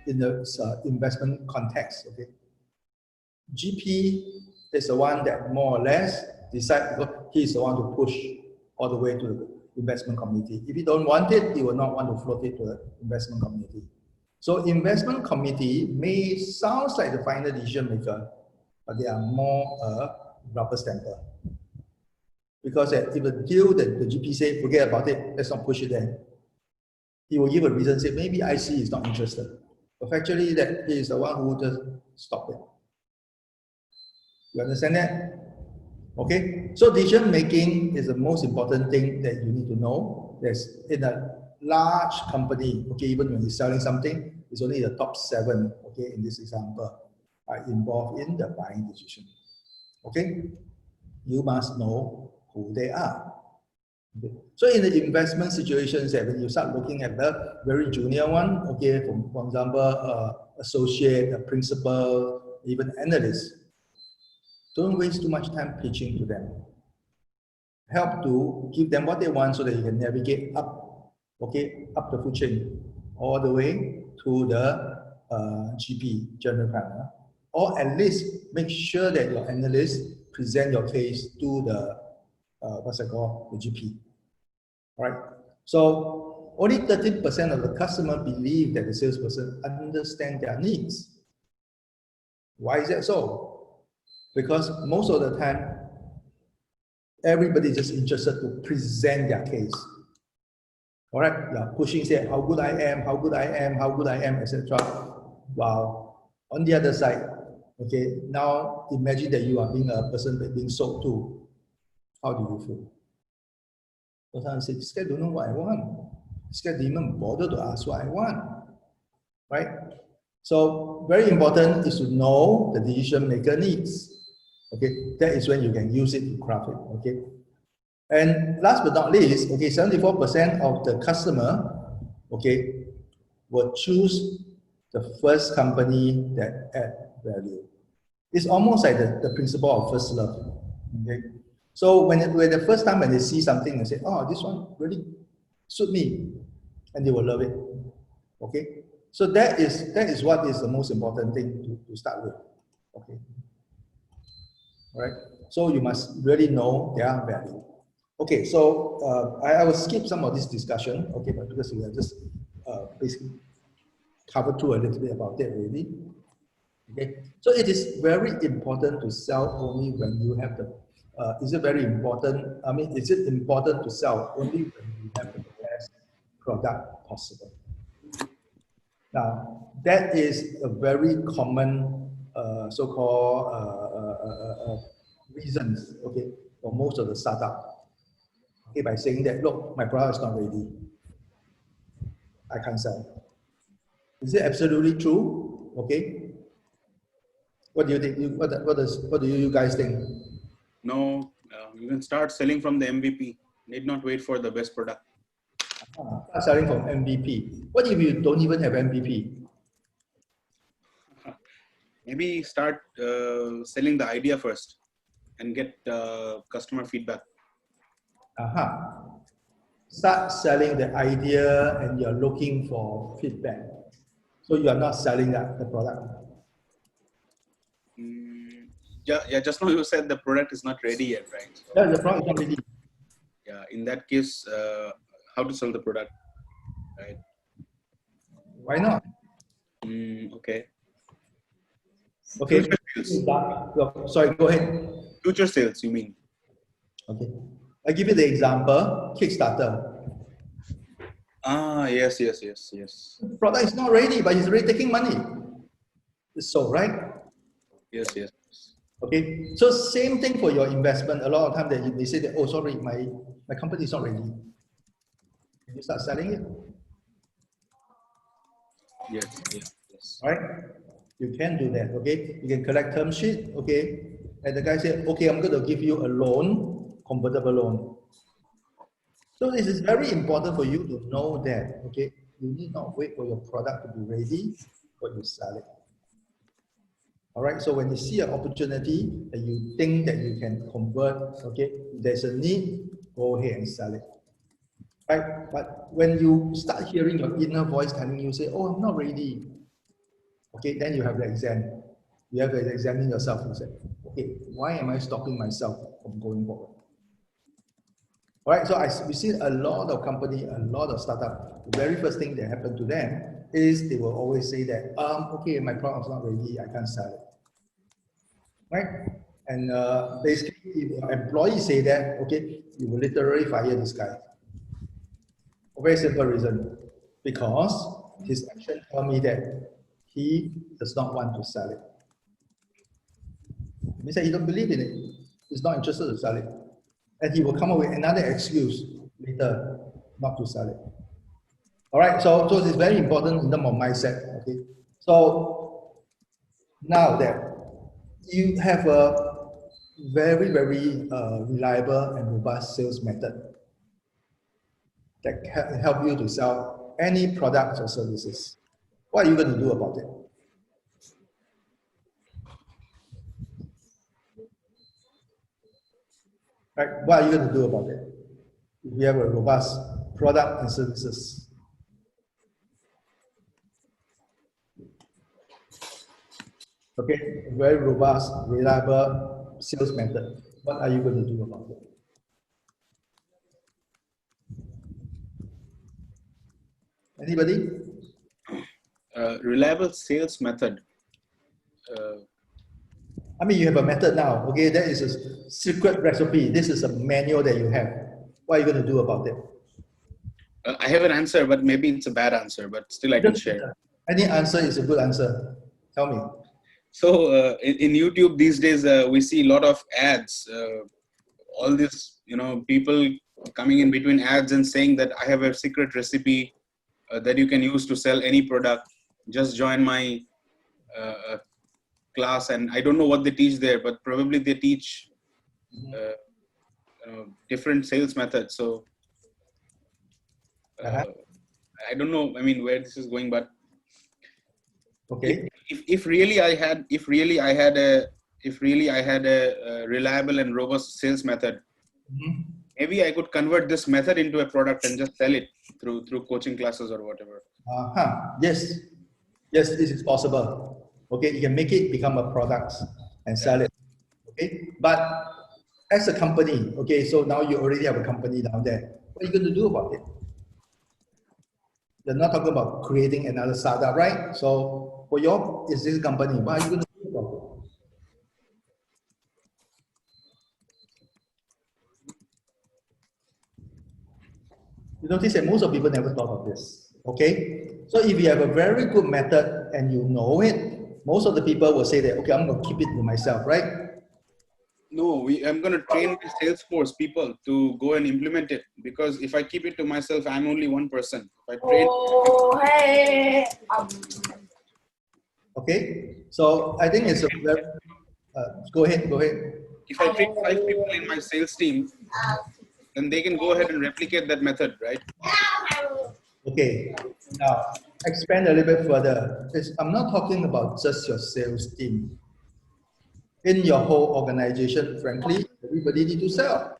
in the investment context. Okay, GP is the one that more or less decide, because he is the one to push all the way to the investment committee. If he don't want it, he will not want to float it to the investment committee. So investment committee may sound like the final decision maker, but they are more a rubber stamper. Because if a deal that the GP say, forget about it, let's not push it then, he will give a reason, say maybe IC is not interested. But factually that he is the one who just stop it. You understand that? Okay, so decision making is the most important thing that you need to know. There's in a large company, okay, even when you're selling something, it's only the top 7, okay, in this example, are involved in the buying decision. Okay, you must know who they are. Okay. So in the investment situations, that when you start looking at the very junior one, okay, for example, associate, a principal, even analyst, don't waste too much time pitching to them. Help to give them what they want so that you can navigate up, okay, up the food chain, all the way to the GP, general partner, or at least make sure that your analyst present your case to the, what's it called, the GP, all right? So only 13% of the customer believe that the salesperson understands their needs. Why is that so? Because most of the time, everybody is just interested to present their case. All right, yeah, pushing, say how good I am, how good I am, how good I am, etc. Wow. On the other side, okay, now imagine that you are being a person being sold to. How do you feel? Sometimes say, this guy don't know what I want. This guy didn't even bother to ask what I want, right? So very important is to know the decision maker needs. Okay, that is when you can use it to craft it. Okay, and last but not least, okay, 74% of the customer, okay, will choose the first company that add value. It's almost like the principle of first love. Okay, so when the first time when they see something and say, oh, this one really suit me, and they will love it. Okay, so that is what is the most important thing to start with. Okay. All right, so you must really know their value. Okay, so I will skip some of this discussion, okay, but because we are just basically covered through a little bit about that already. Okay, so it is very important to sell only when you have the, is it very important? I mean, is it important to sell only when you have the best product possible? Now, that is a very common so-called reasons, okay, for most of the startup. Okay, by saying that, look, my product is not ready, I can't sell. Is it absolutely true? Okay. What do you think? What do you guys think? No, you can start selling from the MVP. Need not wait for the best product. Start selling from MVP. What if you don't even have MVP? Maybe start selling the idea first and get customer feedback. Start selling the idea and you're looking for feedback. So you are not selling the product. Yeah, just now you said the product is not ready yet, right? So, yeah, the product is not ready. Yeah, in that case, how to sell the product, right? Why not? Okay. Okay. Sorry, go ahead. Future sales, you mean? Okay. I give you the example, Kickstarter. Yes. The product is not ready, but he's already taking money. It's so, right? Yes. Okay. So same thing for your investment. A lot of times they say that, oh, sorry, my company is not ready. You start selling it. Yes. Right? You can do that, okay? You can collect term sheet, okay? And the guy said, okay, I'm going to give you a loan, convertible loan. So this is very important for you to know that, okay? You need not wait for your product to be ready before you sell it. All right, so when you see an opportunity that you think that you can convert, okay, there's a need, go ahead and sell it. Right? But when you start hearing your inner voice telling you, say, oh, I'm not ready. Okay, then you have the exam. You have to examine yourself and say, okay, why am I stopping myself from going forward? All right, so we see a lot of company, a lot of startup. The very first thing that happened to them is they will always say that, okay, my product's not ready, I can't sell it. Right? And basically, if an employee say that, okay, you will literally fire this guy. A very simple reason, because his action tell me that he does not want to sell it. He said he don't believe in it. He's not interested to sell it. And he will come up with another excuse later not to sell it. All right, so it's very important in terms of mindset. Okay, so now that you have a very, very reliable and robust sales method that can help you to sell any products or services, what are you going to do about it? Right? What are you going to do about it? If you have a robust product and services. Okay, a very robust, reliable sales method. What are you going to do about it? Anybody? Reliable sales method. I mean, you have a method now. Okay, that is a secret recipe. This is a manual that you have. What are you going to do about it? I have an answer, but maybe it's a bad answer, but still I can share. Any answer is a good answer. Tell me. So in YouTube these days, we see a lot of ads. All this, people coming in between ads and saying that I have a secret recipe that you can use to sell any product. Just join my class, and I don't know what they teach there, but probably they teach different sales methods. So I don't know. I mean, where this is going, but okay. If really I had a reliable and robust sales method, maybe I could convert this method into a product and just sell it through coaching classes or whatever. Yes, this is possible. Okay, you can make it become a product and sell it. Okay, but as a company, okay, so now you already have a company down there. What are you going to do about it? You're not talking about creating another startup, right? So for your existing company, what are you going to do about it? You notice that most of people never thought of this. Okay, so if you have a very good method and you know it, most of the people will say that, okay, I'm going to keep it to myself, right? No, I'm going to train my Salesforce people to go and implement it, because if I keep it to myself, I'm only one person. If I train, okay, so I think it's a very, go ahead. If I train 5 people in my sales team, then they can go ahead and replicate that method, right? Okay, now expand a little bit further. I'm not talking about just your sales team. In your whole organization, frankly, everybody need to sell.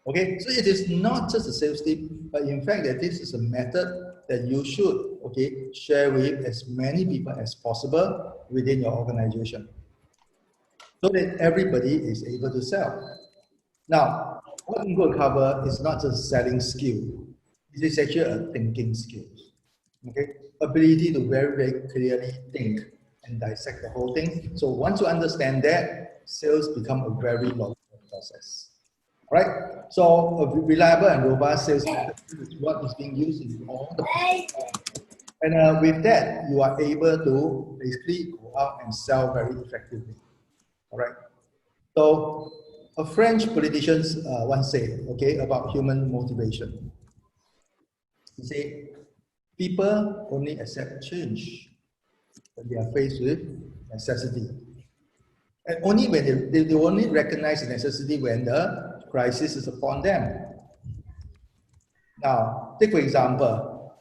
Okay, so it is not just a sales team, but in fact that this is a method that you should, okay, share with as many people as possible within your organization, so that everybody is able to sell. Now, what I'm going to cover is not just selling skill. It is actually a thinking skill. Okay, ability to very, very clearly think and dissect the whole thing. So once you understand that, sales become a very long process. All right. So a reliable and robust sales method is what is being used in all the and with that, you are able to basically go out and sell very effectively. All right. So a French politician once said, okay, about human motivation. He said, people only accept change when they are faced with necessity. And only when they only recognize the necessity when the crisis is upon them. Now, take for example,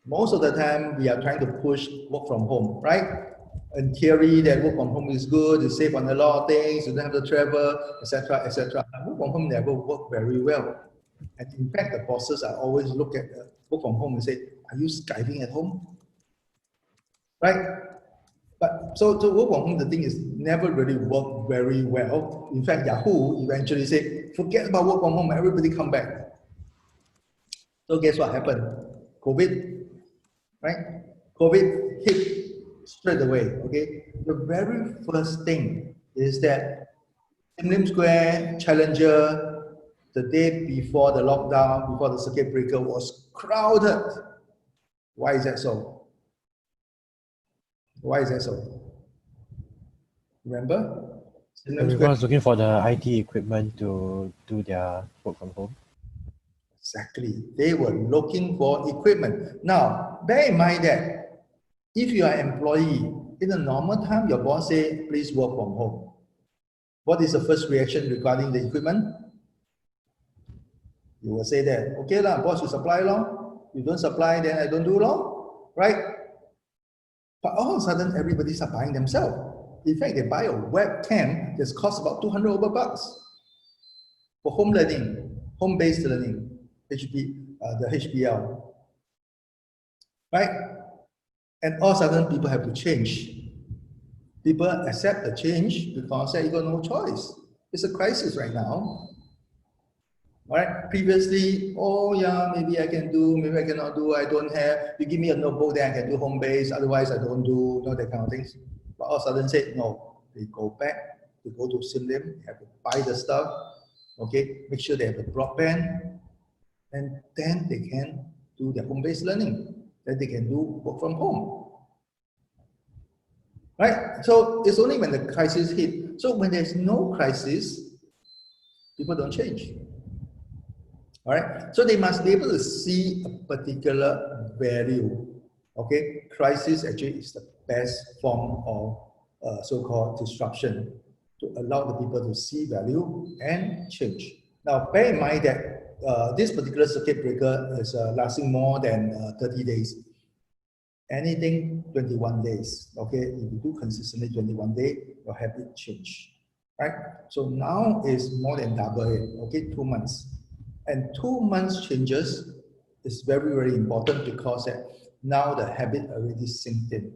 most of the time we are trying to push work from home, right? In theory, that work from home is good, you save on a lot of things, you don't have to travel, etc., etc. Work from home never work very well. And in fact, the bosses are always look at the work from home and say, are you Skyping at home? Right? So work from home, the thing is never really worked very well. In fact, Yahoo eventually said, forget about work from home, everybody come back. So guess what happened? COVID, right? COVID hit straight away, okay? The very first thing is that Sim Lim Square, Challenger, the day before the lockdown, before the circuit breaker was crowded. Why is that so? Why is that so? Remember? Everyone's looking for the IT equipment to do their work from home. Exactly. They were looking for equipment. Now, bear in mind that if you are an employee, in a normal time, your boss say, please work from home. What is the first reaction regarding the equipment? You will say that, okay lah, boss, you supply law. You don't supply, then I don't do law, right? But all of a sudden, everybody start buying themselves. In fact, they buy a webcam that's cost about $200 over for home learning, home-based learning, the HBL, right? And all of a sudden, people have to change. People accept the change because they got no choice. It's a crisis right now. All right? Previously, oh yeah, maybe I can do, maybe I cannot do, I don't have. You give me a notebook, then I can do home-based, otherwise I don't do, that kind of things. But all of a sudden say, no, they go back, they go to Sim Lim, they have to buy the stuff, okay? Make sure they have the broadband, and then they can do their home-based learning. Then they can do work from home. Right? So it's only when the crisis hit. So when there's no crisis, people don't change. All right? So they must be able to see a particular value. Okay? Crisis actually is the best form of so-called disruption to allow the people to see value and change. Now, bear in mind that this particular circuit breaker is lasting more than 30 days. Anything 21 days, okay? If you do consistently 21 days, your habit change, right? So now is more than double it, okay? 2 months. And 2 months changes is very, very important because now the habit already synced in.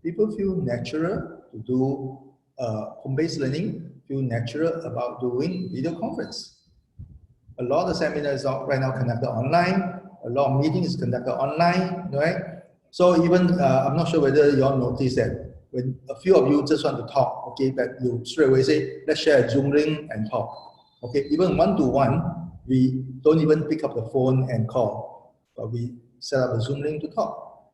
People feel natural to do home-based learning, feel natural about doing video conference. A lot of seminars are right now conducted online, a lot of meetings is conducted online, right? So even, I'm not sure whether you all noticed that when a few of you just want to talk, okay, but you straight away say, let's share a Zoom link and talk. Okay, even one-to-one, we don't even pick up the phone and call, but we set up a Zoom link to talk.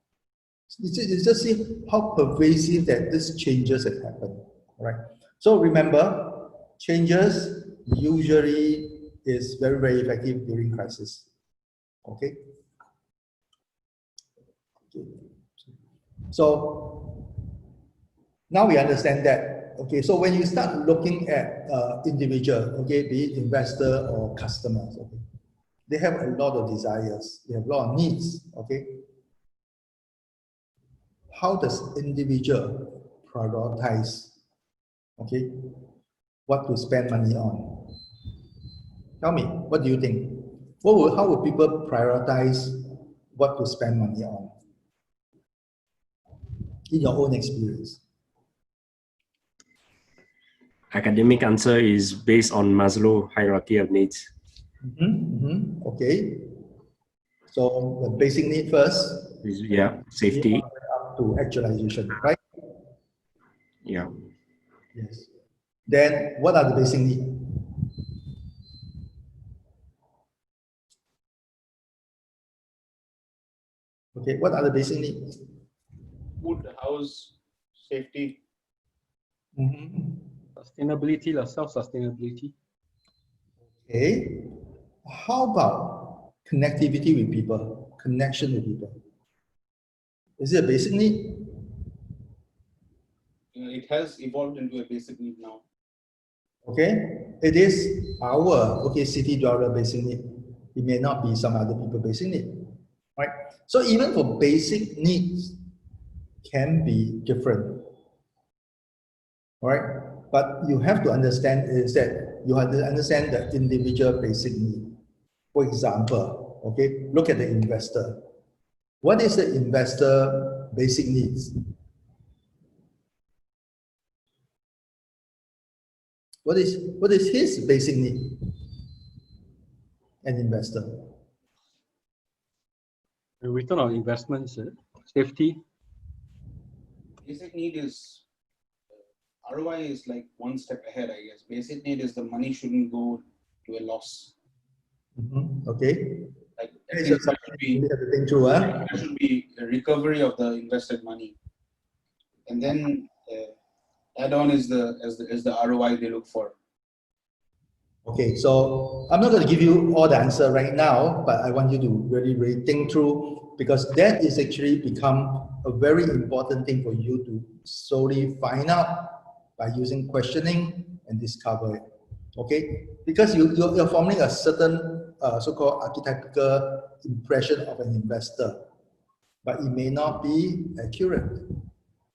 You just see how pervasive that these changes have happened, all right? So remember, changes usually is very, very effective during crisis, okay? So now we understand that, okay, so when you start looking at individual, okay, be it investor or customers, okay, they have a lot of desires, they have a lot of needs, okay. How does individual prioritize, okay, what to spend money on? Tell me, what do you think? How would people prioritize what to spend money on? In your own experience. Academic answer is based on Maslow hierarchy of needs. Okay. So the basic need first. Yeah, safety. Up to actualization, right? Yeah. Yes. Then what are the basic needs? Okay, what are the basic needs? Food, house, safety. Sustainability, self-sustainability. Okay. How about connectivity with people, connection with people? Is it a basic need? It has evolved into a basic need now. Okay, it is our city dweller basic need. It may not be some other people basic need, right? So even for basic needs can be different, all right? But you have to understand is that you have to understand the individual basic need. For example, okay, look at the investor. What is the investor basic needs? What is his basic need? An investor. The return on investments, safety. Basic need is ROI is like one step ahead, I guess. Basic need is the money shouldn't go to a loss. Okay. Like That there is something should we have to think through. there should be a recovery of the invested money, and then add-on is the ROI they look for. Okay, so I'm not going to give you all the answer right now, but I want you to really think through, because that is actually become a very important thing for you to slowly find out by using questioning and discover it. Okay, because you're forming a certain so-called archetypical impression of an investor, but it may not be accurate.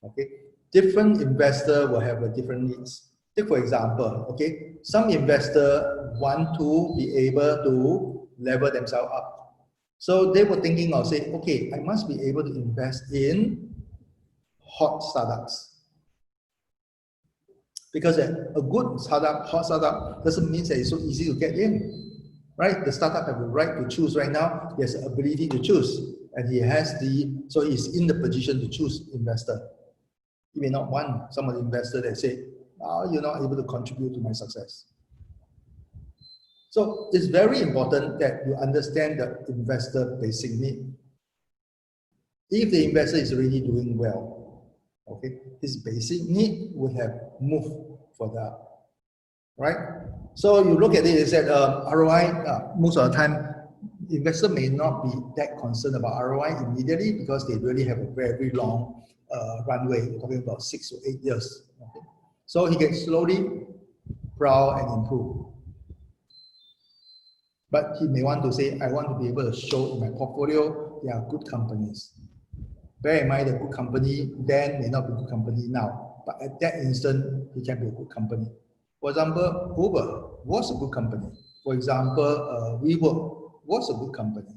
Okay, different investor will have a different needs. Take for example, okay, some investor want to be able to level themselves up. So they were thinking of say, okay, I must be able to invest in hot startups. Because a good startup, hot startup, doesn't mean that it's so easy to get in, right? The startup have the right to choose right now. He has the ability to choose, and he has so he's in the position to choose investor. He may not want some of the investor that say, oh, you're not able to contribute to my success. So it's very important that you understand the investor basic need. If the investor is already doing well, okay, his basic need will have moved further, right? So you look at it, is that ROI, most of the time, investor may not be that concerned about ROI immediately because they really have a very long runway. We're talking about 6 to 8 years. Okay? So he can slowly grow and improve. But he may want to say, I want to be able to show in my portfolio, there are good companies. Bear in mind, a good company then may not be a good company now, but at that instant, it can be a good company. For example, Uber was a good company. For example, WeWork was a good company.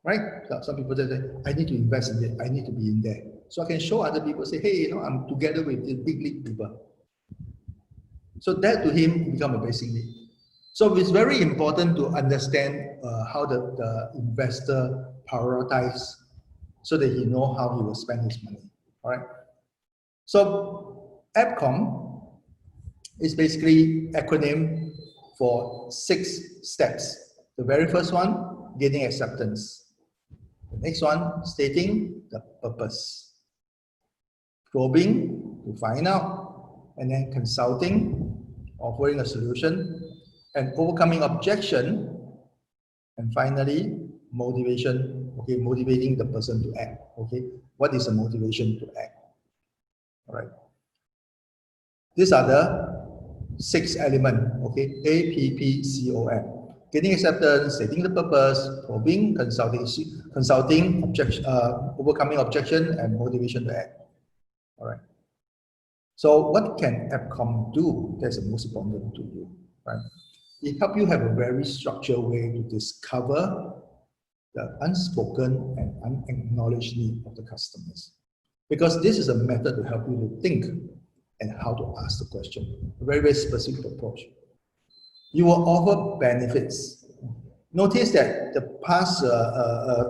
Right? So some people say, I need to invest in it, I need to be in there. So I can show other people, say, hey, you know, I'm together with the big league people. So that to him become a basic need. So it's very important to understand how the investor prioritize so that he know how he will spend his money. All right. So APCOM is basically acronym for 6 steps. The very first one, gaining acceptance. The next one, stating the purpose. Probing to find out, and then consulting, offering a solution, and overcoming objection, and finally, motivation, okay, motivating the person to act, okay? What is the motivation to act? All right. These are the 6 elements, okay? APPCOM. Getting acceptance, stating the purpose, probing, consulting, objection, overcoming objection, and motivation to act. All right. So what can APCOM do? That's the most important to you, right? It helps you have a very structured way to discover the unspoken and unacknowledged need of the customers. Because this is a method to help you to think and how to ask the question. A very, very specific approach. You will offer benefits. Notice that the past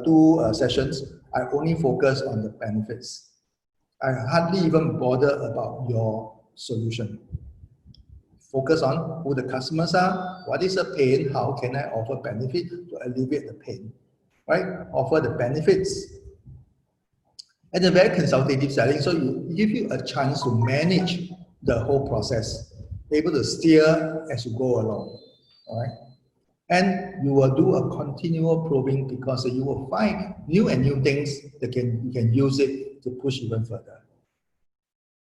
2 sessions, I only focus on the benefits. I hardly even bother about your solution. Focus on who the customers are, what is the pain, how can I offer benefit to alleviate the pain, right? Offer the benefits. And a very consultative selling, so you give you a chance to manage the whole process, able to steer as you go along, all right? And you will do a continual probing because you will find new and new things that you can use it to push even further,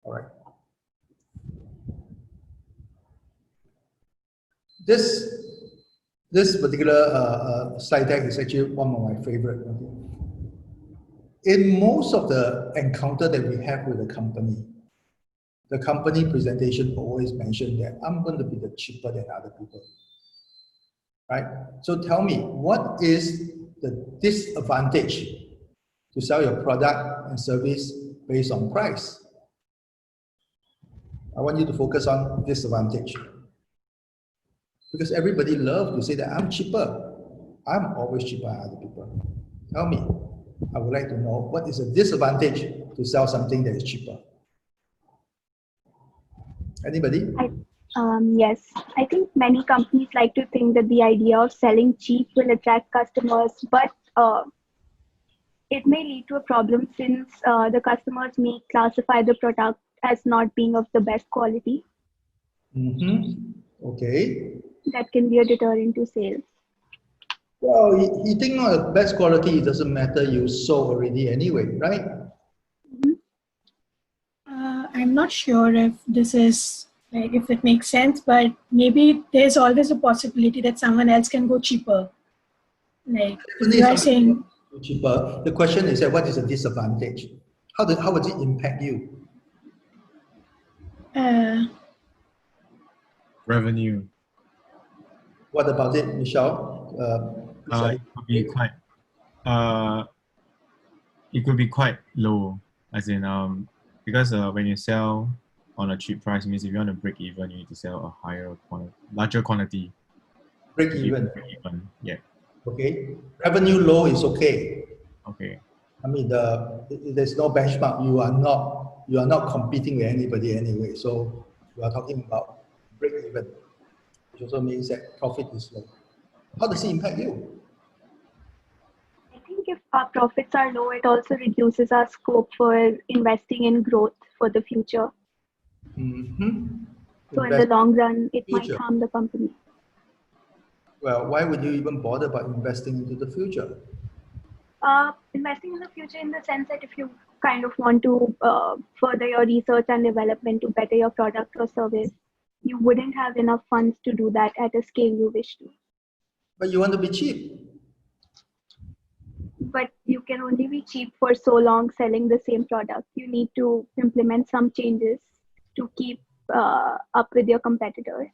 all right? This particular slide deck is actually one of my favorite. Okay? In most of the encounter that we have with the company presentation always mention that I'm going to be the cheaper than other people, right? So tell me, what is the disadvantage to sell your product and service based on price? I want you to focus on disadvantage. Because everybody loves to say that I'm cheaper. I'm always cheaper than other people. Tell me, I would like to know what is a disadvantage to sell something that is cheaper. Anybody? Yes, I think many companies like to think that the idea of selling cheap will attract customers, but it may lead to a problem since the customers may classify the product as not being of the best quality. Okay. That can be a deterrent to sales. Well, you think not the best quality, it doesn't matter, you sold already anyway, right? I'm not sure if this is like if it makes sense, but maybe there's always a possibility that someone else can go cheaper. Like if you are saying cheaper, the question is that what is the disadvantage? How would it impact you? Revenue. What about it, Michelle? It could be quite. It could be quite low, as in because when you sell on a cheap price, means if you want to break even, you need to sell a higher quantity, larger quantity. Break even. Yeah. Okay. Revenue low is okay. Okay. I mean, there's no benchmark. You are not competing with anybody anyway. So we are talking about break even, which also means that profit is low. How does it impact you? I think if our profits are low, it also reduces our scope for investing in growth for the future. So in the long run, it might harm the company. Well, why would you even bother about investing into the future? Investing in the future in the sense that if you kind of want to further your research and development to better your product or service, you wouldn't have enough funds to do that at a scale you wish to. But you want to be cheap. But you can only be cheap for so long selling the same product. You need to implement some changes to keep up with your competitors.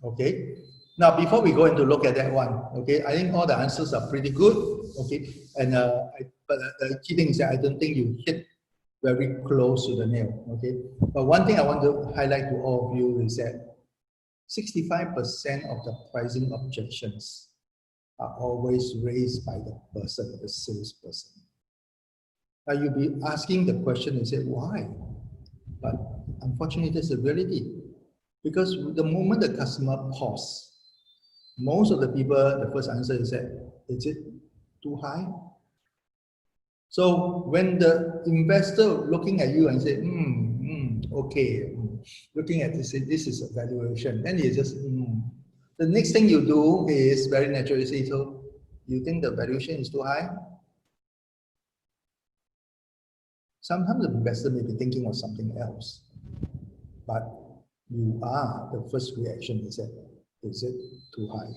Okay. Now, before we go into look at that one, okay, I think all the answers are pretty good, okay, and but the key thing is that I don't think you hit very close to the nail, okay. But one thing I want to highlight to all of you is that 65% of the pricing objections are always raised by the person, the salesperson. Now you'll be asking the question and say, why? But unfortunately, that's the reality. Because the moment the customer pauses, most of the people, the first answer is that, is it too high? So when the investor looking at you and say, okay, looking at this is a valuation, then you just, The next thing you do is very naturally say, so you think the valuation is too high? Sometimes the investor may be thinking of something else, but the first reaction is that, is it too high?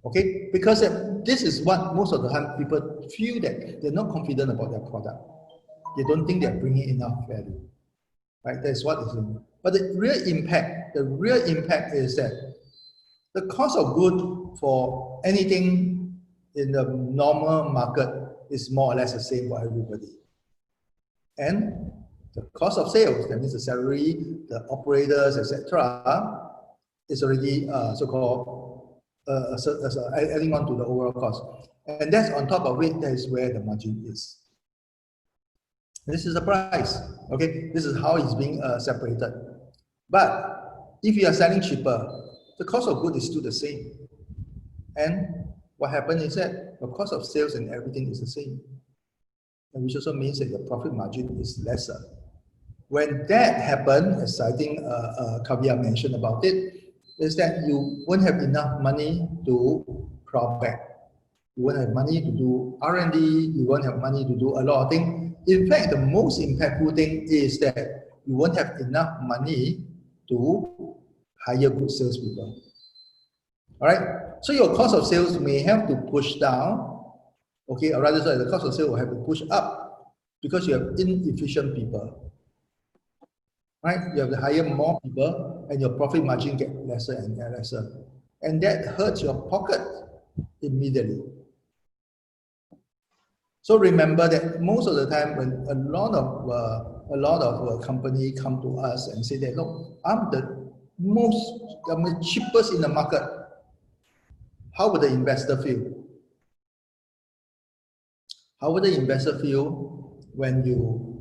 Okay, because this is what most of the time people feel that they're not confident about their product. They don't think they're bringing enough value, right? That's what is in. But the real impact is that the cost of good for anything in the normal market is more or less the same for everybody. And the cost of sales, that means the salary, the operators, etc., is already so-called adding on to the overall cost. And that's on top of it, that is where the margin is. This is the price, okay? This is how it's being separated. But if you are selling cheaper, the cost of goods is still the same. And what happens is that the cost of sales and everything is the same. And which also means that your profit margin is lesser. When that happens, as I think Kavya mentioned about it, is that you won't have enough money to crowd back. You won't have money to do R&D, you won't have money to do a lot of things. In fact, the most impactful thing is that you won't have enough money to hire good salespeople. All right, so your cost of sales may have to push down, okay, or rather, sorry, the cost of sales will have to push up because you have inefficient people. Right? You have to hire more people and your profit margin gets lesser and lesser. And that hurts your pocket immediately. So remember that most of the time when a lot of a lot of company come to us and say that, look, I'm the cheapest in the market. How would the investor feel? How would the investor feel when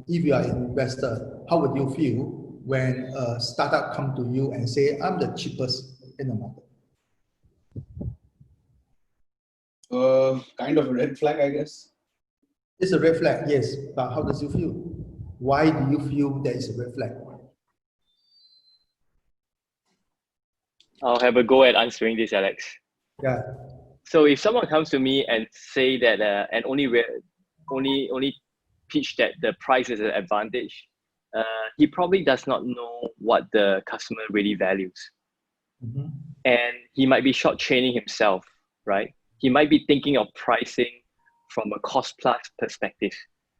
if you are an investor, how would you feel when a startup come to you and say, I'm the cheapest in the market? Kind of a red flag, I guess. It's a red flag, yes, but how does you feel? Why do you feel that is a red flag? I'll have a go at answering this, Alex. Yeah. So if someone comes to me and say that and only pitch that the price is an advantage, he probably does not know what the customer really values. Mm-hmm. And he might be shortchanging himself, right? He might be thinking of pricing from a cost plus perspective.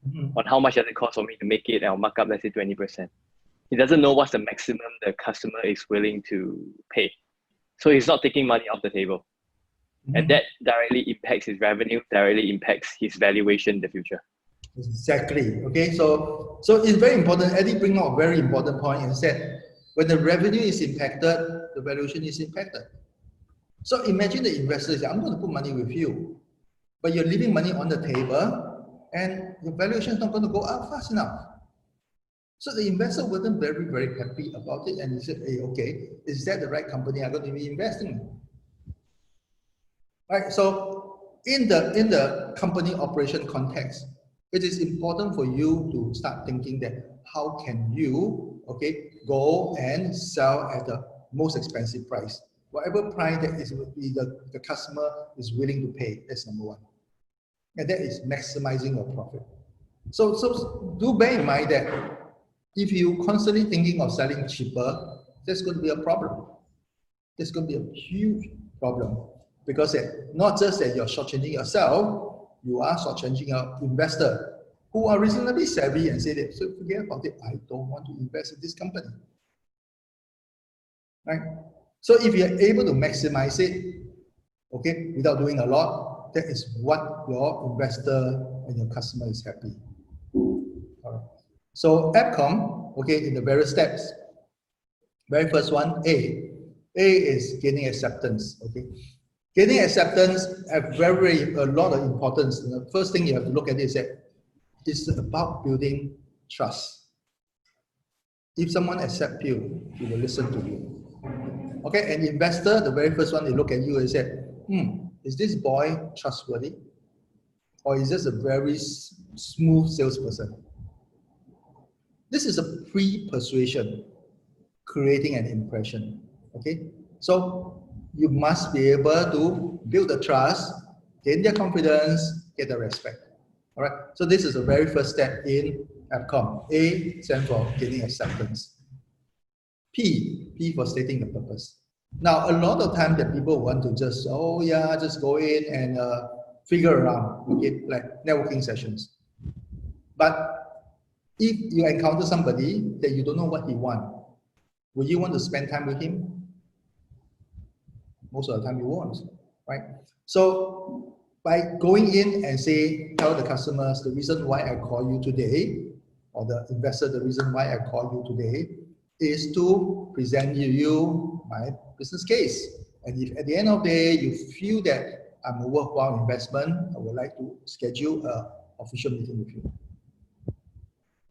Mm-hmm. On how much does it cost for me to make it, and I'll mark up, let's say 20%. He doesn't know what's the maximum the customer is willing to pay. So he's not taking money off the table. Mm-hmm. And that directly impacts his revenue, directly impacts his valuation in the future. Exactly. Okay, so it's very important. Eddie bring out a very important point and said, when the revenue is impacted, the valuation is impacted. So imagine the investor says, I'm going to put money with you, but you're leaving money on the table and your valuation is not going to go up fast enough. So the investor wasn't very, very happy about it, and he said, hey, okay, is that the right company I'm going to be investing in? Right, so in the company operation context, it is important for you to start thinking that how can you, okay, go and sell at the most expensive price. Whatever price that is the customer is willing to pay, that's number one. And that is maximizing your profit. So do bear in mind that if you constantly thinking of selling cheaper, that's going to be a problem. That's going to be a huge problem. Because not just that you're shortchanging yourself, you are shortchanging your investor who are reasonably savvy and say that, so forget about it, I don't want to invest in this company. Right? So if you're able to maximize it, okay, without doing a lot, that is what your investor and your customer is happy. All right. So AppCom, okay, in the various steps. Very first one, A is gaining acceptance, okay. Gaining acceptance have a lot of importance. And the first thing you have to look at is that it's about building trust. If someone accepts you, he will listen to you. Okay, an investor, the very first one they look at you and say, is this boy trustworthy? Or is this a very smooth salesperson? This is a pre-persuasion, creating an impression. Okay, so you must be able to build the trust, gain their confidence, get the respect. All right, so this is the very first step in AppCom. A stands for gaining acceptance. P for stating the purpose. Now, a lot of times that people want to just, oh yeah, just go in and figure around, okay, like networking sessions. But if you encounter somebody that you don't know what he wants, will you want to spend time with him? Most of the time you won't, right? So by going in and tell the customers the reason why I call you today, or the investor, the reason why I call you today is to present you my business case. And if at the end of the day, you feel that I'm a worthwhile investment, I would like to schedule an official meeting with you.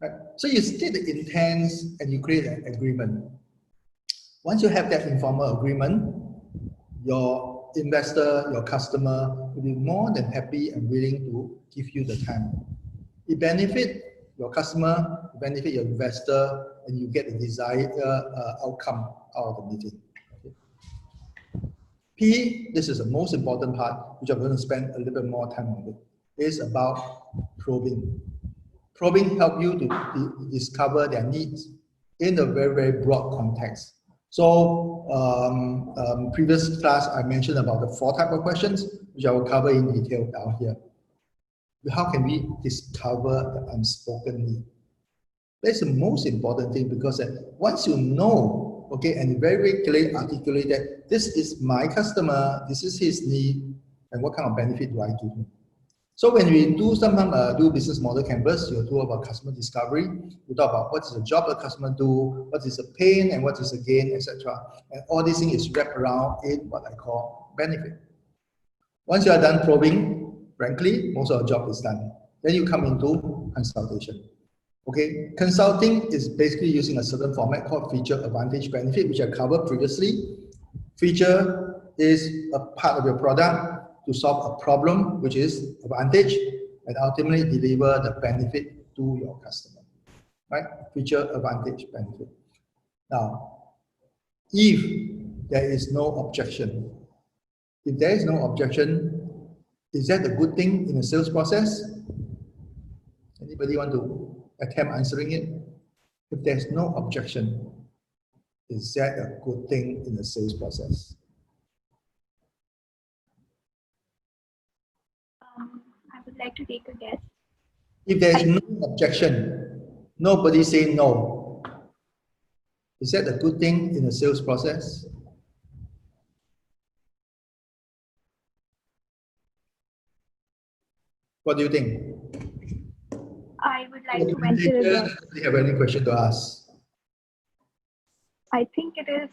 Right? So you state the intent and you create an agreement. Once you have that informal agreement, your investor, your customer will be more than happy and willing to give you the time. It benefits your customer, it benefits your investor, and you get the desired outcome out of the meeting. Okay. P, this is the most important part, which I'm going to spend a little bit more time on it, is about probing. Probing helps you to discover their needs in a very, very broad context. So previous class, I mentioned about the 4 types of questions, which I will cover in detail down here. How can we discover the unspoken need? That's the most important thing, because once you know, okay, and very, very clearly articulate that this is my customer, this is his need, and what kind of benefit do I give him? So when we do sometimes do business model canvas, you talk about customer discovery, you talk about what is the job the customer do, what is the pain and what is the gain, etc. And all these things is wrapped around in what I call benefit. Once you are done probing, frankly, most of the job is done. Then you come into consultation. Okay, consulting is basically using a certain format called feature, advantage, benefit, which I covered previously. Feature is a part of your product to solve a problem, which is advantage, and ultimately deliver the benefit to your customer, right? Feature, advantage, benefit. Now, if there is no objection, is that a good thing in the sales process? Anybody want to attempt answering it? If there's no objection, is that a good thing in the sales process? I would like to take a guess. If there's no objection, nobody say no. Is that a good thing in the sales process? What do you think? I would like to venture a guess. Do you have any question to ask? I think it is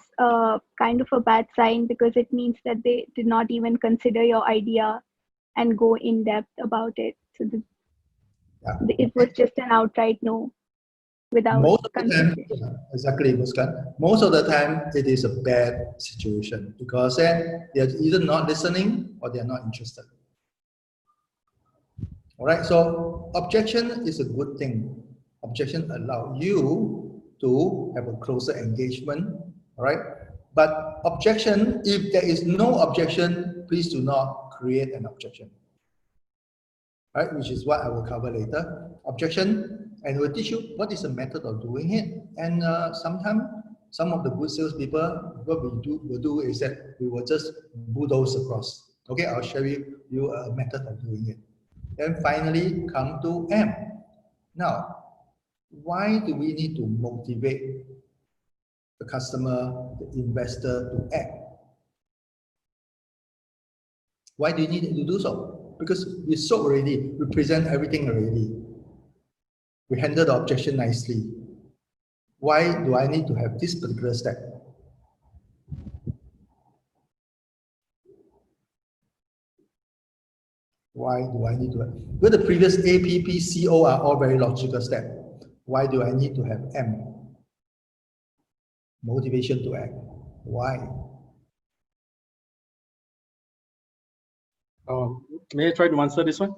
kind of a bad sign because it means that they did not even consider your idea and go in depth about it. So it was just an outright no without consideration. Exactly, Muskan. Most of the time, it is a bad situation because then they are either not listening or they are not interested. All right, so objection is a good thing. Objection allows you to have a closer engagement, all right? But objection, if there is no objection, please do not create an objection, right? Which is what I will cover later. Objection, and we'll teach you what is the method of doing it. And sometimes some of the good salespeople, what will do is that we will just bulldoze across. Okay, I'll show you a method of doing it. Then finally come to M. Now, why do we need to motivate the customer, the investor to act? Why do you need to do so? Because we sold already, we present everything already. We handle the objection nicely. Why do I need to have this particular step? Why do I need to have? With the previous A, P, P, C, O are all very logical steps. Why do I need to have M? Motivation to act. Why? May I try to answer this one?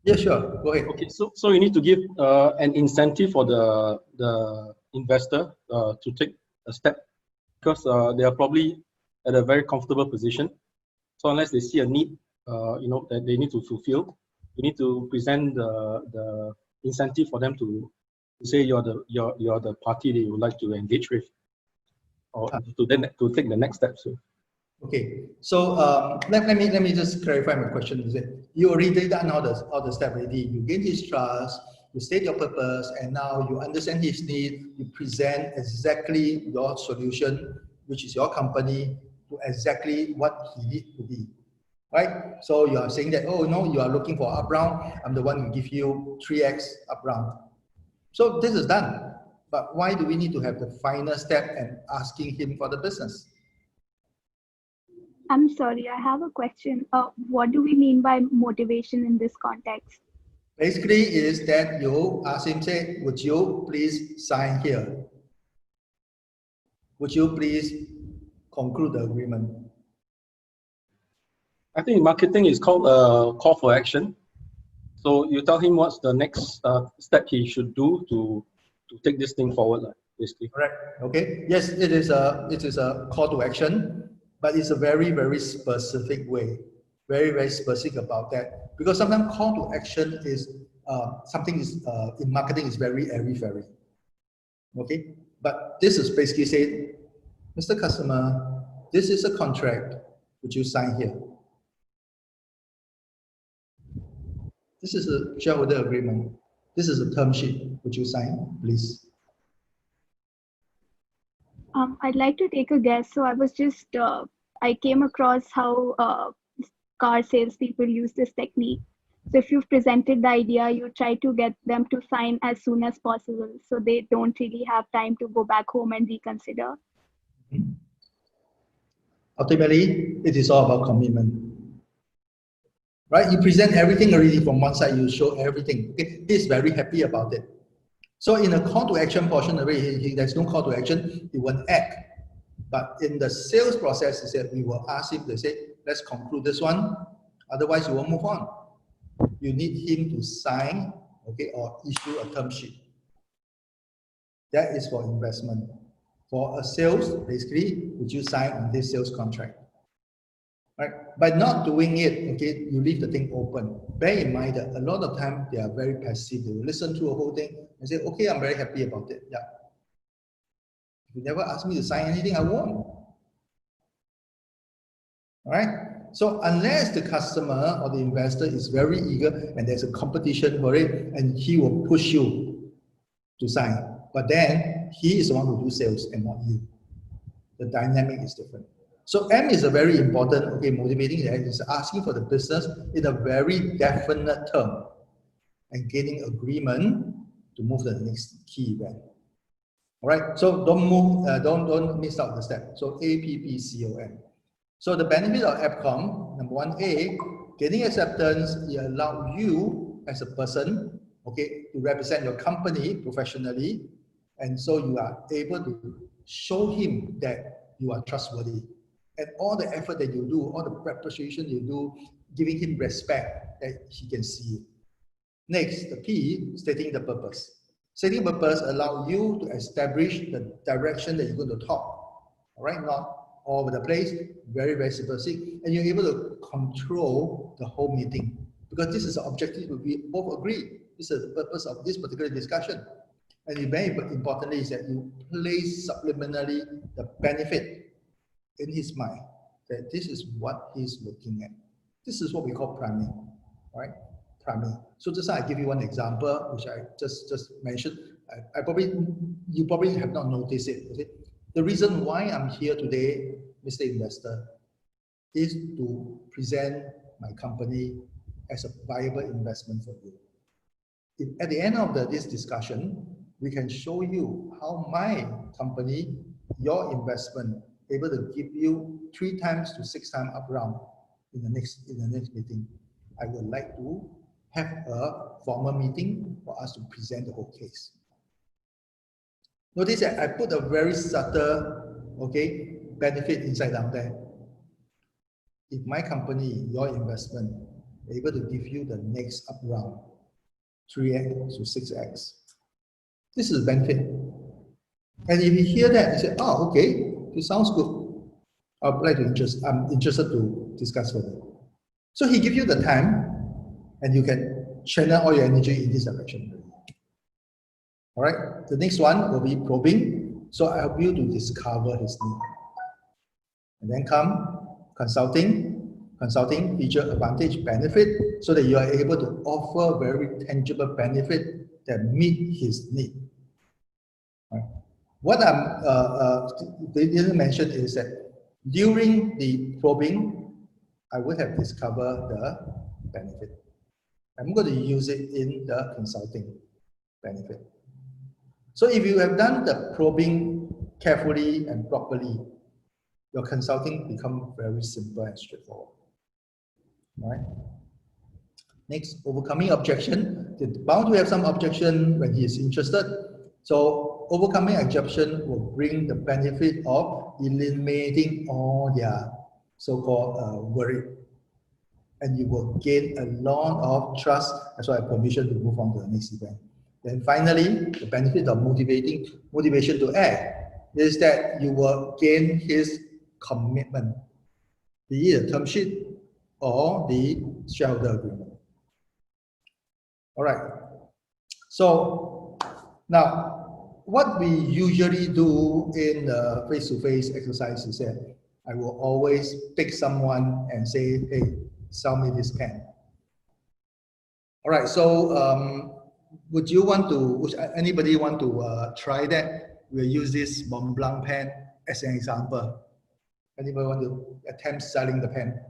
Yeah, sure. Go ahead. Okay, so you need to give an incentive for the investor to take a step because they are probably at a very comfortable position. So unless they see a need, that they need to fulfill, you need to present the incentive for them to say you're the party they would like to engage with, or to take the next steps. Okay, so let me just clarify my question. Is it you already done all the steps already? You gain his trust, you state your purpose, and now you understand his need. You present exactly your solution, which is your company, to exactly what he needs to be. Right? So you are saying that, oh no, you are looking for up round. I'm the one who give you 3x up round. So this is done. But why do we need to have the final step and asking him for the business? I'm sorry, I have a question. What do we mean by motivation in this context? Basically is that you ask him, say, would you please sign here? Would you please conclude the agreement? I think marketing is called a call for action. So you tell him what's the next step he should do to take this thing forward, basically. Correct. Okay. Yes, it is a call to action, but it's a very, very specific way. Very, very specific about that. Because sometimes call to action is something is in marketing is very airy-fairy. Okay. But this is basically saying, Mr. Customer, this is a contract. Would you sign here? This is a shareholder agreement. This is a term sheet. Would you sign, please? I'd like to take a guess. So I was just, I came across how car salespeople use this technique. So if you've presented the idea, you try to get them to sign as soon as possible, so they don't really have time to go back home and reconsider. Ultimately, it is all about commitment. Right? You present everything already from one side, you show everything. Okay, he's very happy about it. So in a call to action portion, there's no call to action, he won't act. But in the sales process, he said, we will ask him to say, let's conclude this one, otherwise you won't move on. You need him to sign, okay, or issue a term sheet. That is for investment. For a sales, basically, would you sign on this sales contract? Right? By not doing it, okay, you leave the thing open. Bear in mind that a lot of time they are very passive. They will listen to a whole thing and say, okay, I'm very happy about it. Yeah. If you never ask me to sign anything, I won't. All right? So unless the customer or the investor is very eager and there's a competition for it, and he will push you to sign. But then he is the one who do sales and not you. The dynamic is different. So M is a very important, okay, motivating that is asking for the business in a very definite term and gaining agreement to move to the next key event. All right, so don't move, don't miss out the step. So APPCOM. So the benefit of AppCom, number one, A, getting acceptance, it allows you as a person, okay, to represent your company professionally, and so you are able to show him that you are trustworthy. And all the effort that you do, all the preparation you do, giving him respect that he can see it. Next, the P, stating the purpose. Stating purpose allows you to establish the direction that you're going to talk. All right, not all over the place, very, very specific. And you're able to control the whole meeting because this is the objective we both agree. This is the purpose of this particular discussion. And very importantly is that you place subliminally the benefit in his mind that this is what he's looking at. This is what we call priming, right? Priming. So just I give you one example, which I just mentioned. You probably have not noticed it. Okay? The reason why I'm here today, Mr. Investor, is to present my company as a viable investment for you. If at the end of this discussion, we can show you how my company, your investment, able to give you 3 times to 6 times up round in the next meeting. I would like to have a formal meeting for us to present the whole case. Notice that I put a very subtle, okay, benefit inside down there. If my company, your investment, able to give you the next up round, 3x to 6x, this is a benefit. And if you hear that, you say, oh, okay, this sounds good. I'm interested to discuss further. So he gives you the time and you can channel all your energy in this direction. All right, the next one will be probing. So I help you to discover his need. And then come consulting feature, advantage, benefit, so that you are able to offer very tangible benefit that meet his need. Right. What they didn't mention is that during the probing, I would have discovered the benefit. I'm going to use it in the consulting benefit. So if you have done the probing carefully and properly, your consulting becomes very simple and straightforward. All right. Next, overcoming objection. They're bound to have some objection when he is interested. So overcoming objection will bring the benefit of eliminating all their so-called worry. And you will gain a lot of trust as well as permission to move on to the next event. Then finally, the benefit of motivation to act is that you will gain his commitment, be it a term sheet or the shareholder agreement. All right. So now, what we usually do in the face-to-face exercise is that I will always pick someone and say, hey, sell me this pen. All right. So would anybody want to try that? We'll use this Mont Blanc pen as an example. Anybody want to attempt selling the pen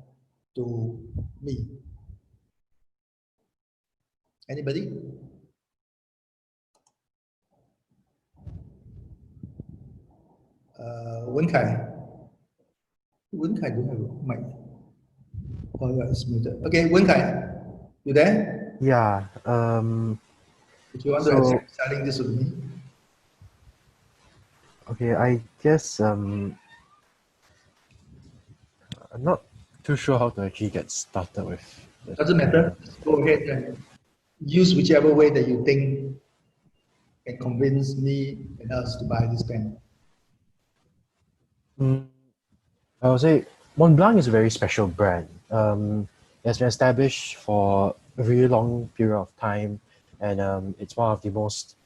to me? Anybody? Wen Kai. Wen Kai don't have a mic. Oh, yeah, it's muted. Okay, Wen Kai, you there? Yeah. If you want to So accept selling this with me, okay, I guess I'm not too sure how to actually get started with this. doesn't matter. Just go ahead and use whichever way that you think can convince me and us to buy this pen. I would say Mont Blanc is a very special brand. It's been established for a really long period of time, and it's one of the most.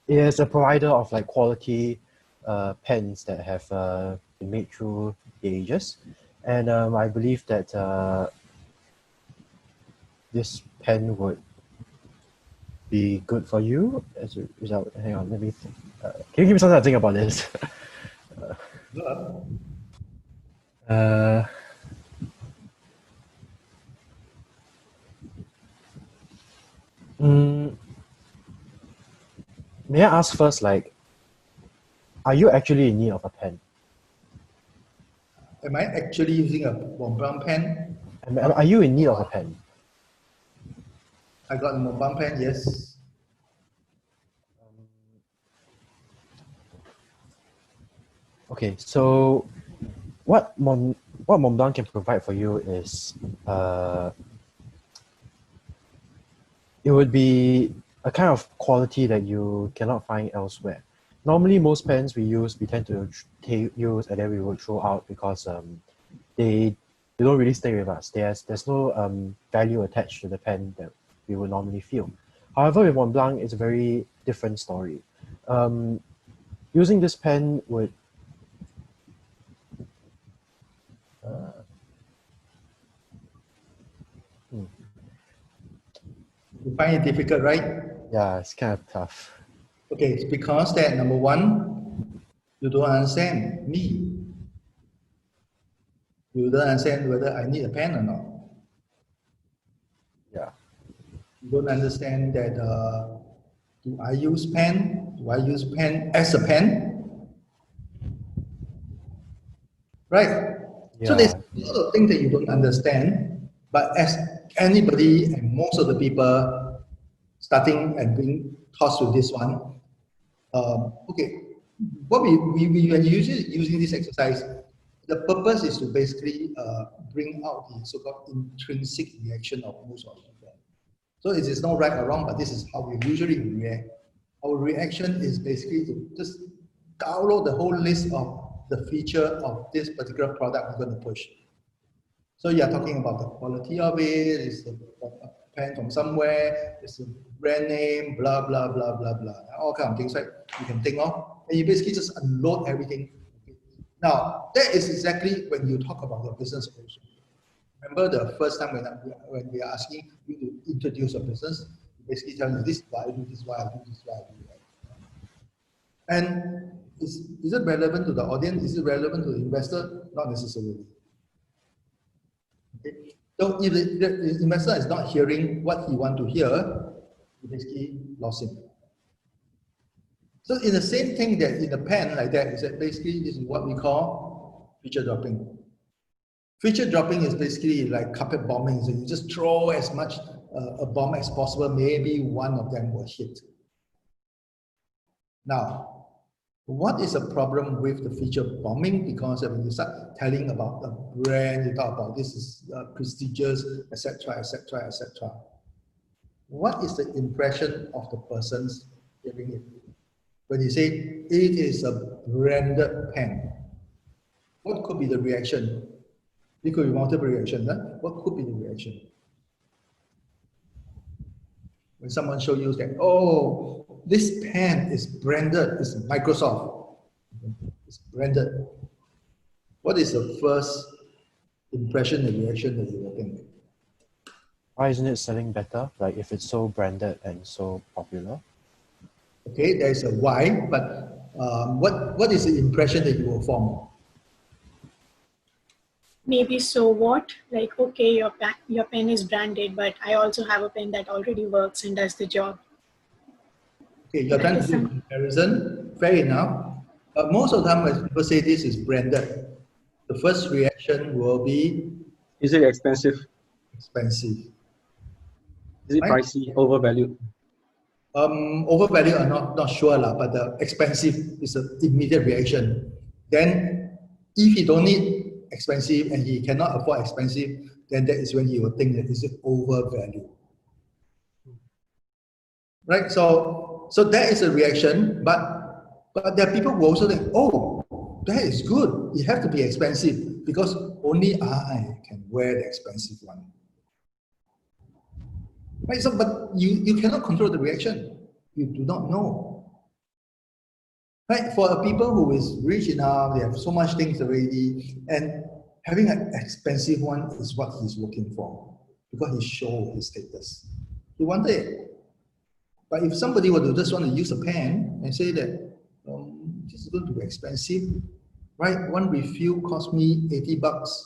It is a provider of like quality pens that have been made through the ages, and I believe that this pen would be good for you as a result. Hang on, let me think. Can you give me some time to think about this? May I ask first, like, are you actually in need of a pen? Am I actually using a Mont Blanc pen? Are you in need of a pen? I got a Mont Blanc pen, yes. Okay, so what Mont Blanc can provide for you is it would be a kind of quality that you cannot find elsewhere. Normally, most pens we tend to use and then we will throw out because they don't really stay with us. There's no value attached to the pen that we would normally feel. However, with Mont Blanc, it's a very different story. Using this pen would You find it difficult, right? yeah, it's kind of tough. Okay, it's because that number one, you don't understand me. You don't understand whether I need a pen or not. Yeah. You don't understand that do I use pen? Do I use pen as a pen? Right? So there's a lot of things that you don't understand, but as anybody and most of the people starting and being taught to this one, okay, what we are using this exercise, the purpose is to basically bring out the so-called intrinsic reaction of most of people. So it is not right or wrong, but this is how we usually react. Our reaction is basically to just download the whole list of the feature of this particular product we're going to push. So you're talking about the quality of it, it's a pen from somewhere, it's a brand name, blah, blah, blah, blah, blah. All kind of things, right? You can think of, and you basically just unload everything. Now, that is exactly when you talk about your business also. Remember the first time when we are asking you to introduce your business, you basically tell you this is why I do, this is why I do, this is why I do that. And is it relevant to the audience? Is it relevant to the investor? Not necessarily. Okay. So if the investor is not hearing what he wants to hear, you basically lost him. So in the same thing that in the pen like that, is that basically this is what we call feature dropping. Feature dropping is basically like carpet bombing. So you just throw as much a bomb as possible. Maybe one of them will hit. Now, what is the problem with the feature bombing? Because when you start telling about the brand, you talk about this is prestigious, etc., etc., etc. What is the impression of the persons hearing it? When you say it is a branded pen, what could be the reaction? It could be multiple reactions. Huh? What could be the reaction? When someone shows you that, oh, this pen is branded, it's Microsoft, it's branded. What is the first impression and reaction that you will think? Why isn't it selling better? Like if it's so branded and so popular? Okay, there's a why, but what is the impression that you will form? maybe so what? Like, okay, your pen is branded, but I also have a pen that already works and does the job. Okay, you're trying to do a comparison, fair enough. But most of the time when people say this is branded, the first reaction will be Is it expensive? expensive. Is it Right? pricey, overvalued? Overvalued, I'm not sure, but the expensive is an immediate reaction. Then if he don't need expensive and he cannot afford expensive, then that is when he will think that is it overvalued. Right? So that is a reaction, but there are people who also think, oh, that is good. It has to be expensive because only I can wear the expensive one. Right? So, but you cannot control the reaction. You do not know. Right? For people who is rich enough, they have so much things already, and having an expensive one is what he's looking for because he shows his status. He wanted it. But if somebody were to just want to use a pen and say that this is going to be expensive, right? One refill cost me $80.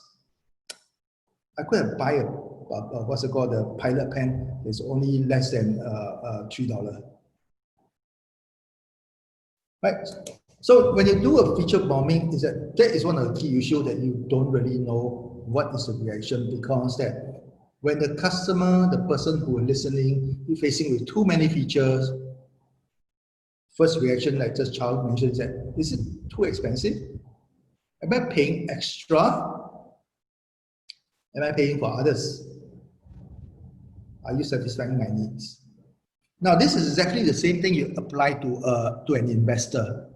I could have buy a what's it called, the pilot pen. It's only less than $3. Right? So when you do a feature bombing, that is one of the key issues that you don't really know what is the reaction, because that when the customer, the person who is listening, is facing with too many features, first reaction, like just Charles mentioned, is that, is it too expensive? Am I paying extra? Am I paying for others? Are you satisfying my needs? Now, this is exactly the same thing you apply to an investor.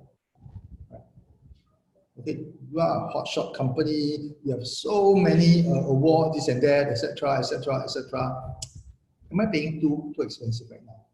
Okay, you are a hotshot company, you have so many awards, this and that, etc., etc., etc. Am I paying too expensive right now?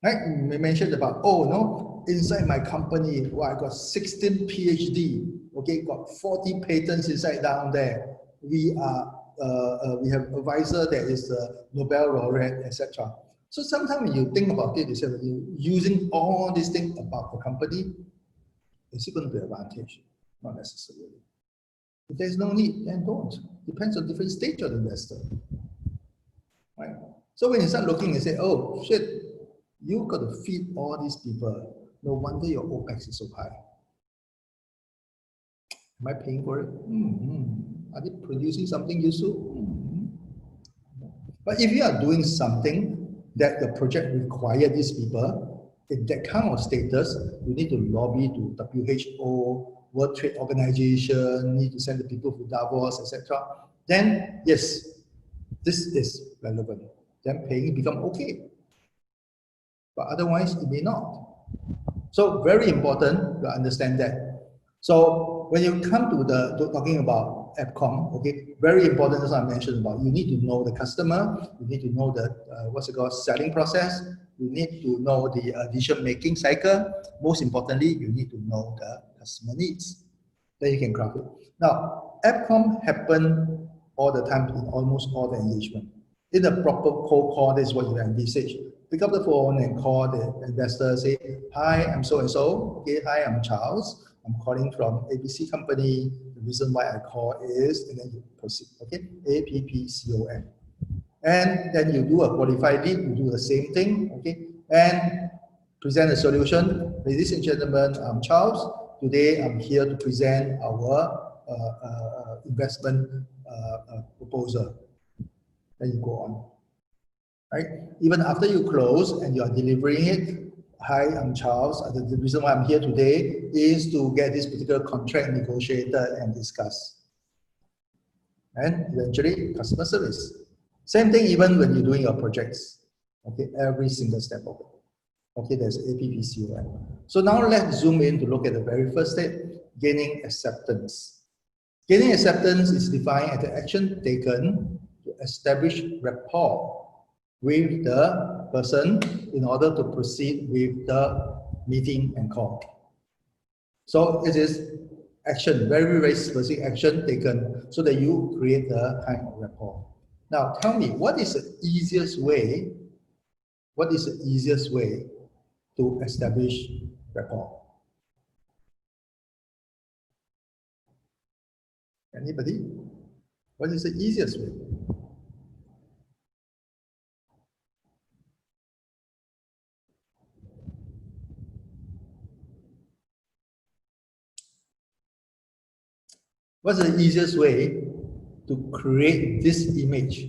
Right? We mentioned about, oh no, inside my company, well, I got 16 PhD, okay, got 40 patents inside down there. We have advisor that is Nobel laureate, etc. So sometimes when you think about it, you say, you're using all these things about the company, is it going to be an advantage? Not necessarily. If there's no need, then don't. Depends on different stage of the investor. Right? So when you start looking and say, oh shit, you got to feed all these people. No wonder your OPEX is so high. Am I paying for it? Are they producing something useful? But if you are doing something that the project requires these people, in that kind of status, you need to lobby to WHO, World Trade Organization, need to send the people to Davos, etc. Then, yes, this is relevant. Then paying become okay. But otherwise, it may not. So very important to understand that. So when you come to talking about AppCom, okay, very important, as I mentioned about, you need to know the customer, you need to know the what's it called, selling process, you need to know the decision-making cycle. Most importantly, you need to know the customer needs. Then you can craft it. Now, AppCom happen all the time in almost all the engagement. In a proper cold call, this is what you envisage. Pick up the phone and call the investor, say, hi, I'm so-and-so. Okay, hi, I'm Charles. I'm calling from ABC company. The reason why I call is, and then you proceed, okay? APPCOM. And then you do a qualified lead, you do the same thing, okay? And present a solution. Ladies and gentlemen, I'm Charles. Today, I'm here to present our investment proposal. Then you go on. Right? Even after you close and you are delivering it, hi, I'm Charles. The reason why I'm here today is to get this particular contract negotiated and discussed. And eventually, customer service. Same thing even when you're doing your projects. Okay, every single step of it. Okay, there's APPCOM. So now let's zoom in to look at the very first step, gaining acceptance. Gaining acceptance is defined as the action taken to establish rapport with the person in order to proceed with the meeting and call. So it is action, very, very specific action taken so that you create the kind of rapport. Now tell me, what is the easiest way to establish rapport? Anybody? What is the easiest way? What's the easiest way to create this image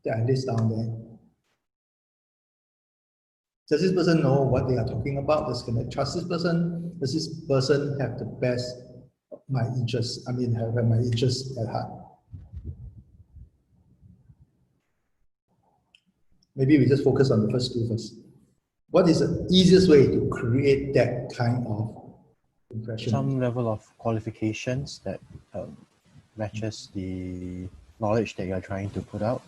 that I list down there? Does this person know what they are talking about? Can I trust this person? Does this person have the best of my interests? I mean, have my interests at heart? Maybe we just focus on the first two first. What is the easiest way to create that kind of impression? Some level of qualifications that matches the knowledge that you're trying to put out.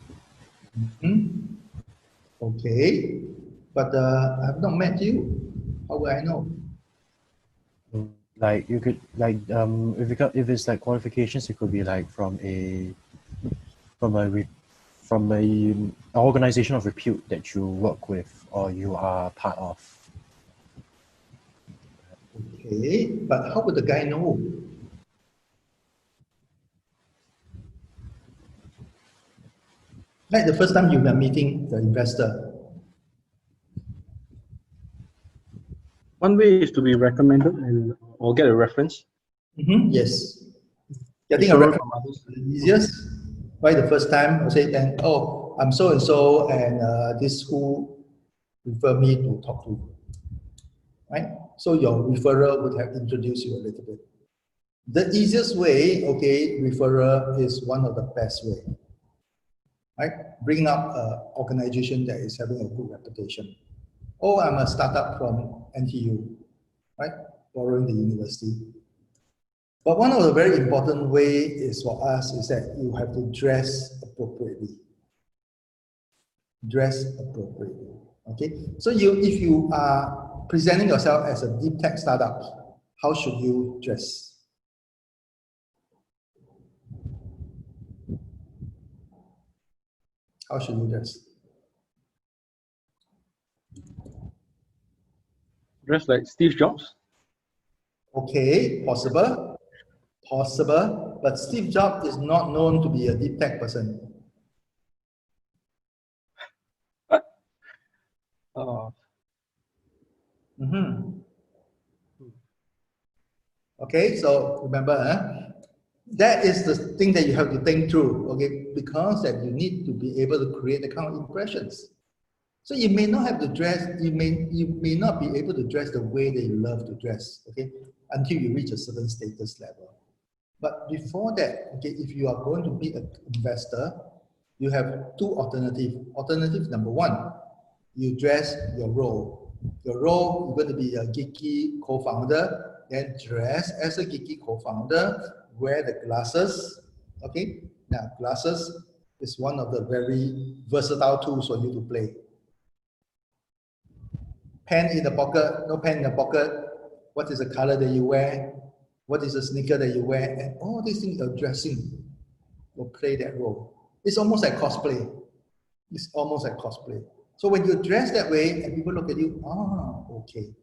Okay, but I have not met you. How will I know? Like you could if it's like qualifications, it could be like from a organization of repute that you work with or you are part of. Okay, but how would the guy know? Like the first time you were meeting the investor. One way is to be recommended and or get a reference. Yes. Getting a reference is the easiest. Right, the first time I say then, oh, I'm so and so, and this who refer me to talk to. Right? So your referrer would have introduced you a little bit. The easiest way, okay, referrer is one of the best way. Right? Bring up an organization that is having a good reputation. Oh, I'm a startup from NTU, right? Borrowing the university. But one of the very important way is for us is that you have to dress appropriately. Dress appropriately. Okay. So if you are presenting yourself as a deep tech startup, how should you dress? How should you dress? Dress like Steve Jobs? Okay, possible. Possible. But Steve Jobs is not known to be a deep tech person. Okay, so remember, that is the thing that you have to think through, okay, because that you need to be able to create the kind of impressions. So you may not have to dress, you may not be able to dress the way that you love to dress, okay, until you reach a certain status level. But before that, okay, if you are going to be an investor, you have two alternatives. Alternative number one, you dress your role. Your role, you're going to be a geeky co-founder, then dress as a geeky co-founder, wear the glasses, okay? Now, glasses is one of the very versatile tools for you to play. Pen in the pocket, no pen in the pocket, what is the color that you wear, what is the sneaker that you wear, and all these things are dressing will play that role. It's almost like cosplay. It's almost like cosplay. So when you dress that way and people look at you, okay.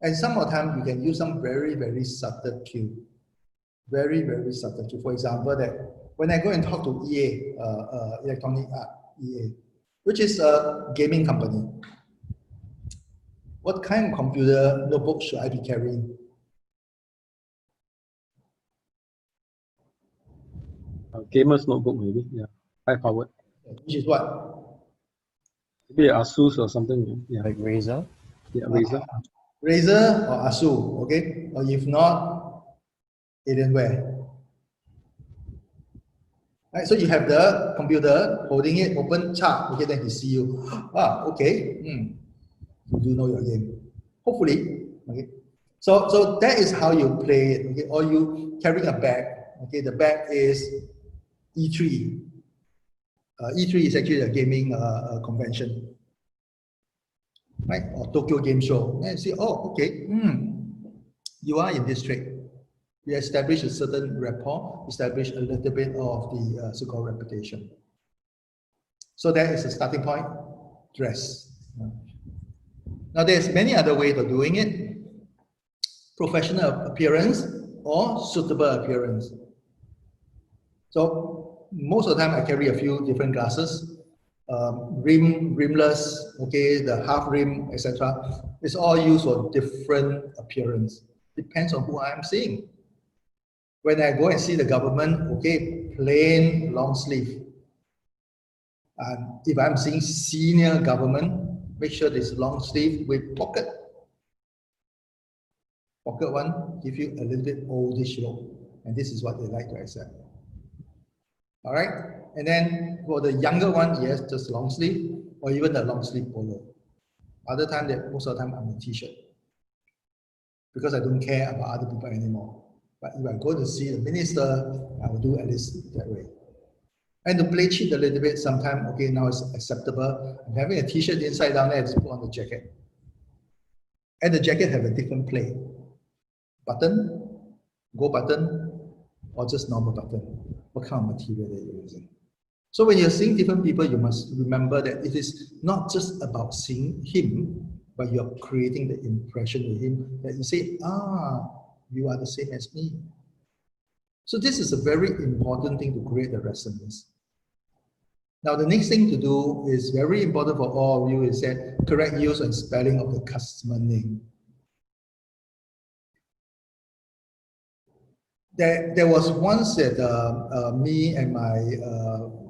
And some of the time you can use some very, very subtle cue. Very, very subtle cue. For example, that when I go and talk to EA, Electronic Art, EA, which is a gaming company, what kind of computer notebook should I be carrying? Gamer's notebook, maybe. Yeah, high powered. Which is what? Maybe Asus or something. Yeah, like Razer. Yeah, Razer. Razer or Asus, okay? Or if not, Alienware. Right, so you have the computer holding it, open chart, okay, then he see you. Okay, you do know your game. Hopefully, okay. So that is how you play it, okay? Or you carrying a bag, okay? The bag is E3. E3 is actually a gaming convention, right? Or Tokyo Game Show. And you see, okay, you are in this trade. You establish a certain rapport, establish a little bit of the so-called reputation. So that is the starting point, dress. Now there's many other ways of doing it. Professional appearance or suitable appearance. So most of the time I carry a few different glasses, rimless, okay, the half rim, etc. It's all used for different appearance. Depends on who I'm seeing. When I go and see the government, okay, plain long sleeve. And if I'm seeing senior government, make sure this long sleeve with pocket. Pocket one give you a little bit oldish look, and this is what they like to accept. All right, and then for the younger one, yes, just long sleeve or even the long sleeve polo. Other time, most of the time I'm a t-shirt because I don't care about other people anymore. But if I go to see the minister, I will do at least that way. And to play cheat a little bit, sometimes, okay, now it's acceptable. I'm having a t-shirt inside down there, I just put on the jacket. And the jacket have a different play. Button, go button, or just normal button. What kind of material that you're using. So when you're seeing different people, you must remember that it is not just about seeing him, but you're creating the impression with him that you say, ah, you are the same as me. So this is a very important thing to create the resonance. Now the next thing to do is very important for all of you is that correct use and spelling of the customer name. There was once that me and my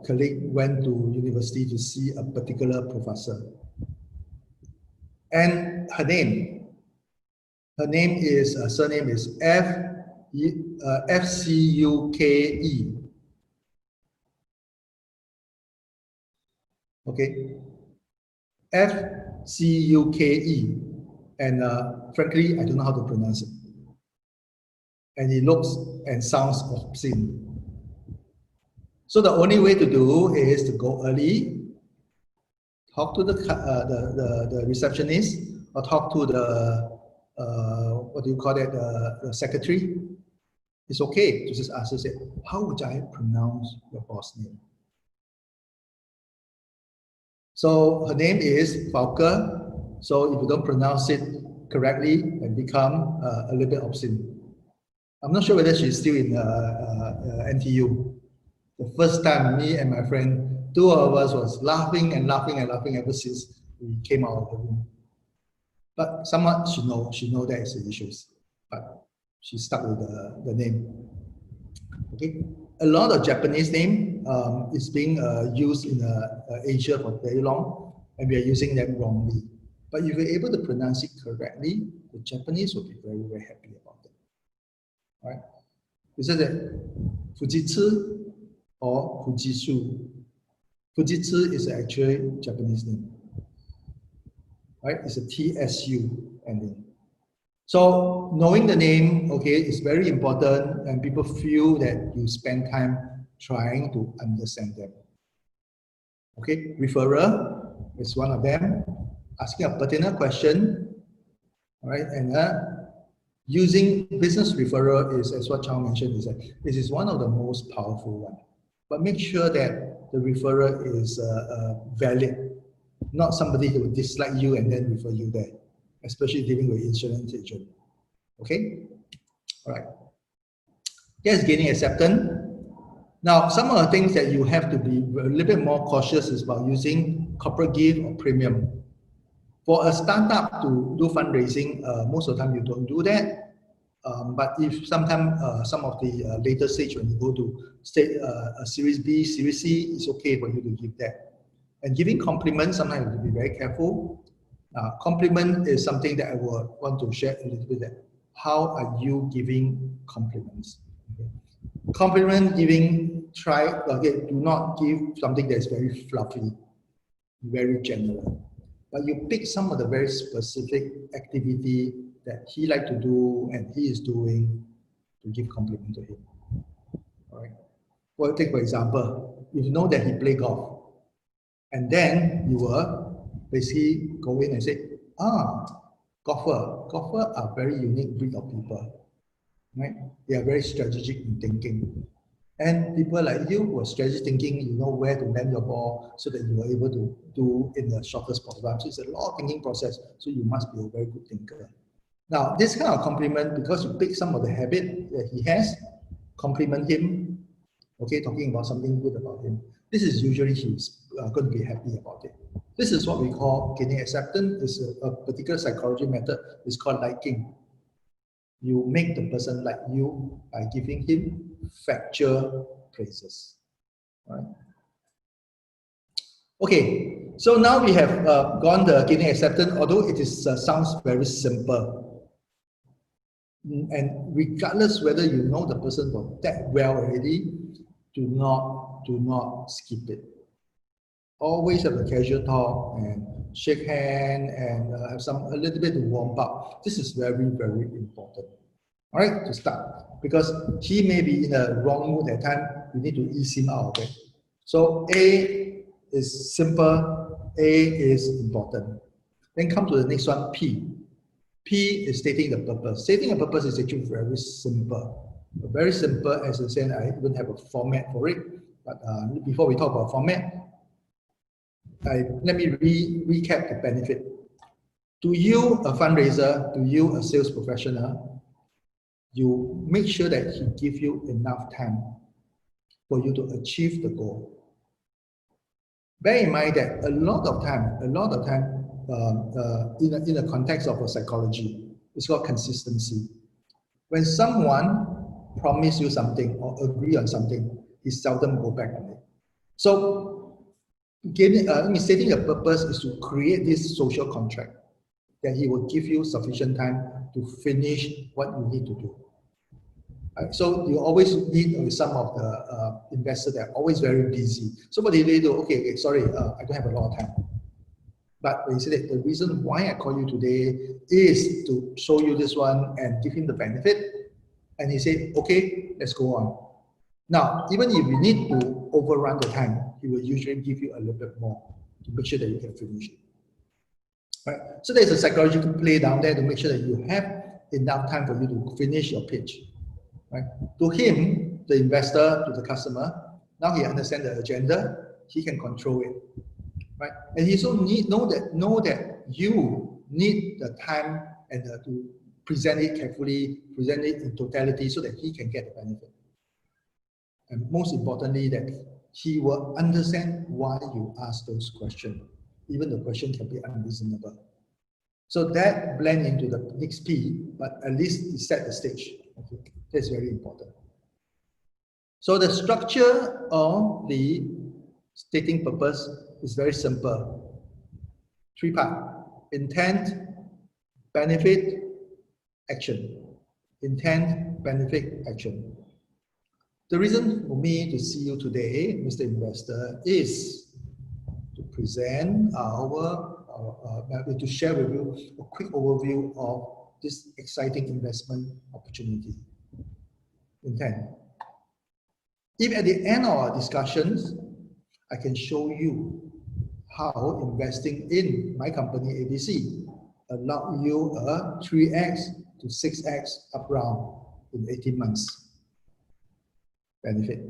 colleague went to university to see a particular professor. And her name is, surname is F-C-U-K-E. Okay, F-C-U-K-E. And frankly, I don't know how to pronounce it. And it looks and sounds obscene. So the only way to do is to go early, talk to the receptionist, or talk to the what do you call it, the secretary. It's okay to just ask her, say, how would I pronounce your boss name? So her name is Falker. So if you don't pronounce it correctly, it become a little bit obscene. I'm not sure whether she's still in NTU. The first time, me and my friend, two of us was laughing and laughing and laughing ever since we came out of the room. But someone should know that it's the issues, but she stuck with the name. Okay, a lot of Japanese name is being used in Asia for very long, and we are using them wrongly. But if you're able to pronounce it correctly, the Japanese will be very, very happy about it. All right? Is it Fujitsu or Fujitsu? Fujitsu is actually Japanese name. Right? It's a TSU ending. So knowing the name, okay, is very important, and people feel that you spend time trying to understand them. Okay, referrer is one of them. Asking a pertinent question, all right, and using business referral is, as what Chow mentioned, is that this is one of the most powerful one. But make sure that the referrer is valid, not somebody who will dislike you and then refer you there, especially dealing with insurance agent. Okay, all right. Yes, gaining acceptance. Now, some of the things that you have to be a little bit more cautious is about using corporate gift or premium. For a startup to do fundraising, most of the time you don't do that. But if sometimes some of the later stage when you go to a Series B, Series C, it's okay for you to give that. And giving compliments, sometimes you have to be very careful. Compliment is something that I would want to share a little bit. That how are you giving compliments? Okay. Compliment giving, do not give something that is very fluffy, very general. But you pick some of the very specific activity that he like to do and he is doing to give compliment to him. All right. Well, take for example, if you know that he play golf, and then you will basically go in and say, golfer are very unique breed of people, right? They are very strategic in thinking. And people like you who are strategic thinking, you know where to land your ball so that you are able to do in the shortest possible time. So it's a lot of thinking process. So you must be a very good thinker. Now, this kind of compliment, because you pick some of the habit that he has, compliment him, okay, talking about something good about him, this is usually he's going to be happy about it. This is what we call gaining acceptance. Is a particular psychology method. It's called liking. You make the person like you by giving him factual praises. Right? Okay, so now we have gone the gaining acceptance, although it is sounds very simple. And regardless whether you know the person for that well already, do not skip it. Always have a casual talk and shake hand and have a little bit to warm up. This is very, very important. All right, to start, because he may be in a wrong mood at time. You need to ease him out of it. So A is simple. A is important. Then come to the next one, P. P is stating the purpose. Stating a purpose is actually very simple. Very simple, as I said, I even have a format for it. But before we talk about format, let me recap the benefit. To you, a fundraiser, to you, a sales professional, you make sure that he gives you enough time for you to achieve the goal. Bear in mind that a lot of time, in the context of a psychology, it's called consistency. When someone promise you something or agree on something, he seldom go back on it. So, stating a purpose is to create this social contract that he will give you sufficient time to finish what you need to do. Right? So you always need some of the investors that are always very busy. So what they do, okay, sorry, I don't have a lot of time. But when you say that the reason why I call you today is to show you this one and give him the benefit, and he said, okay, let's go on. Now, even if you need to overrun the time, he will usually give you a little bit more to make sure that you can finish it. Right? So there's a psychological play down there to make sure that you have enough time for you to finish your pitch. Right? To him, the investor, to the customer, now he understands the agenda, he can control it. Right? And he also know that you need the time and to present it carefully, present it in totality so that he can get the benefit. And most importantly, that he will understand why you ask those questions. Even the question can be unreasonable. So that blend into the next P, but at least it set the stage. Okay. That's very important. So the structure of the stating purpose is very simple. 3 parts: intent, benefit, action. Intent, benefit, action. The reason for me to see you today, Mr. Investor, is to present to share with you a quick overview of this exciting investment opportunity. Intent. If at the end of our discussions, I can show you how investing in my company ABC allow you a 3x to 6x up round in 18 months. Benefit.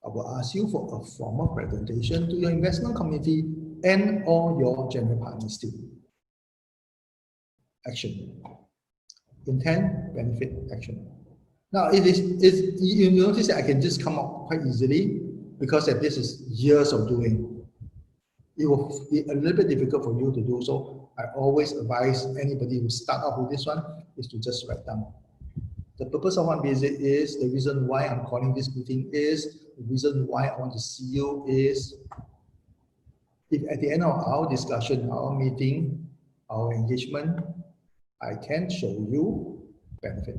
I will ask you for a formal presentation to your investment committee and or your general partners too. Action. Intent, benefit, action. Now, you notice that I can just come up quite easily because this is years of doing. It will be a little bit difficult for you to do so. I always advise anybody who start off with this one is to just write down. The purpose of one visit is, the reason why I'm calling this meeting is, the reason why I want to see you is, if at the end of our discussion, our meeting, our engagement, I can show you benefit.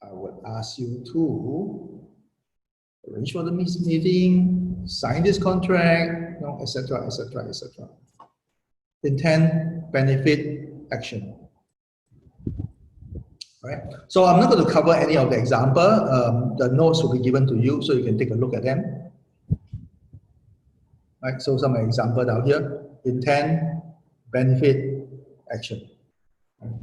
I would ask you to arrange for the meeting, sign this contract, etc., etc., etc. Intent, benefit, action. Right. So I'm not going to cover any of the example. The notes will be given to you, so you can take a look at them. Right. So some example down here: intent, benefit, action. Right.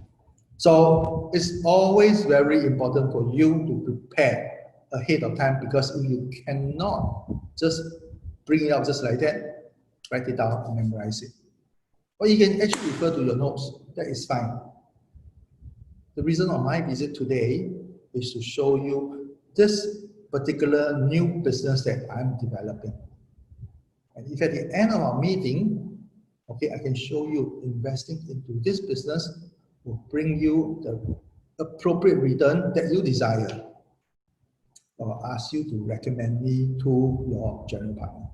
So it's always very important for you to prepare ahead of time, because if you cannot just bring it out just like that, write it down and memorize it. Or you can actually refer to your notes. That is fine. The reason of my visit today is to show you this particular new business that I'm developing. And if at the end of our meeting, okay, I can show you investing into this business will bring you the appropriate return that you desire, or ask you to recommend me to your general partner.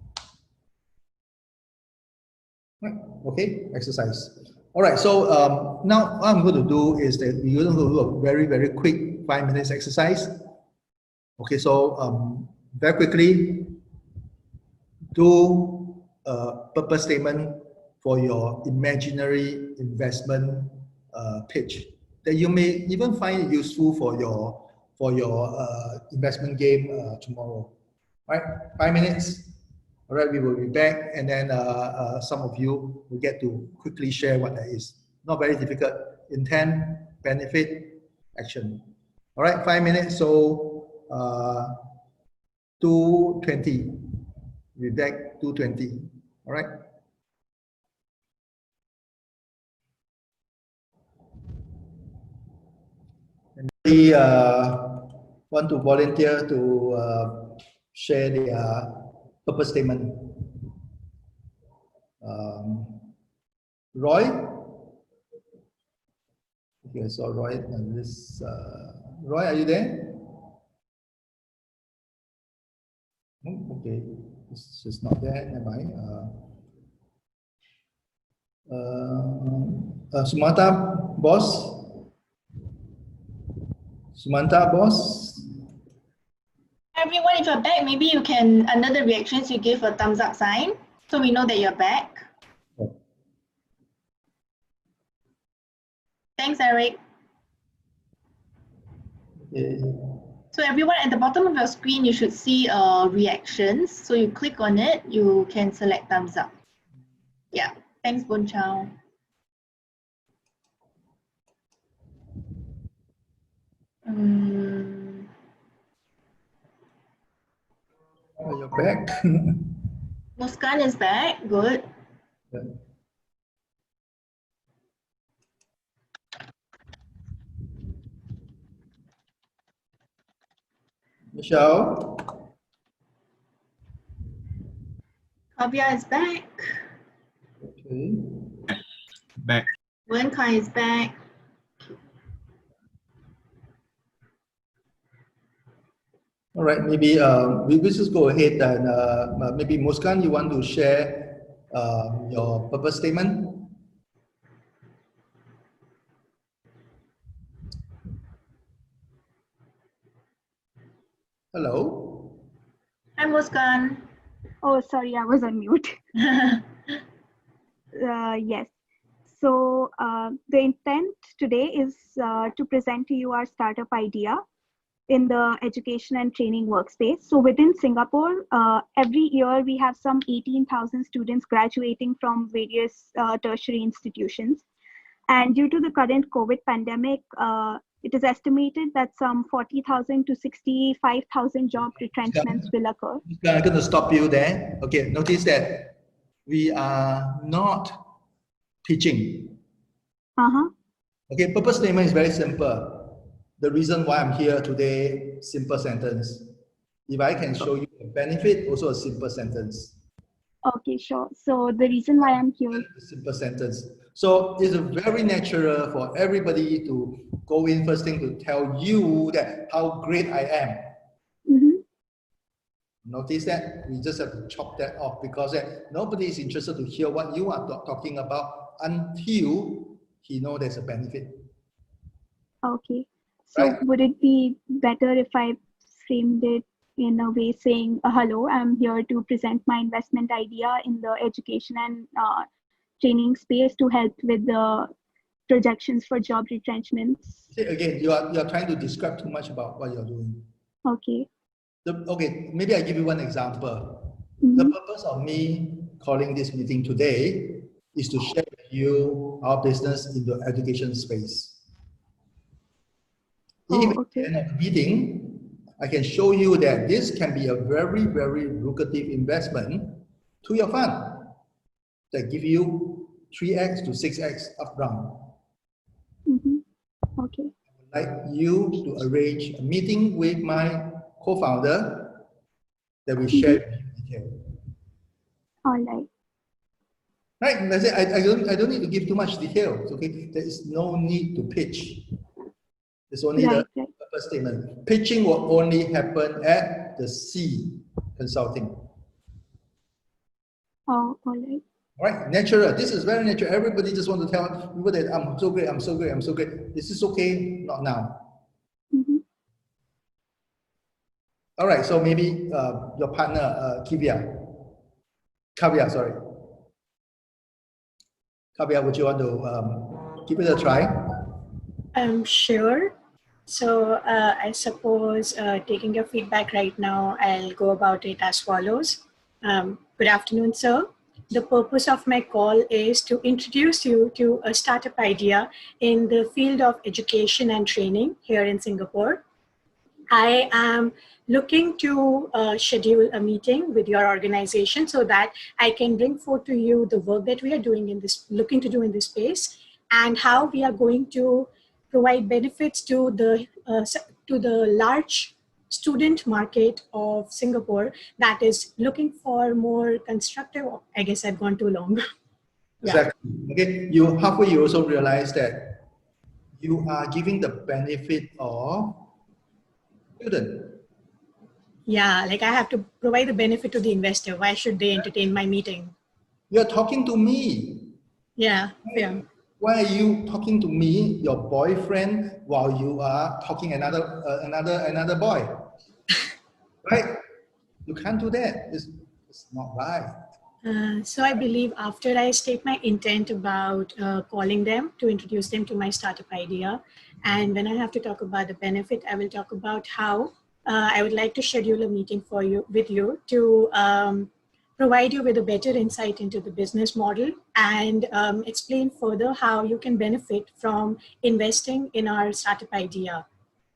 Right. Okay, exercise. All right, so now what I'm going to do is that we're going to do a very, very quick 5 minutes exercise. Okay, so very quickly, do a purpose statement for your imaginary investment pitch that you may even find useful for your investment game tomorrow. Right, 5 minutes. All right, we will be back, and then some of you will get to quickly share what that is. Not very difficult. Intent, benefit, action. All right, 5 minutes. So 2:20. We'll be back 2:20. All right. Anybody want to volunteer to share their purpose statement? Roy? Okay, so Roy and this, Roy, are you there? Okay, this is not there, never mind. Sumanta, boss? Sumanta, boss? Everyone, if you're back, maybe you can, under the reactions, you give a thumbs up sign so we know that you're back. Oh. Thanks, Eric. Okay. So everyone, at the bottom of your screen, you should see reactions. So you click on it, you can select thumbs up. Yeah, thanks, Boon Chow. Oh, you're back. Muskan is back, good. Yeah. Michelle? Kavya is back. Okay. Back. Wenkai is back. All right, maybe we just go ahead and maybe Muskan, you want to share your purpose statement? Hello? Hi, Muskan. Oh, sorry, I was on mute. Yes. So the intent today is to present to you our startup idea in the education and training workspace. So within Singapore, every year we have some 18,000 students graduating from various tertiary institutions. And due to the current COVID pandemic, it is estimated that some 40,000 to 65,000 job retrenchments will occur. I'm going to stop you there. Okay, notice that we are not pitching. Okay, purpose statement is very simple. The reason why I'm here today, simple sentence. If I can show you a benefit, also a simple sentence. Okay, sure. So the reason why I'm here. Simple sentence. So it's very natural for everybody to go in first thing to tell you that how great I am. Notice that we just have to chop that off because nobody is interested to hear what you are talking about until he knows there's a benefit. Okay. So Right. would it be better if I framed it in a way saying, hello, I'm here to present my investment idea in the education and training space to help with the projections for job retrenchments? See, again, you are trying to describe too much about what you're doing. Okay. Okay, maybe I give you one example. The purpose of me calling this meeting today is to share with you our business in the education space. If at the end of the meeting, I can show you that this can be a very, very lucrative investment to your fund that give you 3x to 6x upfront. Okay. I would like you to arrange a meeting with my co-founder that will share detail. All right. Right, that's it. I don't need to give too much details. Okay, there is no need to pitch. It's only Right, the right. first statement. Pitching will only happen at the C consulting. Oh, all right. All right, natural. This is very natural. Everybody just want to tell people that I'm so great, I'm so great, I'm so great. This is okay, not now. Mm-hmm. All right, so maybe your partner, Kavya, sorry. Kavya, would you want to give it a try? Sure. So I suppose taking your feedback right now, I'll go about it as follows. Good afternoon, sir. The purpose of my call is to introduce you to a startup idea in the field of education and training here in Singapore. I am looking to schedule a meeting with your organization so that I can bring forth to you the work that we are doing in this, looking to do in this space, and how we are going to provide benefits to the large student market of Singapore that is looking for more constructive. I guess I've gone too long. Exactly. Okay. You halfway you also realize that you are giving the benefit of student. Yeah, like I have to provide the benefit to the investor. Why should they entertain my meeting? You're talking to me. Yeah, yeah. Why are you talking to me, your boyfriend, while you are talking another boy? Right? You can't do that. It's not right. So I believe after I state my intent about calling them to introduce them to my startup idea, and when I have to talk about the benefit, I will talk about how I would like to schedule a meeting for you with you to provide you with a better insight into the business model and explain further how you can benefit from investing in our startup idea.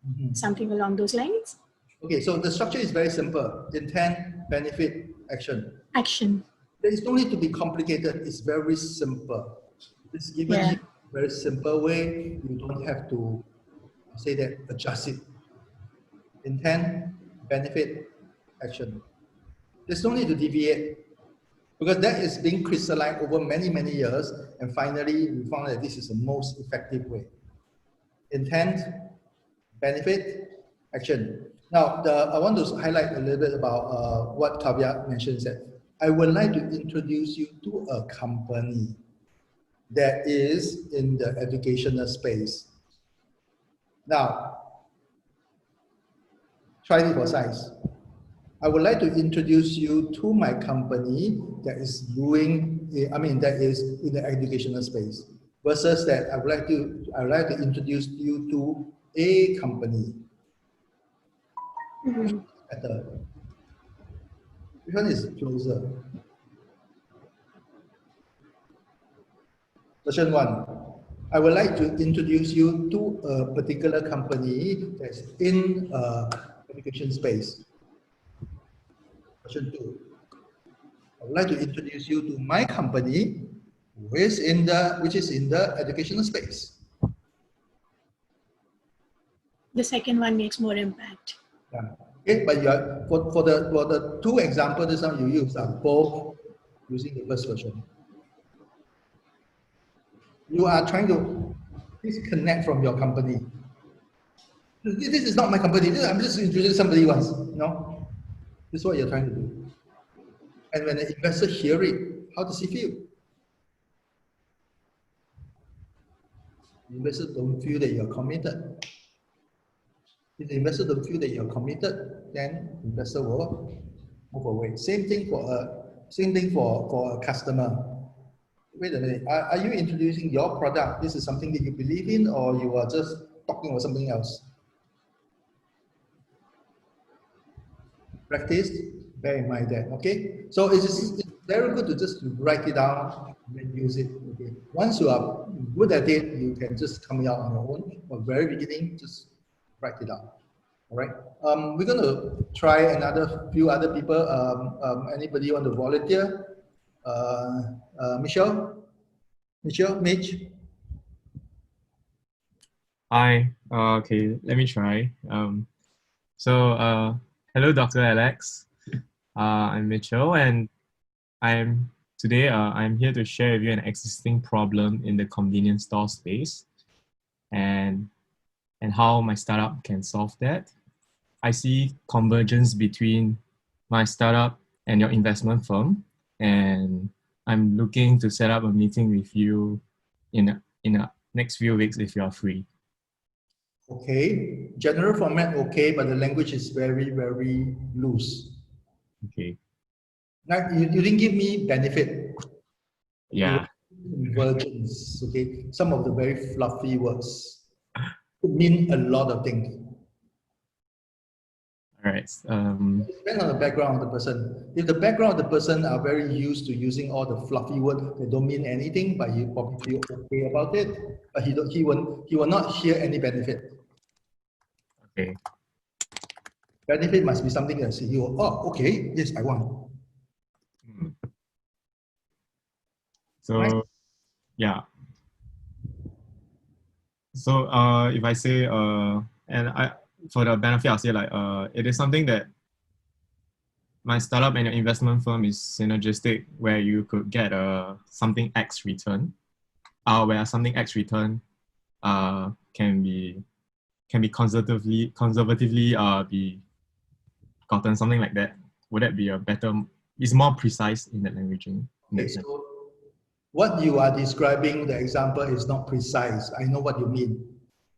Mm-hmm. Something along those lines. Okay, so the structure is very simple. Intent, benefit, action. Action. There is no need to be complicated. It's very simple. It's given you a very simple way. You don't have to say that, adjust it. Intent, benefit, action. There's no need to deviate because that is being crystallized over many, many years. And finally, we found that this is the most effective way. Intent, benefit, action. Now, I want to highlight a little bit about what Kavya mentioned. That I would like to introduce you to a company that is in the educational space. Now, try it for size. I would like to introduce you to my company that is that is in the educational space. Versus that, I would like to introduce you to a company. Mm-hmm. Better. Which one is closer? Question 1. I would like to introduce you to a particular company that's in education space. Question 2. I would like to introduce you to my company, which is in the educational space. The second one makes more impact. Yeah. Okay, but you are, for the two examples this time you use are both using the first version. You are trying to disconnect from your company. This is not my company. I'm just introducing somebody once. No, this is what you're trying to do. And when the investor hear it, how does he feel? The investor don't feel that you're committed. If the investor don't feel that you're committed, then the investor will move away. Same thing for a customer. Wait a minute, are you introducing your product? This is something that you believe in, or you are just talking about something else? Practice, bear in mind that, okay? So it's very good to just write it down and then use it, okay? Once you are good at it, you can just come out on your own. From the very beginning, just write it down, all right? We're gonna try another few other people. Anybody want to volunteer? Mitch? Hi, okay, let me try. So Hello, Dr. Alex. I'm Mitchell, and I'm here to share with you an existing problem in the convenience store space, and how my startup can solve that. I see convergence between my startup and your investment firm, and I'm looking to set up a meeting with you in a next few weeks if you are free. Okay, general format okay, but the language is very, very loose. Okay. Now, you didn't give me benefit. Yeah. Convergence, okay? Some of the very fluffy words could mean a lot of things. All right. It depends on the background of the person. If the background of the person are very used to using all the fluffy words that don't mean anything, but you probably feel okay about it, but he will not hear any benefit. Okay. Benefit must be something that he will, oh, okay, yes, I want. So, right? Yeah. So if I say for the benefit, I'll say like it is something that my startup and your investment firm is synergistic, where you could get something X return, where something X return can be conservatively be gotten, something like that. Would that be a better? It's more precise in that languaging. Okay, so what you are describing, the example is not precise. I know what you mean.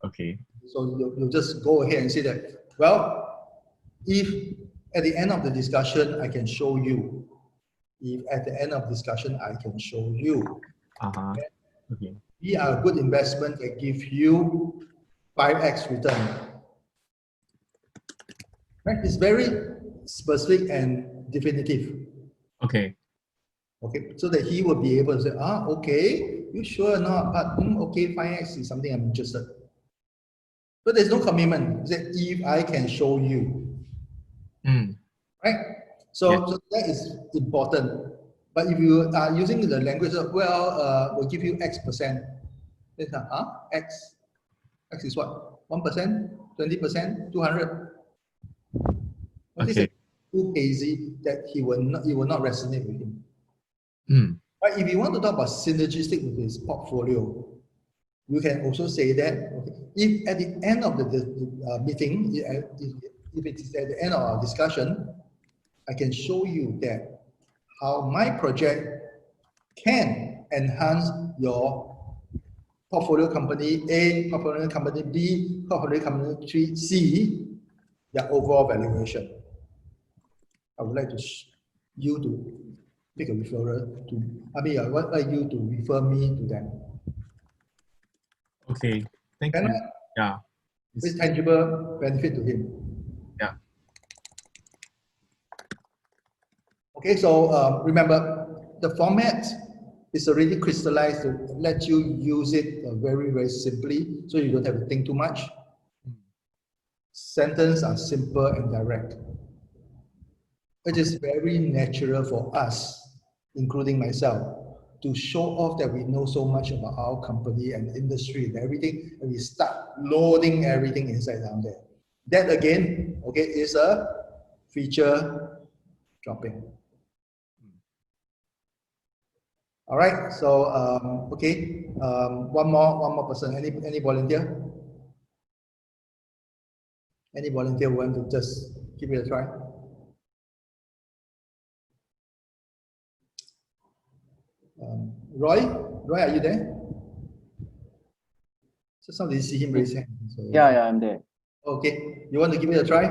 Okay. So you just go ahead and say that, well, if at the end of the discussion, I can show you. If at the end of discussion, I can show you. Okay. We are a good investment that give you 5x return. Right? It's very specific and definitive. Okay. Okay, so that he will be able to say, okay, you sure or not? But okay, 5x is something I'm interested. But there's no commitment. Say, if I can show you. Right? So that is important. But if you are using the language of, well, we'll give you X%. X. X is what? 1%, 20%, 200. This is too hazy that it will not resonate with him. But if you want to talk about synergistic with his portfolio, you can also say that, okay, if at the end of the meeting, if it is at the end of our discussion, I can show you that how my project can enhance your portfolio company A, portfolio company B, portfolio company C, their overall valuation. I would like you to make a referral to, I would like you to refer me to them. Okay, thank you. Yeah. With tangible benefit to him. Yeah. Okay, so remember, the format is already crystallized to let you use it very, very simply, so you don't have to think too much. Sentences are simple and direct. It is very natural for us, including myself, to show off that we know so much about our company and industry and everything, and we start loading everything inside down there. That again, okay, is a feature dropping. All right, so okay, one more person. Any volunteer? Any volunteer who want to just give it a try? Roy, are you there? So somebody see him raise hand. So, yeah, I'm there. Okay, you want to give it a try?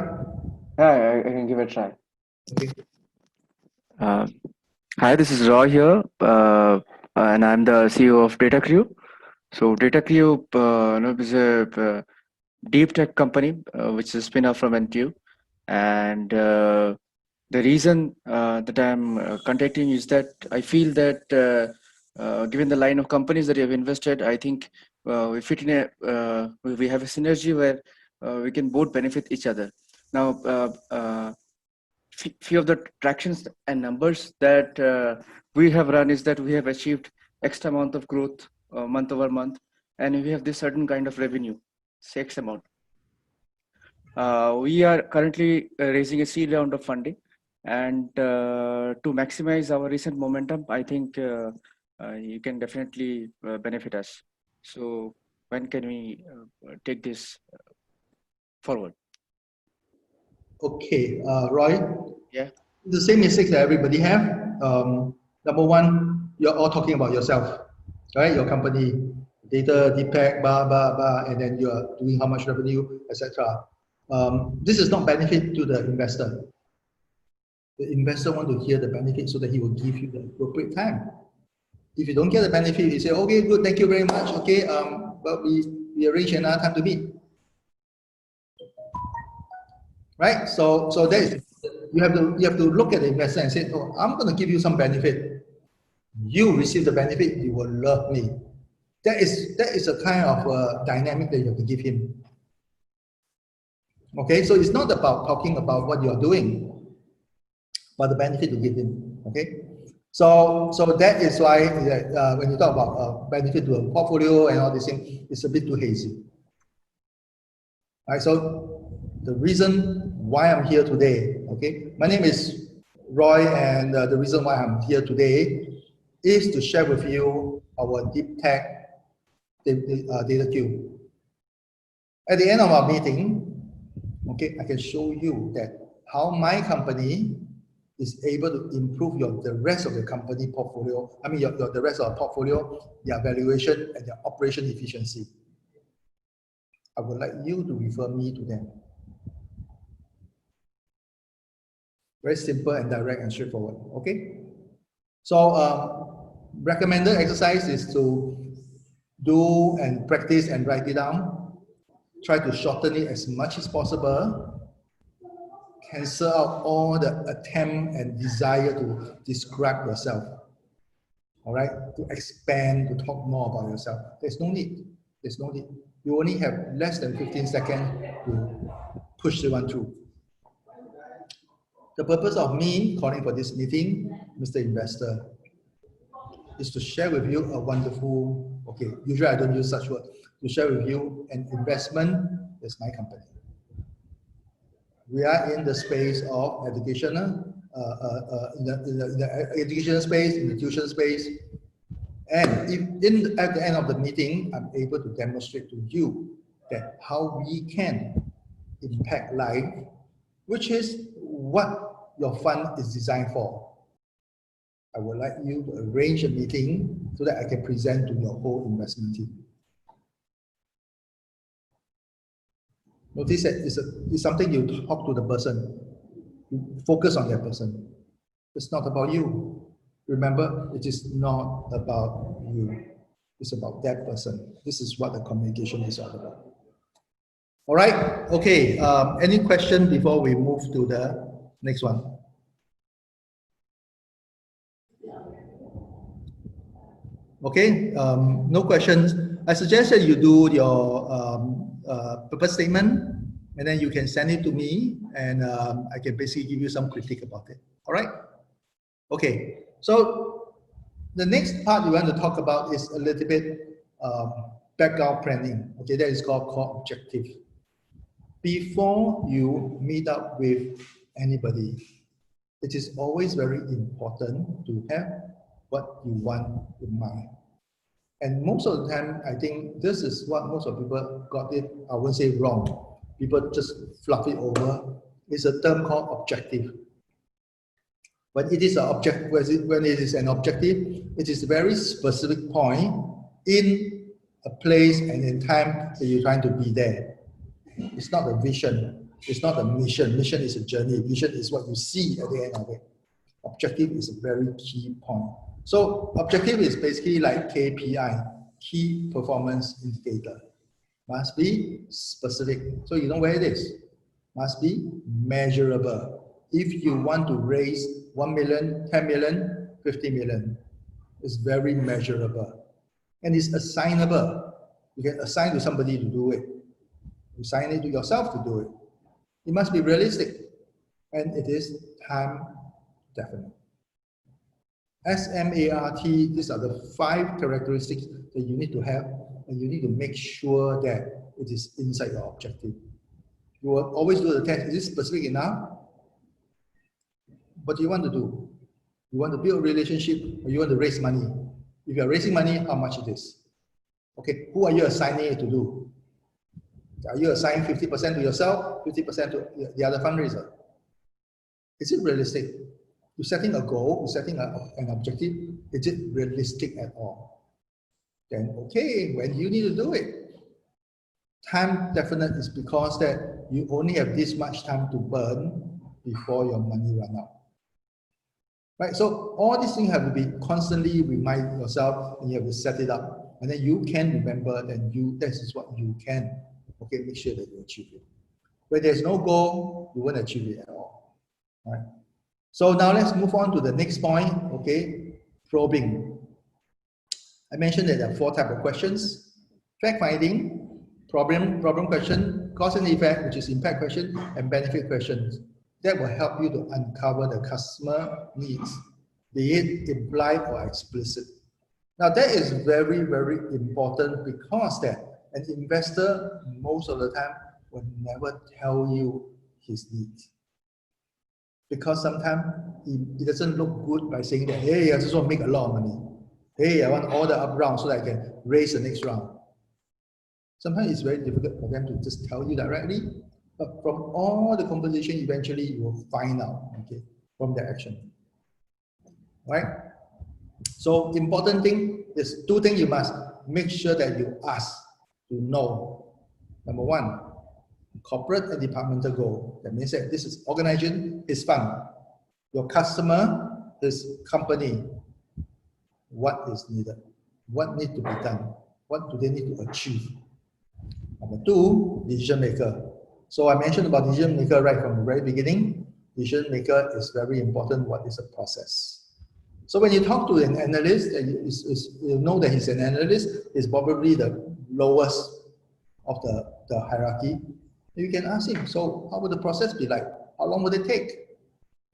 Yeah, I can give it a try. Okay. Hi, this is Roy here, and I'm the CEO of DataCrew. So DataCrew is a deep tech company which is a spin-off from NTU, and the reason that I'm contacting you is that I feel that given the line of companies that you have invested, I think we fit in we have a synergy where we can both benefit each other. Now, few of the tractions and numbers that we have run is that we have achieved X amount of growth month over month, and we have this certain kind of revenue, X amount. We are currently raising a seed round of funding, and to maximize our recent momentum, I think you can definitely benefit us. So when can we take this forward? Okay, Roy. Yeah. The same mistakes that everybody have. Number one, you're all talking about yourself, right? Your company, data, DPEC, blah, blah, blah, and then you're doing how much revenue, etc. This is not benefit to the investor. The investor want to hear the benefit so that he will give you the appropriate time. If you don't get the benefit, you say, okay, good, thank you very much. Okay, but we arrange another time to meet. Right? So that is, you have to look at the investor and say, oh, I'm going to give you some benefit. You receive the benefit, you will love me. That is a kind of dynamic that you have to give him. Okay, so it's not about talking about what you are doing, but the benefit to give him. Okay, so that is why when you talk about benefit to a portfolio and all these things, it's a bit too hazy. All right, so the reason why I'm here today, okay, my name is Roy, and the reason why I'm here today is to share with you our deep tech data queue. At the end of our meeting, okay, I can show you that how my company is able to improve the rest of the company portfolio. I mean, the rest of the portfolio, their valuation and their operation efficiency. I would like you to refer me to them. Very simple and direct and straightforward. Okay. So recommended exercise is to do and practice and write it down. Try to shorten it as much as possible. Cancel out all the attempt and desire to describe yourself. All right, to expand, to talk more about yourself. There's no need. There's no need. You only have less than 15 seconds to push the one through. The purpose of me calling for this meeting, Mr. Investor, is to share with you a wonderful, okay, usually I don't use such word, to share with you an investment is my company. We are in the space of educational, in the educational space, in the tuition space. And if at the end of the meeting, I'm able to demonstrate to you that how we can impact life, which is what your fund is designed for. I would like you to arrange a meeting so that I can present to your whole investment team. Notice that it's something you talk to the person. You focus on that person. It's not about you. Remember, it is not about you. It's about that person. This is what the communication is all about. All right. Okay. Any question before we move to the next one? Okay. No questions. I suggest that you do your purpose statement, and then you can send it to me, and I can basically give you some critique about it. All right. Okay. So the next part we want to talk about is a little bit background planning. Okay, that is called core objective. Before you meet up with anybody, it is always very important to have what you want in mind. And most of the time, I think this is what most of people got it, I won't say wrong. People just fluff it over. It's a term called objective. When it is an object, when it is an objective, it is a very specific point in a place and in time that you're trying to be there. It's not a vision. It's not a mission. Mission is a journey. Vision is what you see at the end of it. Objective is a very key point. So objective is basically like KPI, key performance indicator. Must be specific. So you know where it is. Must be measurable. If you want to raise 1 million, 10 million, 50 million, it's very measurable. And it's assignable. You can assign to somebody to do it. You assign it to yourself to do it. It must be realistic. And it is time definite. SMART, these are the 5 characteristics that you need to have, and you need to make sure that it is inside your objective. You will always do the test. Is it specific enough? What do you want to do? You want to build a relationship or you want to raise money? If you are raising money, how much it is? Okay, who are you assigning it to do? Are you assigning 50% to yourself, 50% to the other fundraiser? Is it realistic? You're setting a goal, you're setting an objective. Is it realistic at all? Then, okay, when you need to do it, time definite is because that you only have this much time to burn before your money run out. Right, so all these things have to be constantly remind yourself, and you have to set it up, and then you can remember that this is what you can. Okay, make sure that you achieve it. Where there's no goal, you won't achieve it at all. Right. So now let's move on to the next point. Okay, probing. I mentioned that there are 4 types of questions: fact finding, problem question, cause and effect, which is impact question, and benefit questions. That will help you to uncover the customer needs, be it implied or explicit. Now that is very, very important because that an investor most of the time will never tell you his needs. Because sometimes it doesn't look good by saying that, hey, I just want to make a lot of money. Hey, I want all the up round so that I can raise the next round. Sometimes it's very difficult for them to just tell you directly. But from all the conversation, eventually you will find out, okay, from their action, right? So important thing is 2 things you must make sure that you ask to know. Number 1, corporate and departmental goal. That means that this is organization, is fund. Your customer, this company, what is needed? What needs to be done? What do they need to achieve? Number 2, decision maker. So I mentioned about decision maker right from the very beginning. Decision maker is very important. What is the process? So when you talk to an analyst, you know that he's an analyst, is probably the lowest of the hierarchy. You can ask him, so how would the process be like? How long would it take?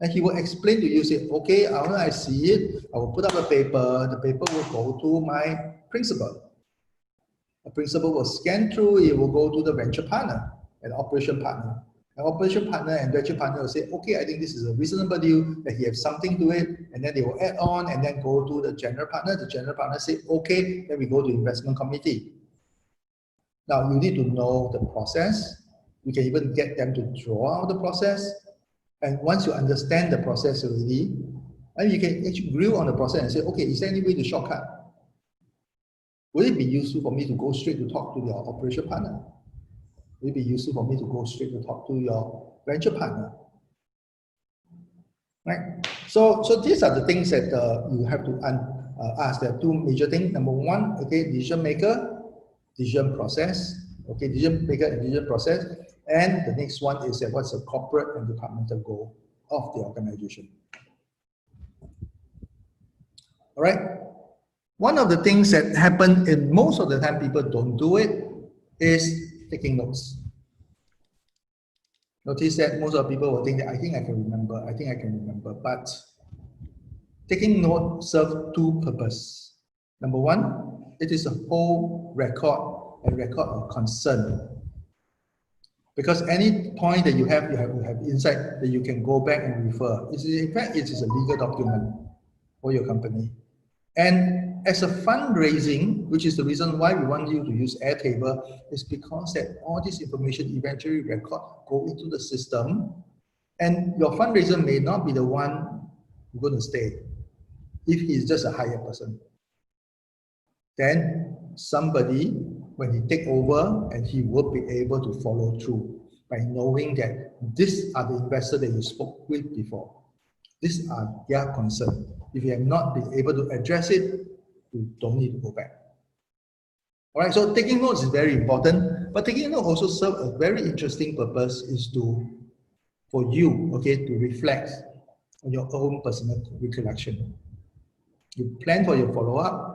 And he will explain to you, say, okay, when I see it, I will put up a paper. The paper will go to my principal. The principal will scan through, it will go to the venture partner. An operation partner. An operation partner and venture partner will say, okay, I think this is a reasonable deal, that he has something to it, and then they will add on and then go to the general partner. The general partner say, okay, then we go to investment committee. Now you need to know the process. You can even get them to draw out the process. And once you understand the process already, and you can actually grill on the process and say, okay, is there any way to shortcut? Would it be useful for me to go straight to talk to your operation partner? Would it be useful for me to go straight to talk to your venture partner? Right? So these are the things that you have to ask. There are 2 major things. Number 1, okay, decision maker, decision process. Okay, decision maker and decision process. And the next one is that what's the corporate and departmental goal of the organization. All right. One of the things that happen in most of the time people don't do it is taking notes. Notice that most of the people will think that I think I can remember, but taking notes serves 2 purposes. Number 1, it is a whole record, a record of concern. Because any point that you have insight that you can go back and refer. In fact, it is a legal document for your company. And as a fundraising, which is the reason why we want you to use Airtable, is because that all this information eventually go into the system, and your fundraiser may not be the one who's going to stay. If he's just a hired person, then somebody, when he take over, and he will be able to follow through by knowing that these are the investors that you spoke with before. These are their concerns. If you have not been able to address it, you don't need to go back. All right, so taking notes is very important, but taking notes also serves a very interesting purpose, is for you, okay, to reflect on your own personal recollection. You plan for your follow-up.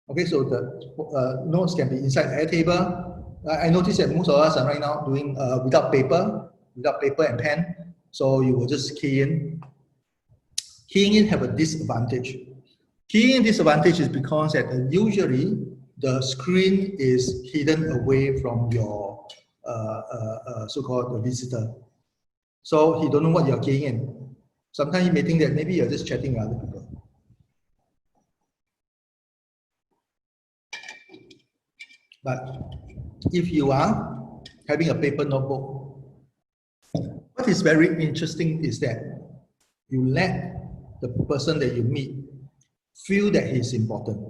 Okay, so the notes can be inside Airtable. I noticed that most of us are right now doing without paper and pen. So you will just key in. Keying in have a disadvantage. Keying in disadvantage is because that usually the screen is hidden away from your so-called visitor. So he don't know what you're keying in. Sometimes he may think that maybe you're just chatting with other people. But if you are having a paper notebook, what is very interesting is that you let the person that you meet feel that he's important.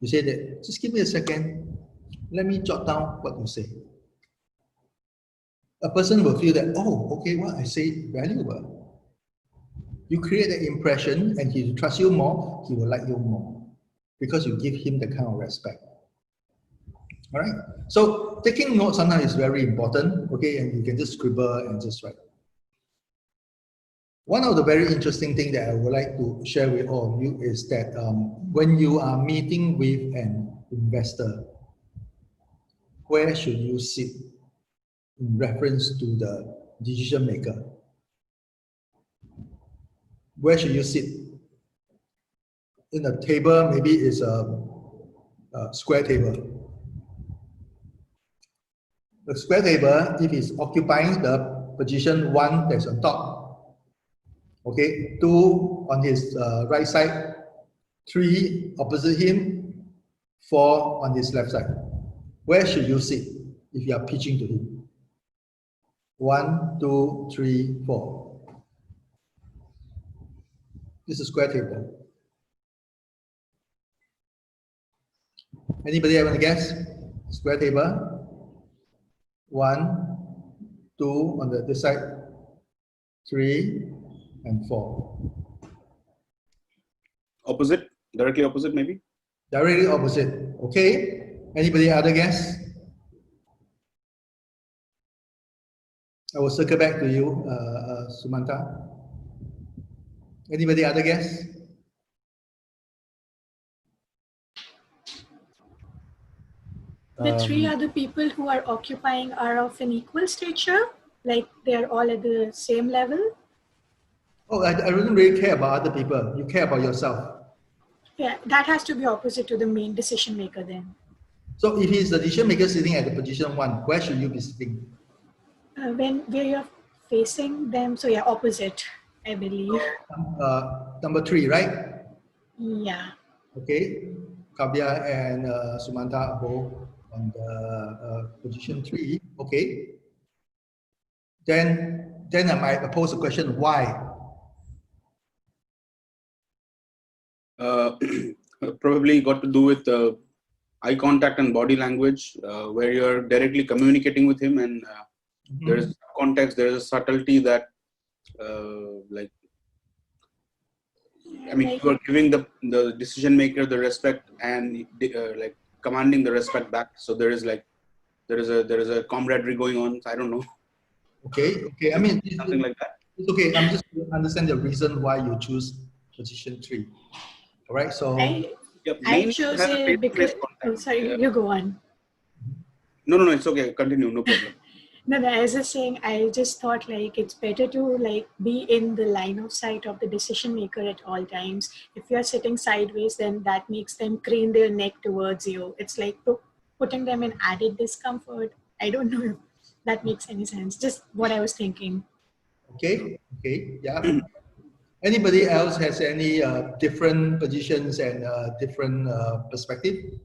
You say that, just give me a second, let me jot down what you say. A person will feel that, oh, okay, what I say is valuable. You create the impression and he will trust you more, he will like you more because you give him the kind of respect. All right, so taking notes sometimes is very important, okay, and you can just scribble and just write. One of the very interesting things that I would like to share with all of you is that when you are meeting with an investor, where should you sit in reference to the decision maker? Where should you sit? In a table, maybe it's a square table. The square table, if it's occupying the position 1 that's on top, okay, 2 on his right side, 3 opposite him, 4 on his left side. Where should you sit if you are pitching to him? 1, 2, 3, 4. This is a square table. Anybody have any guess? Square table. 1, 2 on the this side, 3, and 4. Opposite, directly opposite maybe? Directly opposite, okay. Anybody other guess? I will circle back to you, Sumanta. Anybody other guess? The 3 other people who are occupying are of an equal stature, like they're all at the same level. Oh, I don't really care about other people. You care about yourself. Yeah, that has to be opposite to the main decision maker then. So if he's the decision maker sitting at the position 1, where should you be sitting? Where you're facing them, so yeah, opposite, I believe. Number 3, right? Yeah. Okay, Kavya and Sumanta are both on the position 3. Okay. Then I might pose a question, why? Probably got to do with eye contact and body language, where you're directly communicating with him, and there is context, there is a subtlety that, like, I mean, you are giving the decision maker the respect and like commanding the respect back. So there is a camaraderie going on. I don't know. Okay. I mean, something like that. It's okay. I'm just to understand the reason why you choose position 3. All right. So I chose it because. Oh, sorry, you go on. No, it's okay. Continue. No problem. No, I was just saying, I just thought like it's better to like be in the line of sight of the decision maker at all times. If you're sitting sideways, then that makes them crane their neck towards you. It's like putting them in added discomfort. I don't know if that makes any sense. Just what I was thinking. Okay, yeah. Anybody else has any different positions and different perspective?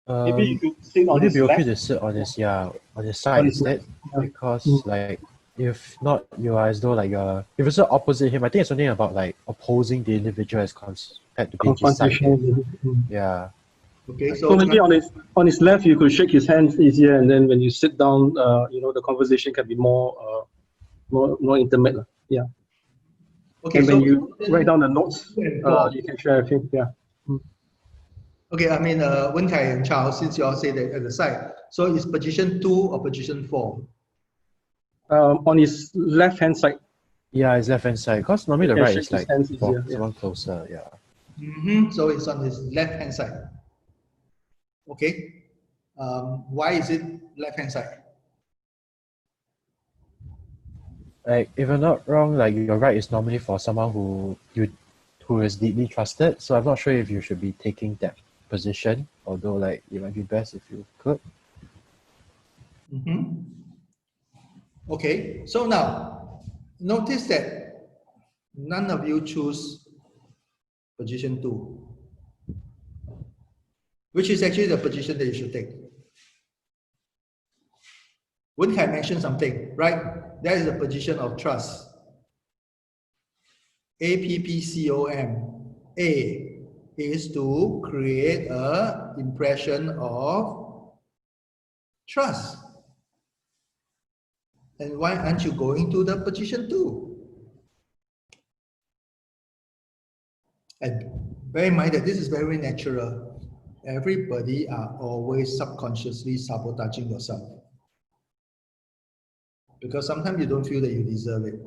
Maybe you could sit on would it be okay left? to sit on his side instead? Because like if not, you are as though like if it's opposite him. I think it's something about like opposing the individual as compared to being his side. Yeah. Okay, so maybe on his left, you could shake his hands easier, and then when you sit down, the conversation can be more intimate. Yeah. Okay, and so when you write down the notes, you can share with him. Yeah. Okay, I mean, Wen Kai and Charles, since you all say that at the side, so is position 2 or position 4? On his left-hand side. Yeah, his left-hand side. Because normally the right is like easier, someone closer. Yeah. So it's on his left-hand side. Okay. Why is it left-hand side? Like if I'm not wrong, like your right is normally for someone who is deeply trusted. So I'm not sure if you should be taking that position, although like it might be best if you could. Okay, so now notice that none of you choose position 2, which is actually the position that you should take. Wen Kai mentioned something, right? That is the position of trust. APPCOM. A is to create an impression of trust. And why aren't you going to the position 2? And bear in mind that this is very natural. Everybody are always subconsciously sabotaging yourself. Because sometimes you don't feel that you deserve it.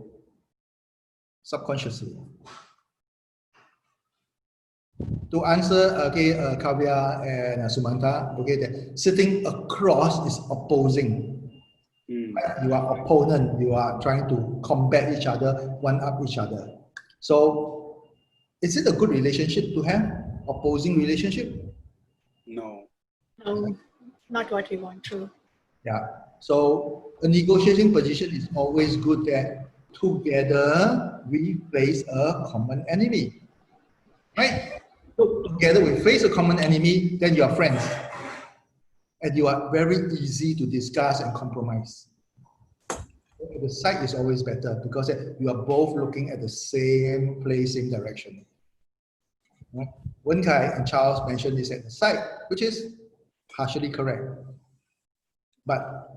Subconsciously. To answer, okay, Kavya and Sumanta, okay, that sitting across is opposing. Right? You are opponent, you are trying to combat each other, one up each other. So, is it a good relationship to have? Opposing relationship? No. No, not what we want to. Yeah. So a negotiating position is always good that together we face a common enemy. Right? So together we face a common enemy, then you are friends. And you are very easy to discuss and compromise. The side is always better because you are both looking at the same place, same direction. Wen Kai and Charles mentioned this at the side, which is partially correct. But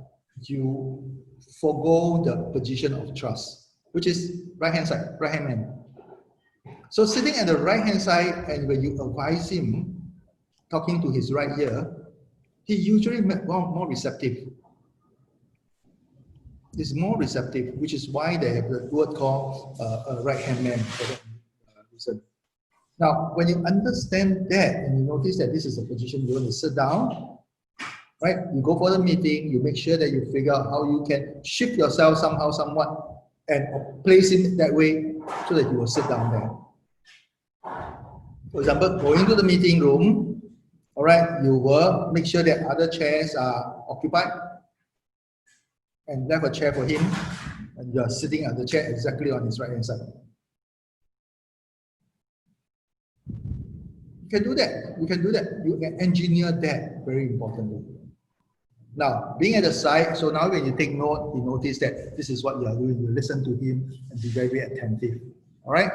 you forgo the position of trust, which is right-hand side, right-hand man. So sitting at the right-hand side, and when you advise him, talking to his right ear, he usually more receptive. Is more receptive, which is why they have the word called a right-hand man for that reason. Now, when you understand that and you notice that this is a position you want to sit down, right? You go for the meeting, you make sure that you figure out how you can shift yourself somehow, somewhat, and place it that way so that you will sit down there. For example, going to the meeting room, all right, you will make sure that other chairs are occupied and left a chair for him, and you are sitting at the chair exactly on his right-hand side. You can do that. You can do that. You can engineer that very importantly. Now, being at the side, so now when you take note, you notice that this is what you are doing. You listen to him and be very attentive. All right?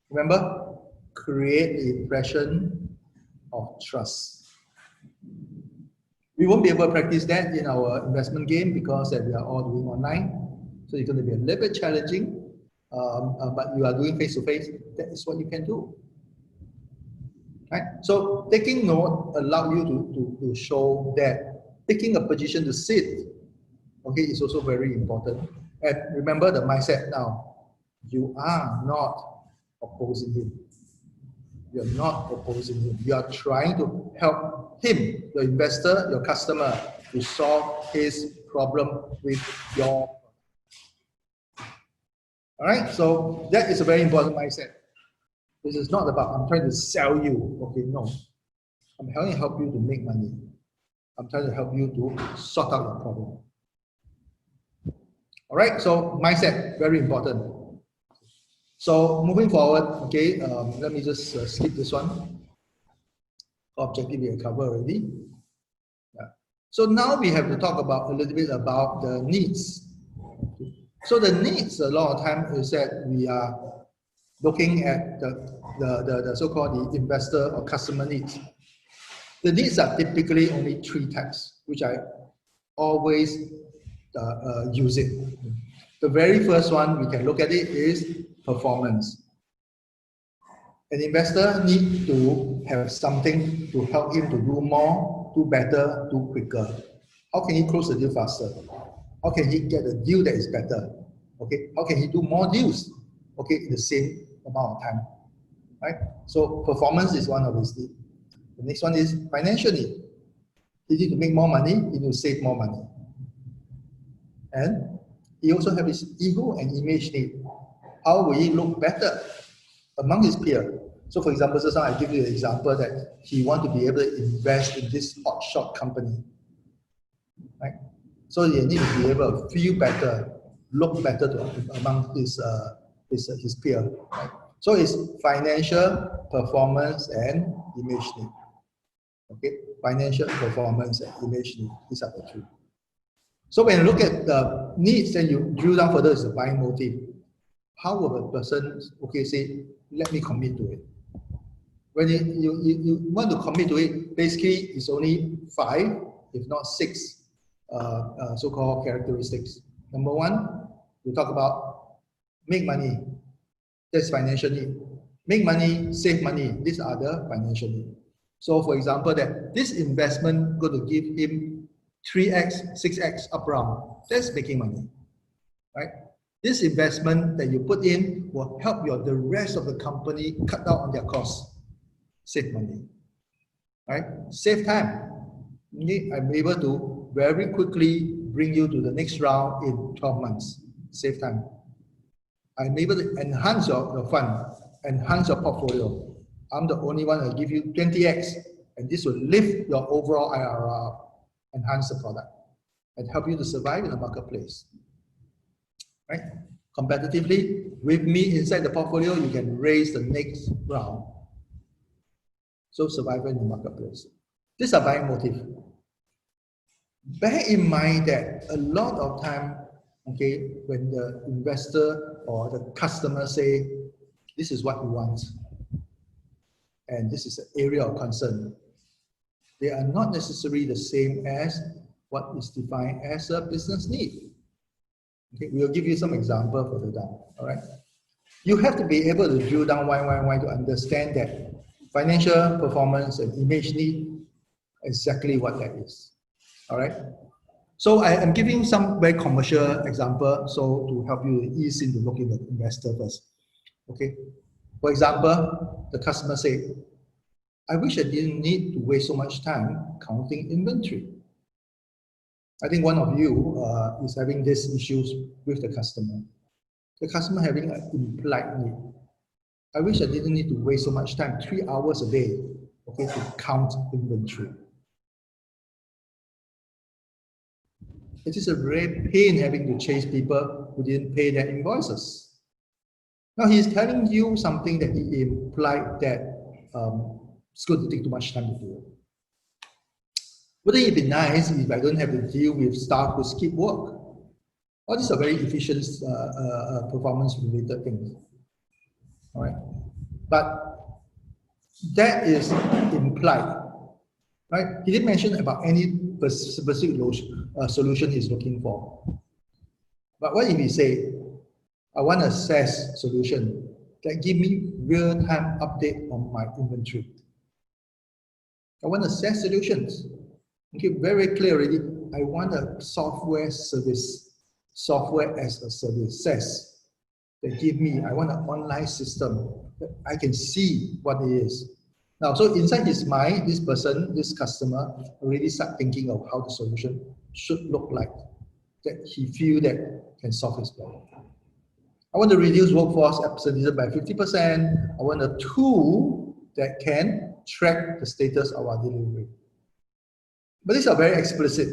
Remember, create the impression of trust. We won't be able to practice that in our investment game because we are all doing online. So it's going to be a little bit challenging, but you are doing face-to-face. That is what you can do. Right? So taking note allows you to show that taking a position to sit, okay, is also very important. And remember the mindset now. You are not opposing him. You're not opposing him. You are trying to help him, your investor, your customer, to solve his problem with your. All right, so that is a very important mindset. This is not about I'm trying to sell you. Okay, no. I'm trying to help you to make money. I'm trying to help you to sort out your problem. All right, so mindset, very important. So moving forward, okay, let me just skip this one. Objective we have covered already. Yeah. So now we have to talk about a little bit about the needs. So the needs a lot of time is that we are looking at the so-called the investor or customer needs. The needs are typically only 3 types, which I always use it. The very first one we can look at it is performance. An investor needs to have something to help him to do more, do better, do quicker. How can he close the deal faster? How can he get a deal that is better? Okay, how can he do more deals? Okay, in the same amount of time, right? So performance is one of his needs. The next one is financial need. He needs to make more money, he needs to save more money. And he also has his ego and image need. How will he look better among his peers? So for example, just now I give you an example that he want to be able to invest in this hot shot company, right? So you need to be able to feel better, look better among his peer, right? So it's financial performance and image need. Okay, financial performance and image need. These are the two. So when you look at the needs, then you drill down further is the buying motive. How will a person, okay, say, let me commit to it? When you want to commit to it, basically it's only 5, if not 6, so-called characteristics. Number 1, we talk about make money. That's financial need. Make money, save money. These are the financial need. So for example, that this investment going to give him 3x, 6x upfront. That's making money, right? This investment that you put in will help the rest of the company cut down on their costs, save money, right? Save time. I'm able to very quickly bring you to the next round in 12 months. Save time. I'm able to enhance your fund, enhance your portfolio. I'm the only one that give you 20x, and this will lift your overall IRR, enhance the product, and help you to survive in the marketplace. Right? Competitively, with me inside the portfolio, you can raise the next round. So survival in the marketplace. These are buying motive. Bear in mind that a lot of time, okay, when the investor or the customer say, this is what he wants, and this is an area of concern, they are not necessarily the same as what is defined as a business need. Okay, we'll give you some example further down, all right? You have to be able to drill down why to understand that financial performance and image need exactly what that is, all right? So I am giving some very commercial example, so to help you ease into looking at the investor first, okay? For example, the customer say, I wish I didn't need to waste so much time counting inventory. I think one of you is having these issues with the customer. The customer having an implied need. I wish I didn't need to waste so much time, 3 hours a day, okay, to count inventory. It is a very pain having to chase people who didn't pay their invoices. Now he's telling you something that he implied that it's going to take too much time to do it. Wouldn't it be nice if I don't have to deal with staff who skip work? All these are very efficient performance-related things. All right, but that is implied, right? He didn't mention about any specific solution he's looking for. But what if he say, I want a SaaS solution that give me real-time update on my inventory. I want a SaaS solutions. Okay, very clear already. I want a software service, software as a service, SaaS, that give me, I want an online system that I can see what it is. Now, so inside his mind, this person, this customer, already start thinking of how the solution should look like, that he feel that can solve his problem. I want to reduce workforce absenteeism by 50%. I want a tool that can track the status of our delivery. But these are very explicit.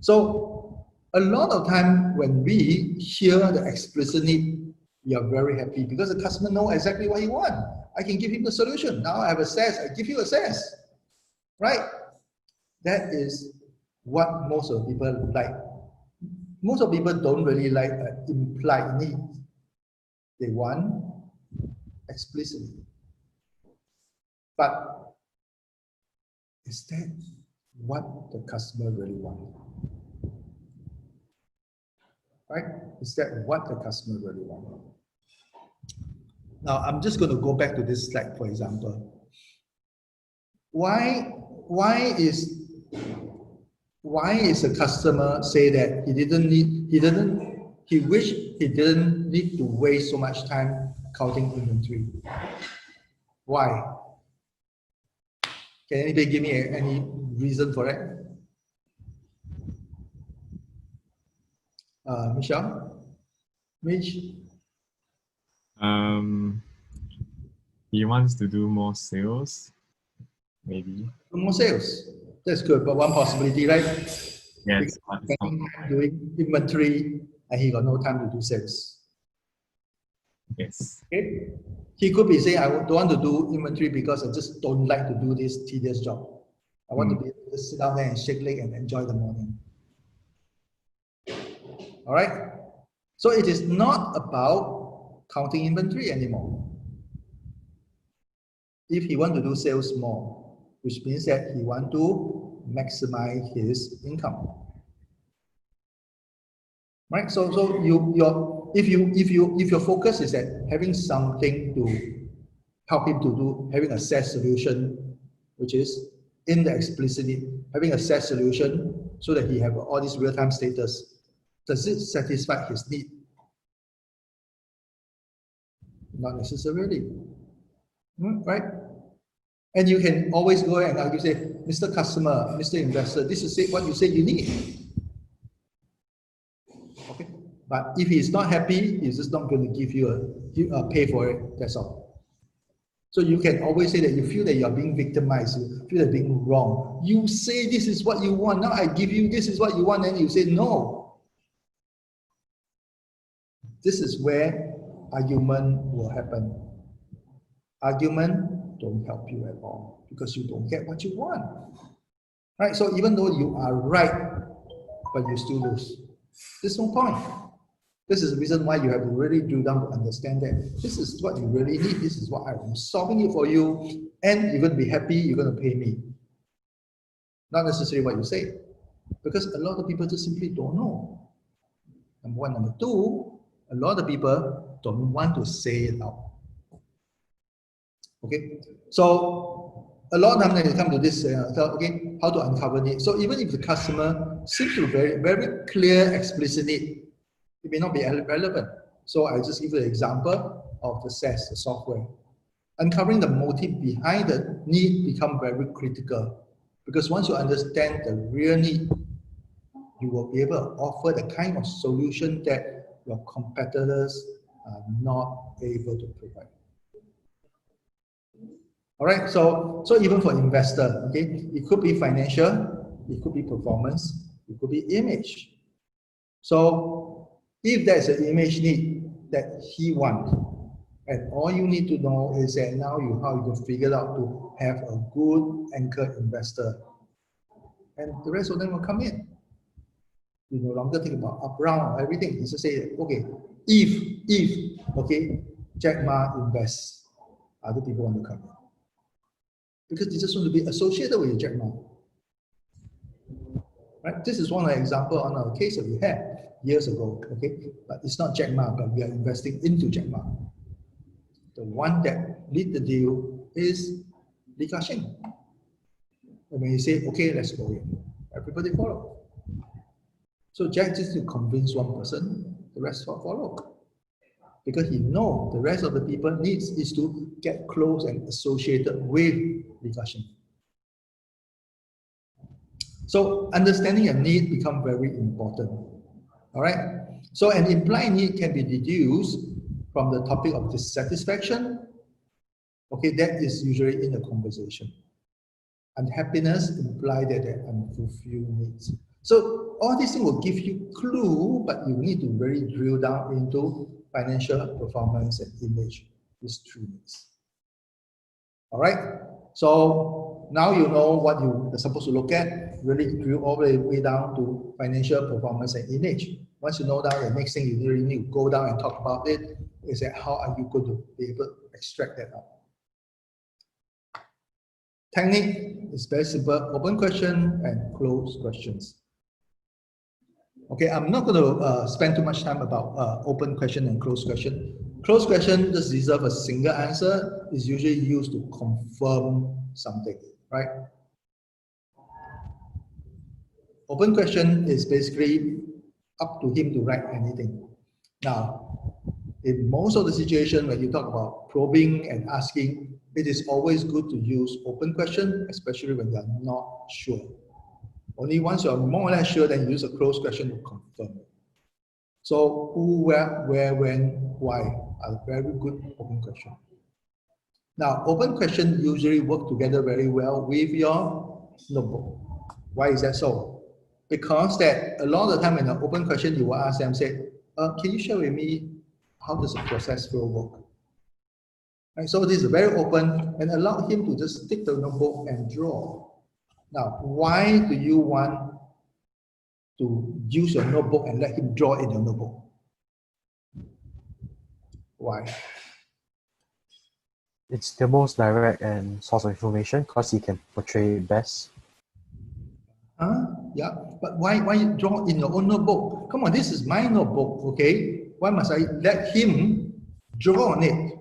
So a lot of time when we hear the explicit need, we are very happy because the customer knows exactly what he wants. I can give him the solution. Now I have a SaaS, I give you a SaaS, right? That is what most of the people like. Most of the people don't really like an implied need. They want explicitly. But is that what the customer really wants? Right? Is that what the customer really wants? Now, I'm just going to go back to this slide, for example. Why is a customer say that he wished he didn't need to waste so much time counting inventory? Why? Can anybody give me any reason for it? Michelle? Mitch? he wants to do more sales, maybe. More sales. That's good, but one possibility, right? Yes, Because he's spending time doing inventory and he got no time to do sales. yes. Okay? He could be saying, I don't want to do inventory because I just don't like to do this tedious job. I want to be able to sit down there and shake leg and enjoy the morning. All right? So it is not about counting inventory anymore. If he want to do sales more, which means that he want to maximize his income. Right? So if your focus is that having something to help him to do, having a SaaS solution, which is in the explicit need, having a SaaS solution so that he have all this real-time status, does it satisfy his need? Not necessarily, right? And you can always go and argue, say, Mr. Customer, Mr. Investor, this is what you say you need. Okay, but if he's not happy, he's just not going to give you a pay for it. That's all. So you can always say that you feel that you are being victimized, you feel that being wrong. You say this is what you want. Now I give you this is what you want, and you say no. This is where argument will happen. Argument don't help you at all because you don't get what you want. Right? So even though you are right, but you still lose. There's no point. This is the reason why you have to really drill down to understand that this is what you really need. This is what I'm solving it for you, and you're going to be happy. You're going to pay me. Not necessarily what you say, because a lot of people just simply don't know. Number one. Number two, a lot of people don't want to say it out. Okay, so a lot of times when you come to this, okay, how to uncover it. So even if the customer seems to be very clear, explicit need, it may not be relevant. So I just give you an example of the SaaS, the software. Uncovering the motive behind the need become very critical, because once you understand the real need, you will be able to offer the kind of solution that your competitors are not able to provide. All right, so even for investor, okay, it could be financial, it could be performance, it could be image. So if there's an image need that he wants, and all you need to know is that now how you can figure out to have a good anchor investor, and the rest of them will come in. You no longer think about up, round, everything. You just say, okay, if okay, Jack Ma invests, other people want to come in. Because they just want to be associated with Jack Ma. Right? This is one example on our case that we had years ago, okay? But it's not Jack Ma, but we are investing into Jack Ma. The one that lead the deal is Li Ka-shing. And when you say, okay, let's go in, everybody follow. So Jack just to convince one person, the rest will follow. Because he knows the rest of the people needs is to get close and associated with Li Ka-shing. So understanding a need become very important. All right. So an implied need can be deduced from the topic of dissatisfaction. Okay, that is usually in the conversation. Unhappiness implies that there are unfulfilled needs. So all these things will give you clue, but you need to really drill down into financial performance and image, these three needs. All right. So now you know what you are supposed to look at. Really drill all the way down to financial performance and image. Once you know that, the next thing you really need to go down and talk about it is that how are you going to be able to extract that out. Technique is very simple: open question and close questions. Okay, I'm not going to spend too much time about open question and closed question. Closed question just deserve a single answer. Is usually used to confirm something, right? Open question is basically up to him to write anything. Now, in most of the situation when you talk about probing and asking, it is always good to use open question, especially when you are not sure. Only once you are more or less sure, then you use a closed question to confirm it. So who, where, when, why are very good open questions. Now, open question usually work together very well with your notebook. Why is that so? Because that a lot of the time in an open question, you will ask them, say, can you share with me how does the process flow work? Right, so this is very open and allow him to just take the notebook and draw. Now, why do you want to use your notebook and let him draw in your notebook? Why? It's the most direct and source of information because he can portray it best. Yeah, but why you draw in your own notebook? Come on, this is my notebook, okay? Why must I let him draw on it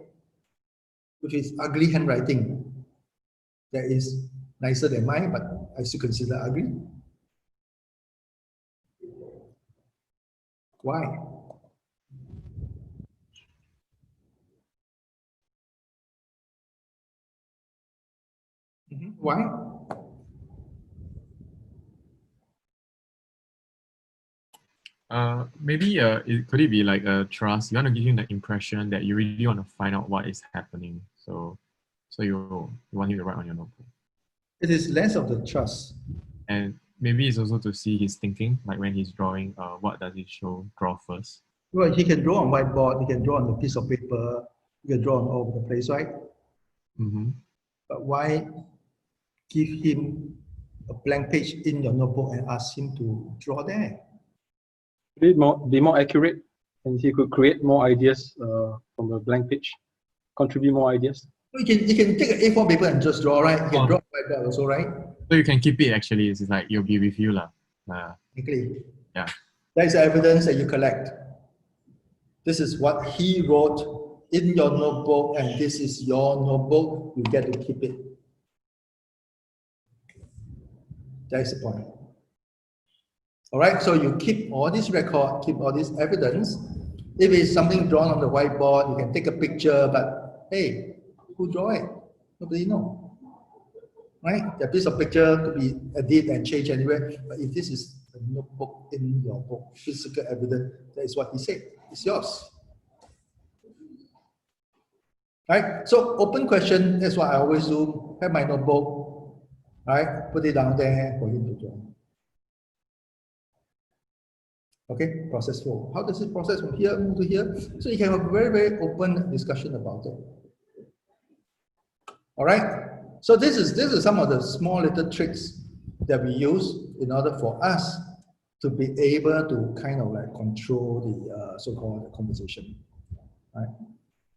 with his ugly handwriting that is nicer than mine, but I still consider ugly? Why? Why? Maybe could it be like a trust? You want to give him the impression that you really want to find out what is happening. So you want him to write on your notebook. It is less of the trust. And maybe it's also to see his thinking, like when he's drawing, what does he draw first? Well, he can draw on whiteboard, he can draw on a piece of paper, he can draw on all over the place, right? Mm-hmm. But why give him a blank page in your notebook and ask him to draw there? Be more accurate, and he could create more ideas from a blank page, contribute more ideas. You can take an A4 paper and just draw, right? You can draw like that also, right? So you can keep it actually. It's like you'll be with you lah. Exactly. Yeah. That is evidence that you collect. This is what he wrote in your notebook, and this is your notebook. You get to keep it. That is the point. All right, so you keep all this record, keep all this evidence. If it's something drawn on the whiteboard, you can take a picture, but hey, who draw it? Nobody know. Right? The piece of picture could be edited and changed anywhere, but if this is a notebook in your book, physical evidence, that is what he said. It's yours. Right? So open question, that's what I always do. Have my notebook, right? Put it down there for him to draw. Okay, process flow. How does it process from here, move to here? So you can have a very, very open discussion about it. All right. So this is some of the small little tricks that we use in order for us to be able to kind of like control the so-called conversation. Right.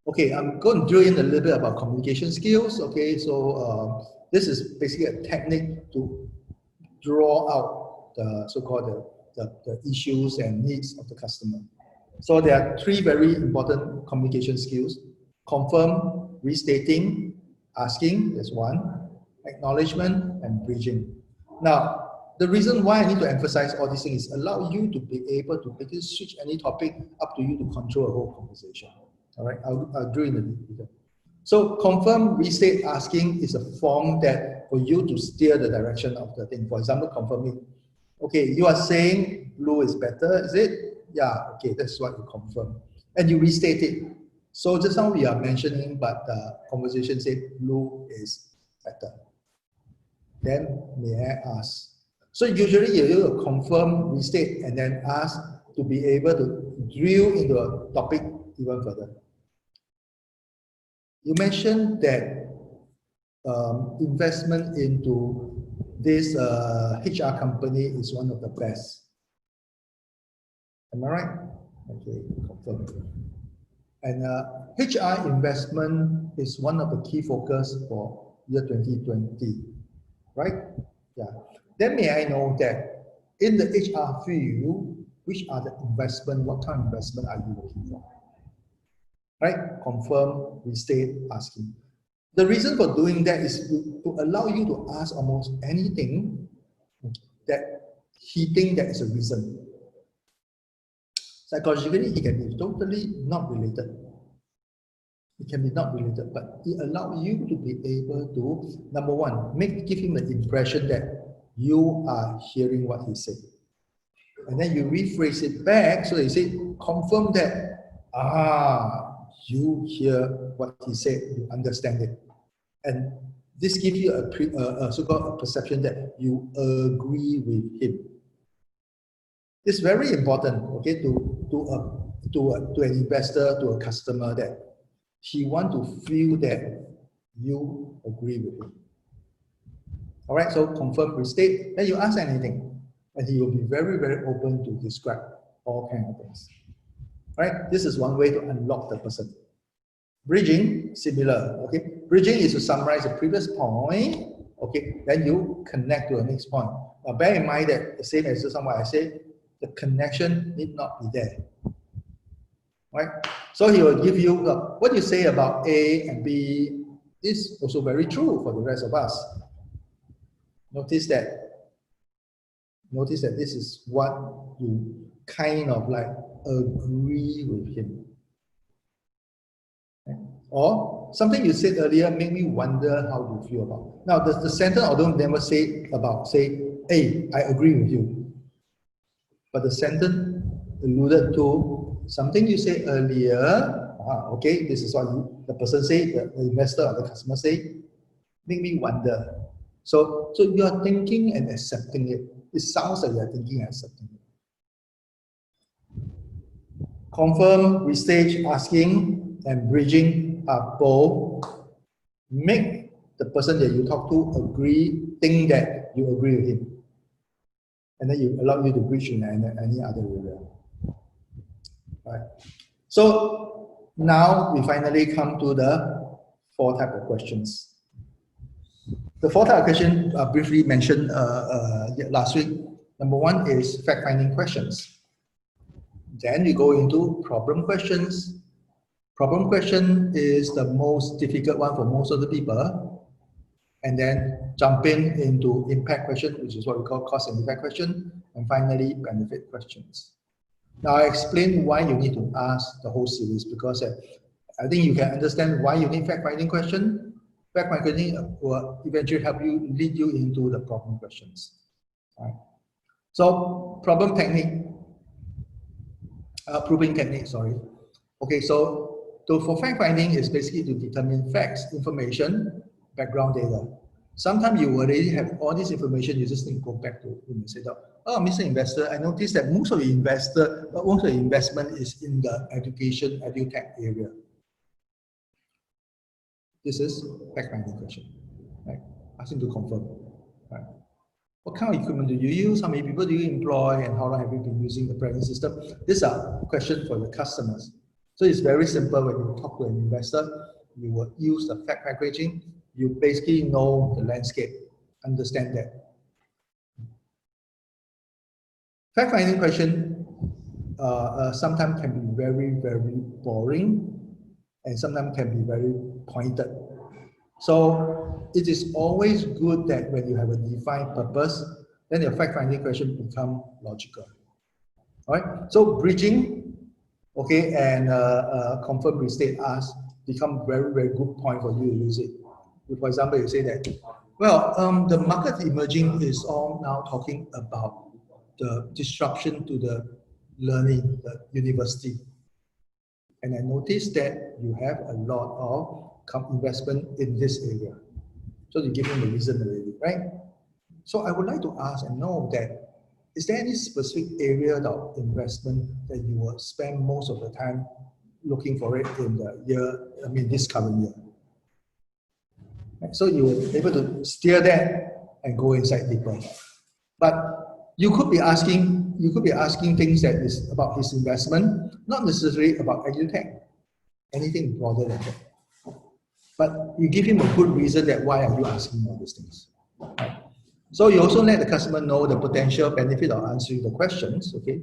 Okay, I'm going to drill in a little bit about communication skills. Okay, so this is basically a technique to draw out the so-called the issues and needs of the customer. So there are three very important communication skills: confirm, restating, asking, that's one, acknowledgement, and bridging. Now, the reason why I need to emphasize all these things is allow you to be able to basically switch any topic up to you to control a whole conversation. All right, I'll drill in the detail. So confirm, restate, asking is a form that for you to steer the direction of the thing. For example, confirming. Okay, you are saying blue is better, is it? Yeah, okay, that's what you confirm. And you restate it. So just now we are mentioning, but the conversation said blue is better. Then may I ask? So usually you confirm, restate, and then ask to be able to drill into a topic even further. You mentioned that investment into this HR company is one of the best. Am I right? Okay, confirm. And HR investment is one of the key focus for year 2020, right? Yeah. Then may I know that in the HR field, which are the investment, what kind of investment are you looking for? Right? Confirm, restate, asking. The reason for doing that is to allow you to ask almost anything that he thinks that is a reason. Psychologically, he can be totally not related. It can be not related, but it allows you to be able to, number one, give him the impression that you are hearing what he said. And then you rephrase it back, so you say, confirm that, you hear what he said, you understand it. And this gives you a so-called perception that you agree with him. It's very important, okay, to an investor, to a customer, that he want to feel that you agree with him. All right, so confirm, restate, then you ask anything, and he will be very, very open to describe all kinds of things. All right, this is one way to unlock the person. Bridging, similar, okay? Bridging is to summarize the previous point, okay? Then you connect to the next point. Now, bear in mind that the same as what I said, the connection need not be there, right? So he will give you, what you say about A and B is also very true for the rest of us. Notice that this is what you kind of like agree with him. Okay? Or something you said earlier made me wonder how you feel about. Now the sentence, although never say about, say, hey, I agree with you. But the sentence alluded to something you said earlier. Okay, this is what the person say, the investor or the customer say, make me wonder. So you are thinking and accepting it. It sounds like you are thinking and accepting it. Confirm, restage, asking, and bridging are both make the person that you talk to agree, think that you agree with him. And then you allow you to bridge in any other area. Right. So now we finally come to the 4 types of questions. The 4 types of questions briefly mentioned last week. Number 1 is fact-finding questions. Then we go into problem questions. Problem question is the most difficult one for most of the people. And then jump into impact question, which is what we call cost and effect question. And finally, benefit questions. Now I explain why you need to ask the whole series, because I think you can understand why you need fact-finding question. Fact-finding question will eventually help you lead you into the problem questions. All right. So problem technique, proving technique, sorry. Okay, so for fact-finding is basically to determine facts, information, background data. Sometimes you already have all this information, you just need to go back to him and say, oh, Mr. Investor, I noticed that most of the investment is in the education, edutech area. This is fact-finding question, right? Ask him to confirm, right? What kind of equipment do you use? How many people do you employ? And how long have you been using the present system? These are questions for the customers. So it's very simple. When you talk to an investor, you will use the fact packaging. You basically know the landscape, understand that. Fact-finding question sometimes can be very, very boring, and sometimes can be very pointed. So it is always good that when you have a defined purpose, then your fact-finding question become logical. All right. So bridging, okay, and confirm, restate, ask become very, very good point for you to use it. For example, you say that, well, the market emerging is all now talking about the disruption to the learning, the university. And I noticed that you have a lot of investment in this area. So you give them the reason already, right? So I would like to ask and know that, is there any specific area of investment that you will spend most of the time looking for it in the year, this current year? So you will be able to steer that and go inside deeper. But you could be asking things that is about his investment, not necessarily about edutech, anything broader than that. But you give him a good reason that why are you asking all these things. Right? So you also let the customer know the potential benefit of answering the questions, okay,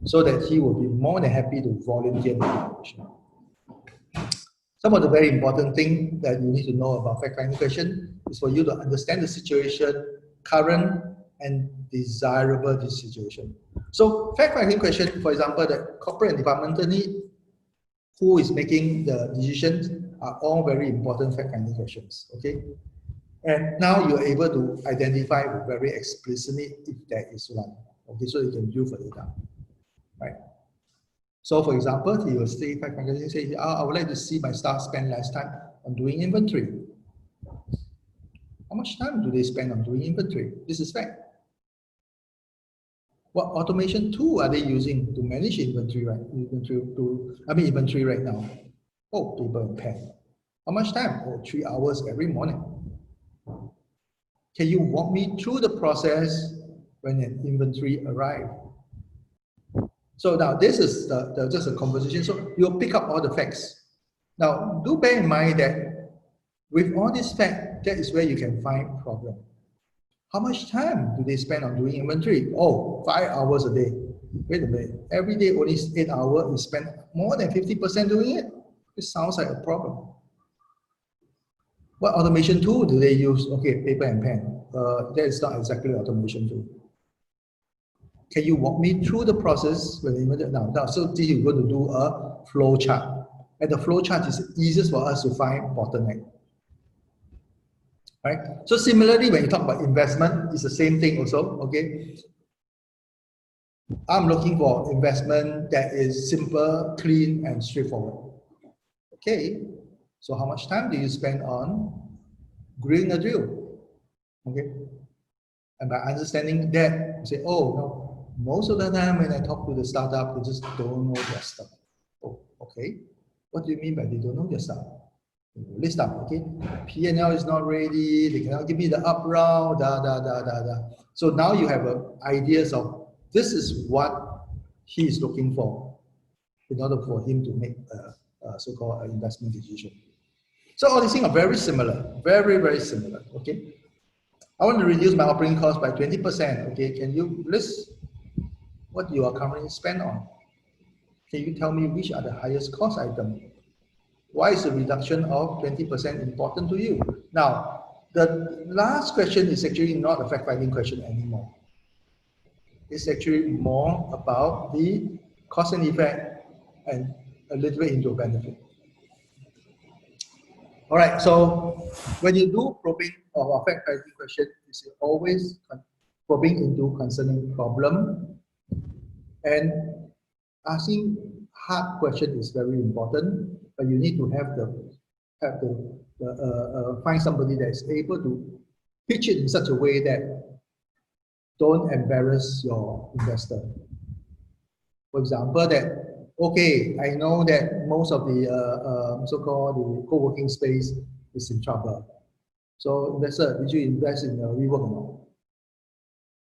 so that he will be more than happy to volunteer the information. Some of the very important things that you need to know about fact-finding question is for you to understand the situation, current and desirable this situation. So fact-finding question, for example, the corporate and departmental need, who is making the decisions, are all very important fact-finding questions, okay? And now you're able to identify very explicitly if there is one, okay? So you can view for data, right? So for example, he will say, I would like to see my staff spend less time on doing inventory. How much time do they spend on doing inventory? This is fact. What automation tool are they using to manage inventory right now? Oh, paper and pen. How much time? Oh, 3 hours every morning. Can you walk me through the process when an inventory arrives? So now this is just a conversation. So you'll pick up all the facts. Now do bear in mind that with all these facts, that is where you can find problem. How much time do they spend on doing inventory? Oh, 5 hours a day. Wait a minute. Every day only 8 hours, you spend more than 50% doing it. It sounds like a problem. What automation tool do they use? Okay, paper and pen. That is not exactly automation tool. Can you walk me through the process when now? So this you're going to do a flow chart. And the flow chart is easiest for us to find bottleneck. Right? So similarly, when you talk about investment, it's the same thing also. Okay. I'm looking for investment that is simple, clean, and straightforward. Okay. So how much time do you spend on grilling a drill? Okay. And by understanding that, you say, oh no, most of the time when I talk to the startup, they just don't know their stuff. Oh, okay. What do you mean by they don't know their stuff? List up, okay? P&L is not ready, they cannot give me the up round, So now you have ideas of this is what he is looking for in order for him to make a so-called investment decision. So all these things are very similar, very, very similar, okay? I want to reduce my operating cost by 20%, okay? Can you list what you are currently spent on? Can you tell me which are the highest cost items? Why is the reduction of 20% important to you? Now, the last question is actually not a fact-finding question anymore. It's actually more about the cause and effect and a little bit into benefit. All right, so when you do probing or fact-finding question, it's always probing into concerning problem, and asking hard question is very important, but you need to find somebody that is able to pitch it in such a way that don't embarrass your investor. For example, that okay, I know that most of the so-called the co-working space is in trouble. So investor, did you invest in WeWork or not?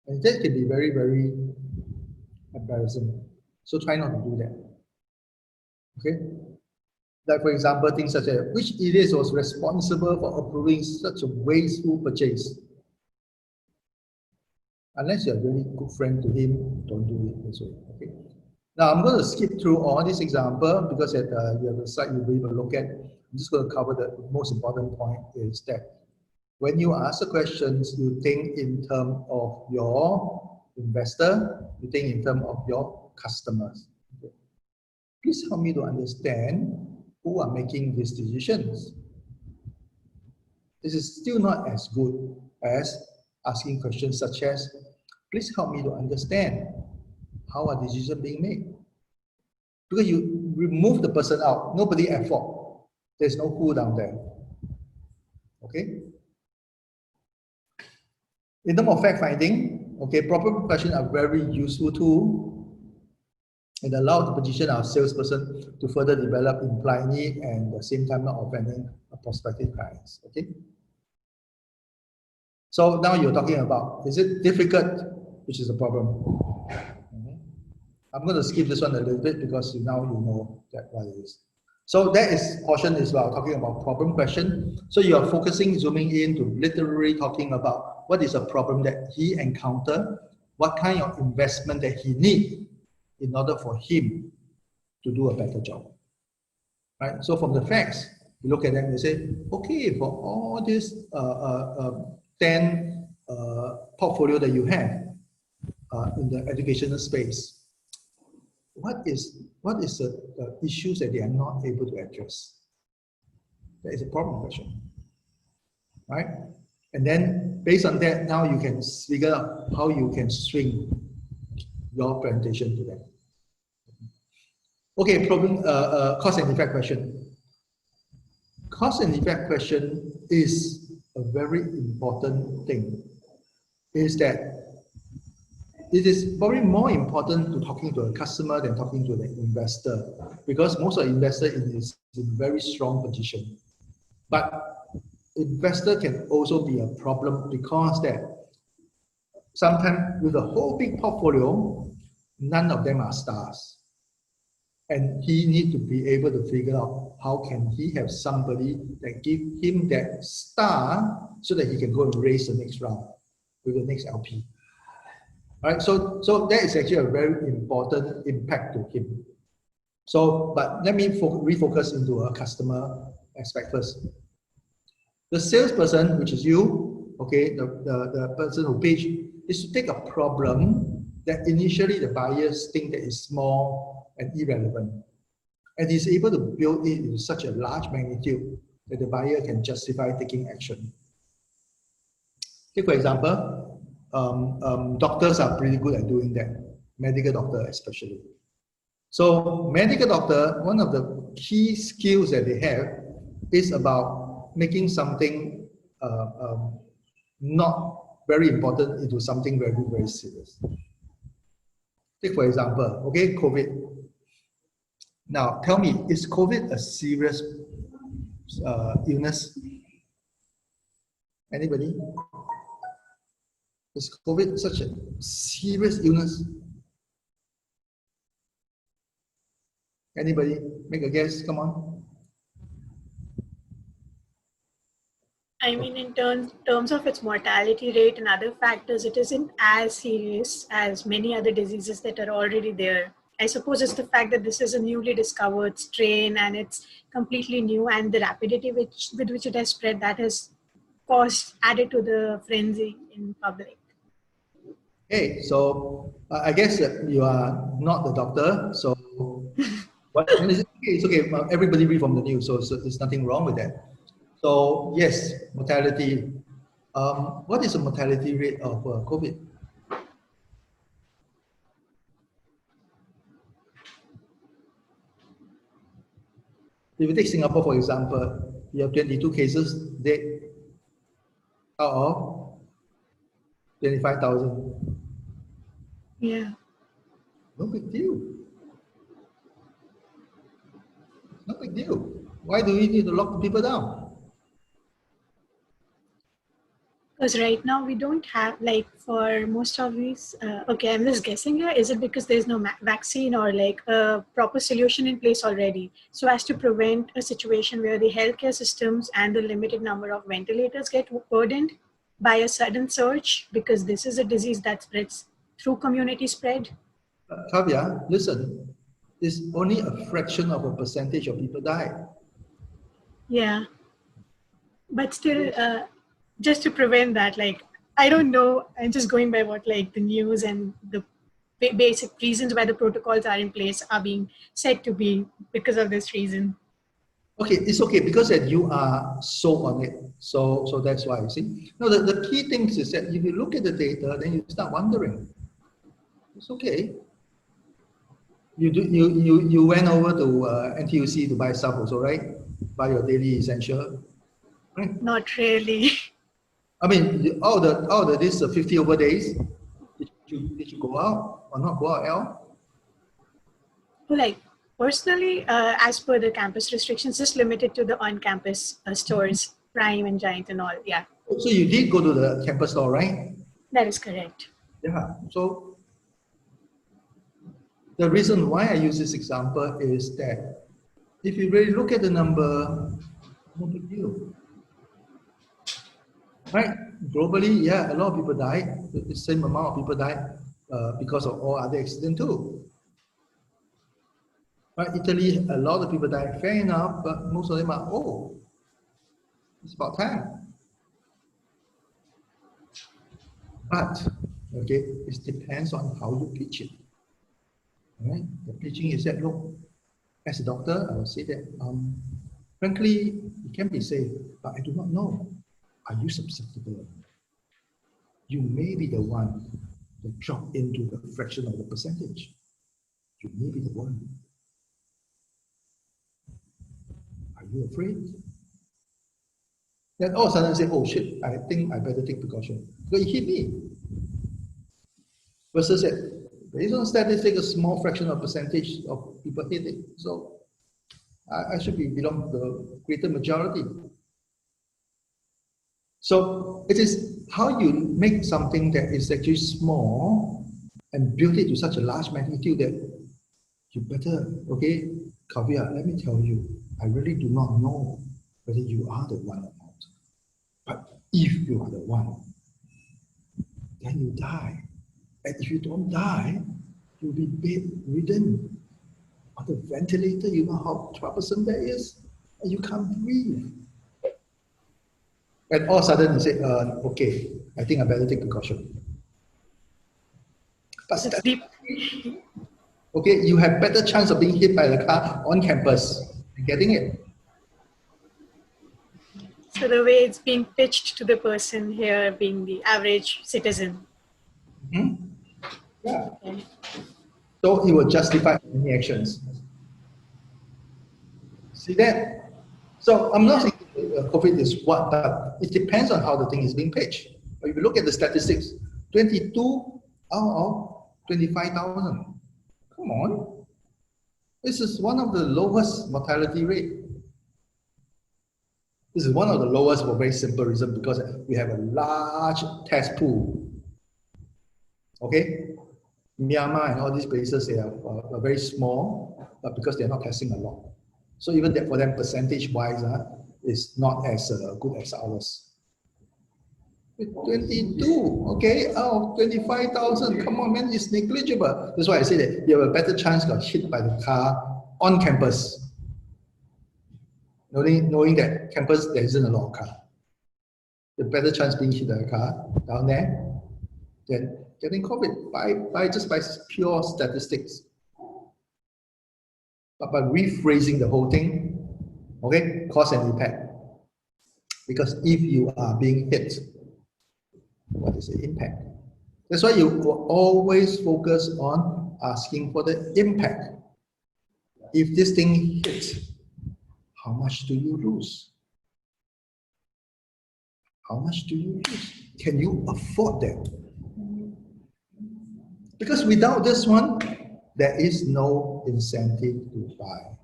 And that can be very, very embarrassing. So try not to do that. Okay? Like for example, things such as which idiot was responsible for approving such a wasteful purchase? Unless you're a really good friend to him, don't do it this way. Okay. Now I'm going to skip through all these examples because you have a slide you'll be able to look at. I'm just going to cover the most important point is that when you ask the questions, you think in terms of your investor, you think in terms of your customers. Okay. Please help me to understand who are making these decisions. This is still not as good as asking questions such as, please help me to understand how are decisions being made. Because you remove the person out, nobody at fault. There's no who down there. Okay? In terms of fact finding, okay, proper questions are very useful too. And allow to position our salesperson to further develop implied need and at the same time not offending a prospective clients. Okay. So now you're talking about, is it difficult, which is a problem? I'm going to skip this one a little bit because now you know that what it is. So that is portion is about talking about problem question. So you are focusing, zooming in to literally talking about what is a problem that he encountered, what kind of investment that he needs in order for him to do a better job. Right? So from the facts, you look at them and say, okay, for all this 10 portfolio that you have in the educational space, what is the issues that they are not able to address? That is a problem question, right? And then based on that, now you can figure out how you can swing your presentation to them. Okay, problem cause and effect question. Cause and effect question is a very important thing is that it is probably more important to talking to a customer than talking to the investor, because most of the investor is in very strong position. But investor can also be a problem because that sometimes with a whole big portfolio, none of them are stars. And he needs to be able to figure out how can he have somebody that give him that star so that he can go and raise the next round with the next LP. All right, so that is actually a very important impact to him. So, but let me refocus into a customer aspect first. The salesperson, which is you, okay, the person who pitch, is to take a problem that initially the buyers think that is small and irrelevant, and is able to build it in such a large magnitude that the buyer can justify taking action. Take for example, doctors are pretty good at doing that, medical doctor especially. So medical doctor, one of the key skills that they have is about making something not very important into something very, very serious. Take for example, okay, COVID. Now tell me, is COVID a serious illness? Anybody? Is COVID such a serious illness? Anybody? Make a guess, come on. I mean, in terms of its mortality rate and other factors, it isn't as serious as many other diseases that are already there. I suppose it's the fact that this is a newly discovered strain and it's completely new, and the rapidity with which it has spread, that has added to the frenzy in public. Hey, so I guess you are not the doctor, so what is it? Okay, it's okay. Everybody read from the news, so there's nothing wrong with that. So yes, mortality. What is the mortality rate of COVID? If you take Singapore, for example, you have 22 cases dead out of 25,000. Yeah. No big deal. No big deal. Why do we need to lock people down? Because right now we don't have, like, for most of these, okay, I'm just guessing here, is it because there's no vaccine or like a proper solution in place already, so as to prevent a situation where the healthcare systems and the limited number of ventilators get burdened by a sudden surge, because this is a disease that spreads through community spread? Kavya, listen, it's only a fraction of a percentage of people die. Yeah. But still, just to prevent that, like, I don't know, I'm just going by what like the news and the basic reasons why the protocols are in place are being said to be because of this reason. Okay, it's okay because that you are so on it. So that's why you see. No, the key things is that if you look at the data, then you start wondering. It's okay. You went over to NTUC to buy stuff also, right? Buy your daily essential. Right? Not really. I mean, all the this 50 over days, did you go out or not go out at all? Like, personally, as per the campus restrictions, just limited to the on-campus stores, Prime and Giant and all, yeah. So you did go to the campus store, right? That is correct. Yeah, so the reason why I use this example is that if you really look at the number, no big deal. Right? Globally, yeah, a lot of people die. The same amount of people die because of all other accidents too. Right? Italy, a lot of people die. Fair enough, but most of them are old. It's about time. But okay, it depends on how you pitch it. Right? The pitching is that, look, as a doctor, I will say that frankly, it can be safe, but I do not know. Are you susceptible? You may be the one that drop into the fraction of the percentage. You may be the one. Are you afraid? Then all of a sudden say, oh shit, I think I better take precaution. Because it hit me. Versus that, based on statistics, a small fraction of percentage of people hit it. So I should belong to the greater majority. So it is how you make something that is actually small and build it to such a large magnitude that you better, okay, Kavya, let me tell you, I really do not know whether you are the one or not. But if you are the one, then you die. And if you don't die, you'll be bedridden on the ventilator. You know how troublesome that is? And you can't breathe. And all of a sudden you say, okay, I think I better take precaution. But okay, you have better chance of being hit by the car on campus and getting it. So the way it's being pitched to the person here being the average citizen. Mm-hmm. Yeah. Okay. So it will justify any actions. See that? So I'm not saying COVID is what, but it depends on how the thing is being pitched. But if you look at the statistics, 22 out of 25,000. Come on. This is one of the lowest mortality rate. This is one of the lowest for a very simple reason, because we have a large test pool. Okay? Myanmar and all these places, they are very small, but because they're not testing a lot. So even that for them, percentage-wise, is not as good as ours. 22, okay, out of 25,000, come on, man, it's negligible. That's why I say that you have a better chance to get hit by the car on campus. Knowing that campus, there isn't a lot of car. The better chance being hit by a car down there than getting COVID just by pure statistics. But by rephrasing the whole thing, okay, cause and impact. Because if you are being hit, what is the impact? That's why you will always focus on asking for the impact. If this thing hits, how much do you lose? How much do you lose? Can you afford that? Because without this one, there is no incentive to buy.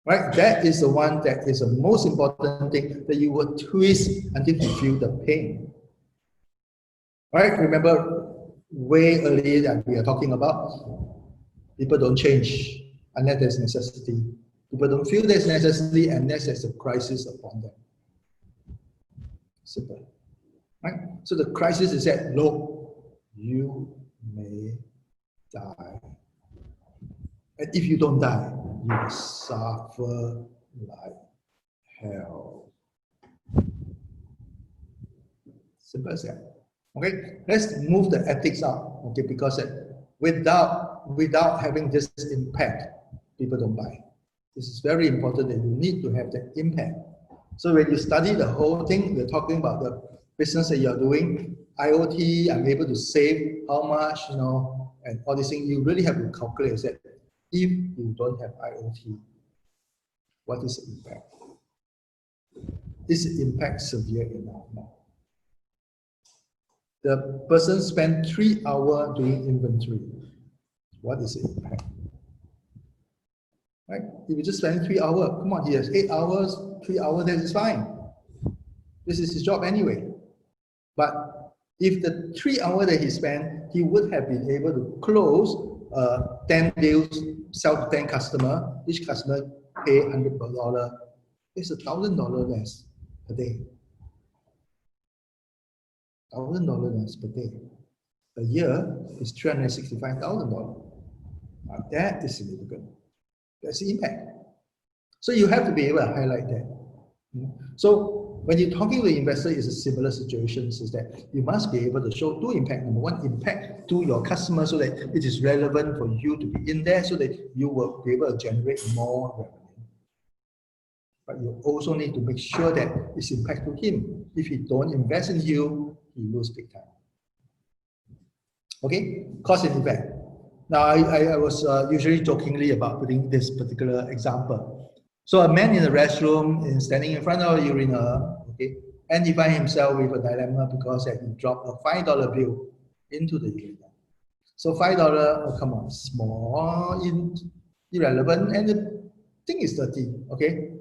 Right? That is the one that is the most important thing, that you will twist until you feel the pain. Right? Remember way earlier that we are talking about, people don't change unless there's necessity. People don't feel there's necessity unless there's a crisis upon them. Simple. Right? So the crisis is that, look, you may die. And if you don't die, you will suffer like hell. Simple as that. Okay, let's move the ethics out. Okay, because without having this impact, people don't buy. This is very important that you need to have that impact. So when you study the whole thing, we're talking about the business that you're doing, IoT, I'm able to save how much, you know, and all these things. You really have to calculate that if you don't have IoT, what is the impact? Is the impact severe enough now? The person spent 3 hours doing inventory. What is the impact? Right? If you just spend 3 hours, come on, he has 8 hours, 3 hours, that is fine. This is his job anyway. But if the 3 hours that he spent, he would have been able to close 10 deals, sell to 10 customers, each customer pay $100, it's $1,000 less per day. $1,000 less per day. A year is $365,000. Now that is significant. That's the impact. So you have to be able to highlight that. So when you're talking to the investor, it's a similar situation, is that you must be able to show two impact. Number one, impact to your customer so that it is relevant for you to be in there so that you will be able to generate more revenue. But you also need to make sure that it's impact to him. If he don't invest in you, he lose big time. Okay, cost and impact. Now, I was usually jokingly about putting this particular example. So a man in the restroom is standing in front of a urinal, okay, and he finds himself with a dilemma because he dropped a $5 bill into the urinal. So $5, oh come on, small, irrelevant, and the thing is dirty, okay?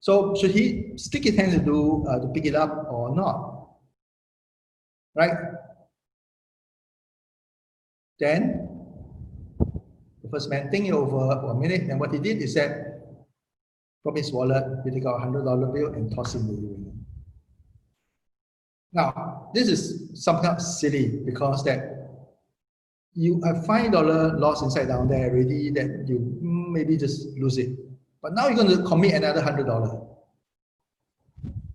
So should he stick his hand to pick it up or not? Right? Then the first man think it over for a minute, and what he did is that from his wallet, he took out a $100 bill and tossed it in the urinal. Now, this is somewhat silly because that you have $5 lost inside down there already, that you maybe just lose it. But now you're going to commit another $100.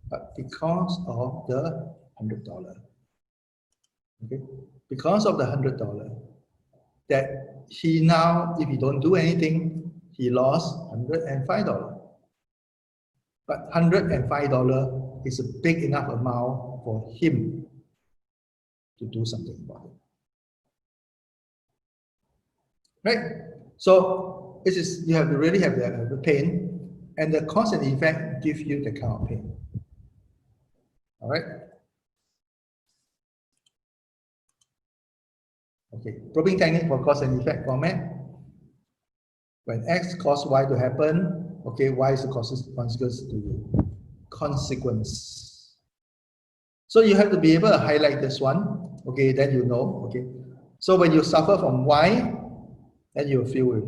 But because of the $100, okay, because of the $100, that he now, if he don't do anything, he lost $105. But $105 is a big enough amount for him to do something about it. Right? So this is, you have to really have the pain, and the cause and effect give you the kind of pain. All right? Okay, probing technique for cause and effect format. When X caused Y to happen, okay, Y is the consequence to you. Consequence. So you have to be able to highlight this one, okay, then you know, okay. So when you suffer from Y, then you feel with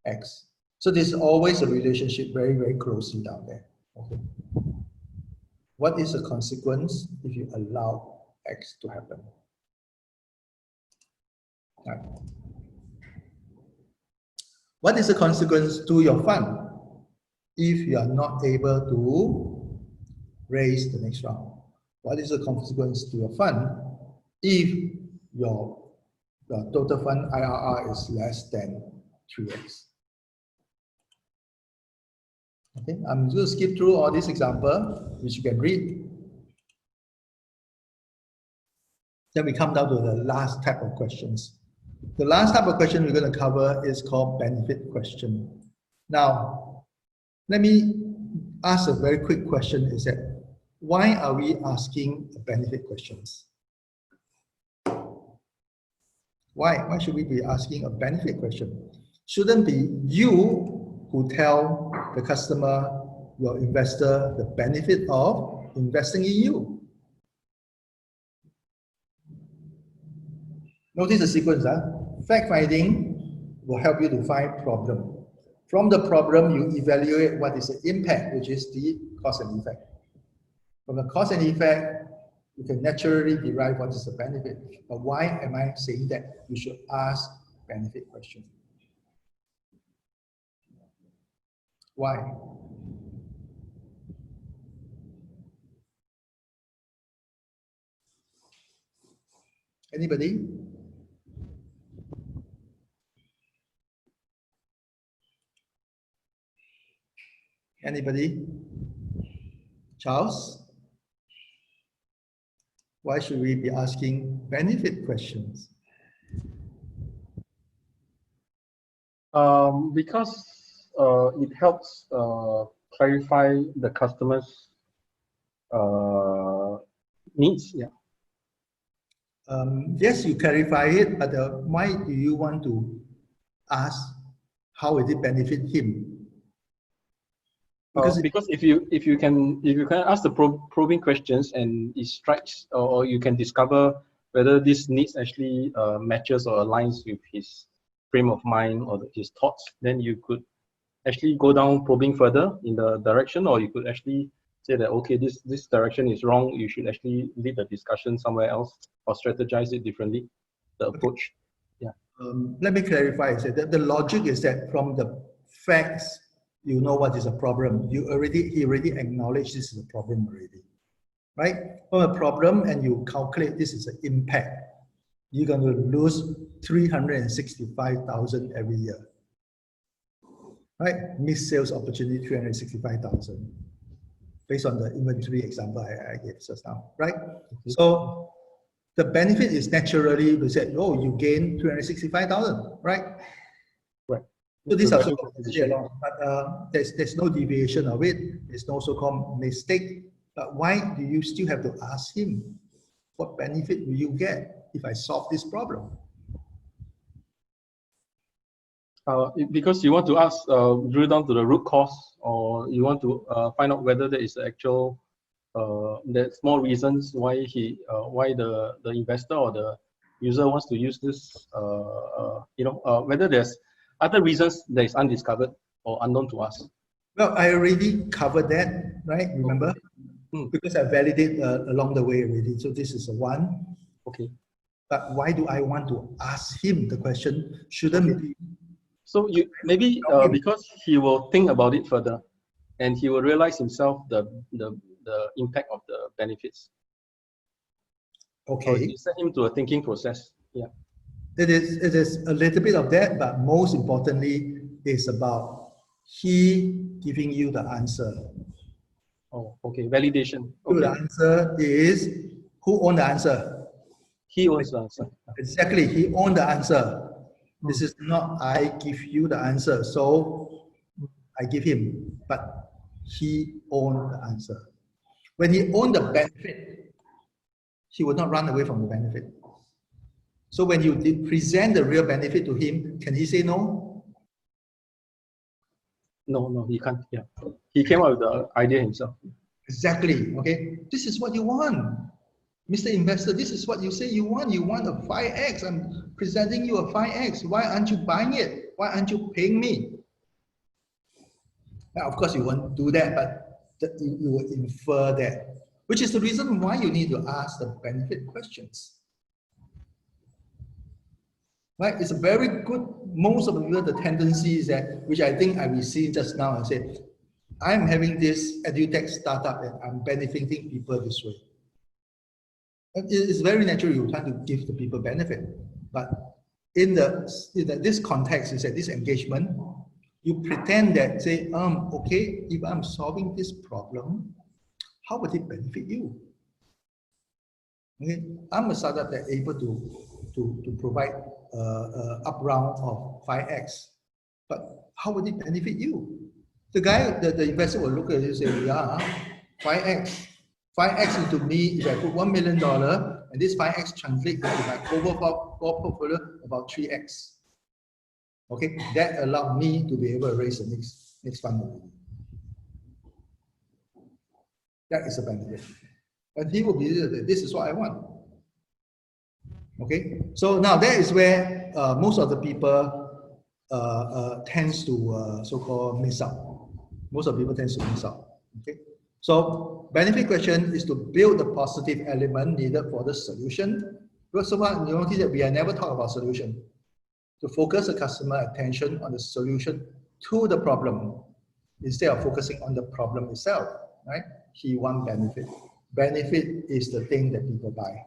X. So there's always a relationship very, very closely down there, okay. What is the consequence if you allow X to happen? Right. What is the consequence to your fund if you are not able to raise the next round? What is the consequence to your fund if your total fund IRR is less than 3x? Okay, I'm going to skip through all these examples, which you can read. Then we come down to the last type of questions. The last type of question we're going to cover is called benefit question. Now, let me ask a very quick question, is that why are we asking benefit questions? Why should we be asking a benefit question? Shouldn't be you who tell the customer, your investor, the benefit of investing in you. Notice the sequence. Fact finding will help you to find problem. From the problem, you evaluate what is the impact, which is the cause and effect. From the cause and effect, you can naturally derive what is the benefit. But why am I saying that you should ask benefit question? Why? Anybody? Anybody? Charles? Why should we be asking benefit questions? Because it helps clarify the customer's needs. Yeah. Yes, you clarify it, but why do you want to ask how will it benefit him? Because if you can ask the probing questions and it strikes, or you can discover whether this needs actually matches or aligns with his frame of mind or his thoughts, then you could actually go down probing further in the direction, or you could actually say that, okay, this direction is wrong, you should actually lead the discussion somewhere else or strategize it differently, the approach. Yeah. Let me clarify. So the logic is that from the facts, you know what is a problem. He already acknowledged this is a problem already, right? From a problem, and you calculate this is an impact. You're going to lose 365,000 every year, right? Missed sales opportunity 365,000, based on the inventory example I gave just now, right? So the benefit is naturally we said, oh, you gain 365,000, right? Right. So these are It's a so-called position. but there's no deviation of it. There's no so-called mistake. But why do you still have to ask him, what benefit will you get if I solve this problem? Because you want to ask, drill down to the root cause, or you want to find out whether there is actual, there's more reasons why why the investor or the user wants to use this, whether there's other reasons that is undiscovered or unknown to us. Well, I already covered that, right? Remember? Because I validated along the way already. So this is a one. Okay. But why do I want to ask him the question? Shouldn't it be? So you maybe because he will think about it further, and he will realize himself the impact of the benefits. Okay. So you set him to a thinking process. Yeah. It is a little bit of that, but most importantly, it's about he giving you the answer. Oh, okay. Validation. Okay. Okay. The answer is, who owns the answer? He owns the answer. Exactly, he owns the answer. This is not I give you the answer, so I give him, but he owns the answer. When he owns the benefit, he will not run away from the benefit. So when you present the real benefit to him, can he say no? No, he can't. Yeah, he came up with the idea himself. Exactly. Okay, this is what you want, Mr. Investor. This is what you say you want. You want a 5x. I'm presenting you a 5x. Why aren't you buying it? Why aren't you paying me? Now, of course, you won't do that, but you will infer that, which is the reason why you need to ask the benefit questions. Right? It's a very good, most of the tendency is that, which I think I received just now, and said, I'm having this edutech startup and I'm benefiting people this way. It's very natural you're trying to give the people benefit, but in this context, is that this engagement, you pretend that, say, okay, if I'm solving this problem, how would it benefit you? Okay, I'm a startup that's able to provide up round of 5x, but how would it benefit you? The guy, the investor will look at it and say, yeah, 5x. 5x into me, if I put $1 million, and this 5x translates into my overall portfolio about 3x. Okay, that allowed me to be able to raise the next fund. That is a benefit. And he will be, this is what I want. Okay, so now that is where most of the people tends to so-called miss out. Most of the people tends to miss out. Okay, so benefit question is to build the positive element needed for the solution. Because so far, you notice that we have never talked about solution. To focus the customer attention on the solution to the problem instead of focusing on the problem itself, right? He wants benefit. Benefit is the thing that people buy.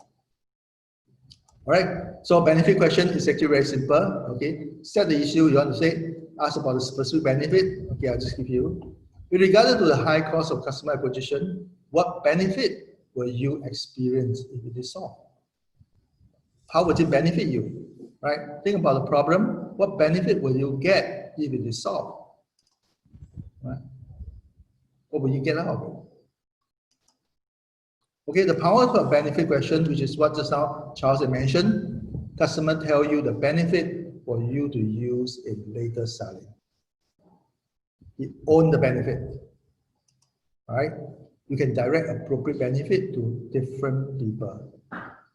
All right, so benefit question is actually very simple. Okay, set the issue you want to say, ask about the specific benefit. Okay, I'll just give you. With regard to the high cost of customer acquisition, what benefit will you experience if it is solved? How would it benefit you? Right? Think about the problem. What benefit will you get if it is solved? Right? What will you get out of it? Okay, the power of a benefit question, which is what just now Charles had mentioned, customer tell you the benefit for you to use in later selling. You own the benefit. All right? You can direct appropriate benefit to different people.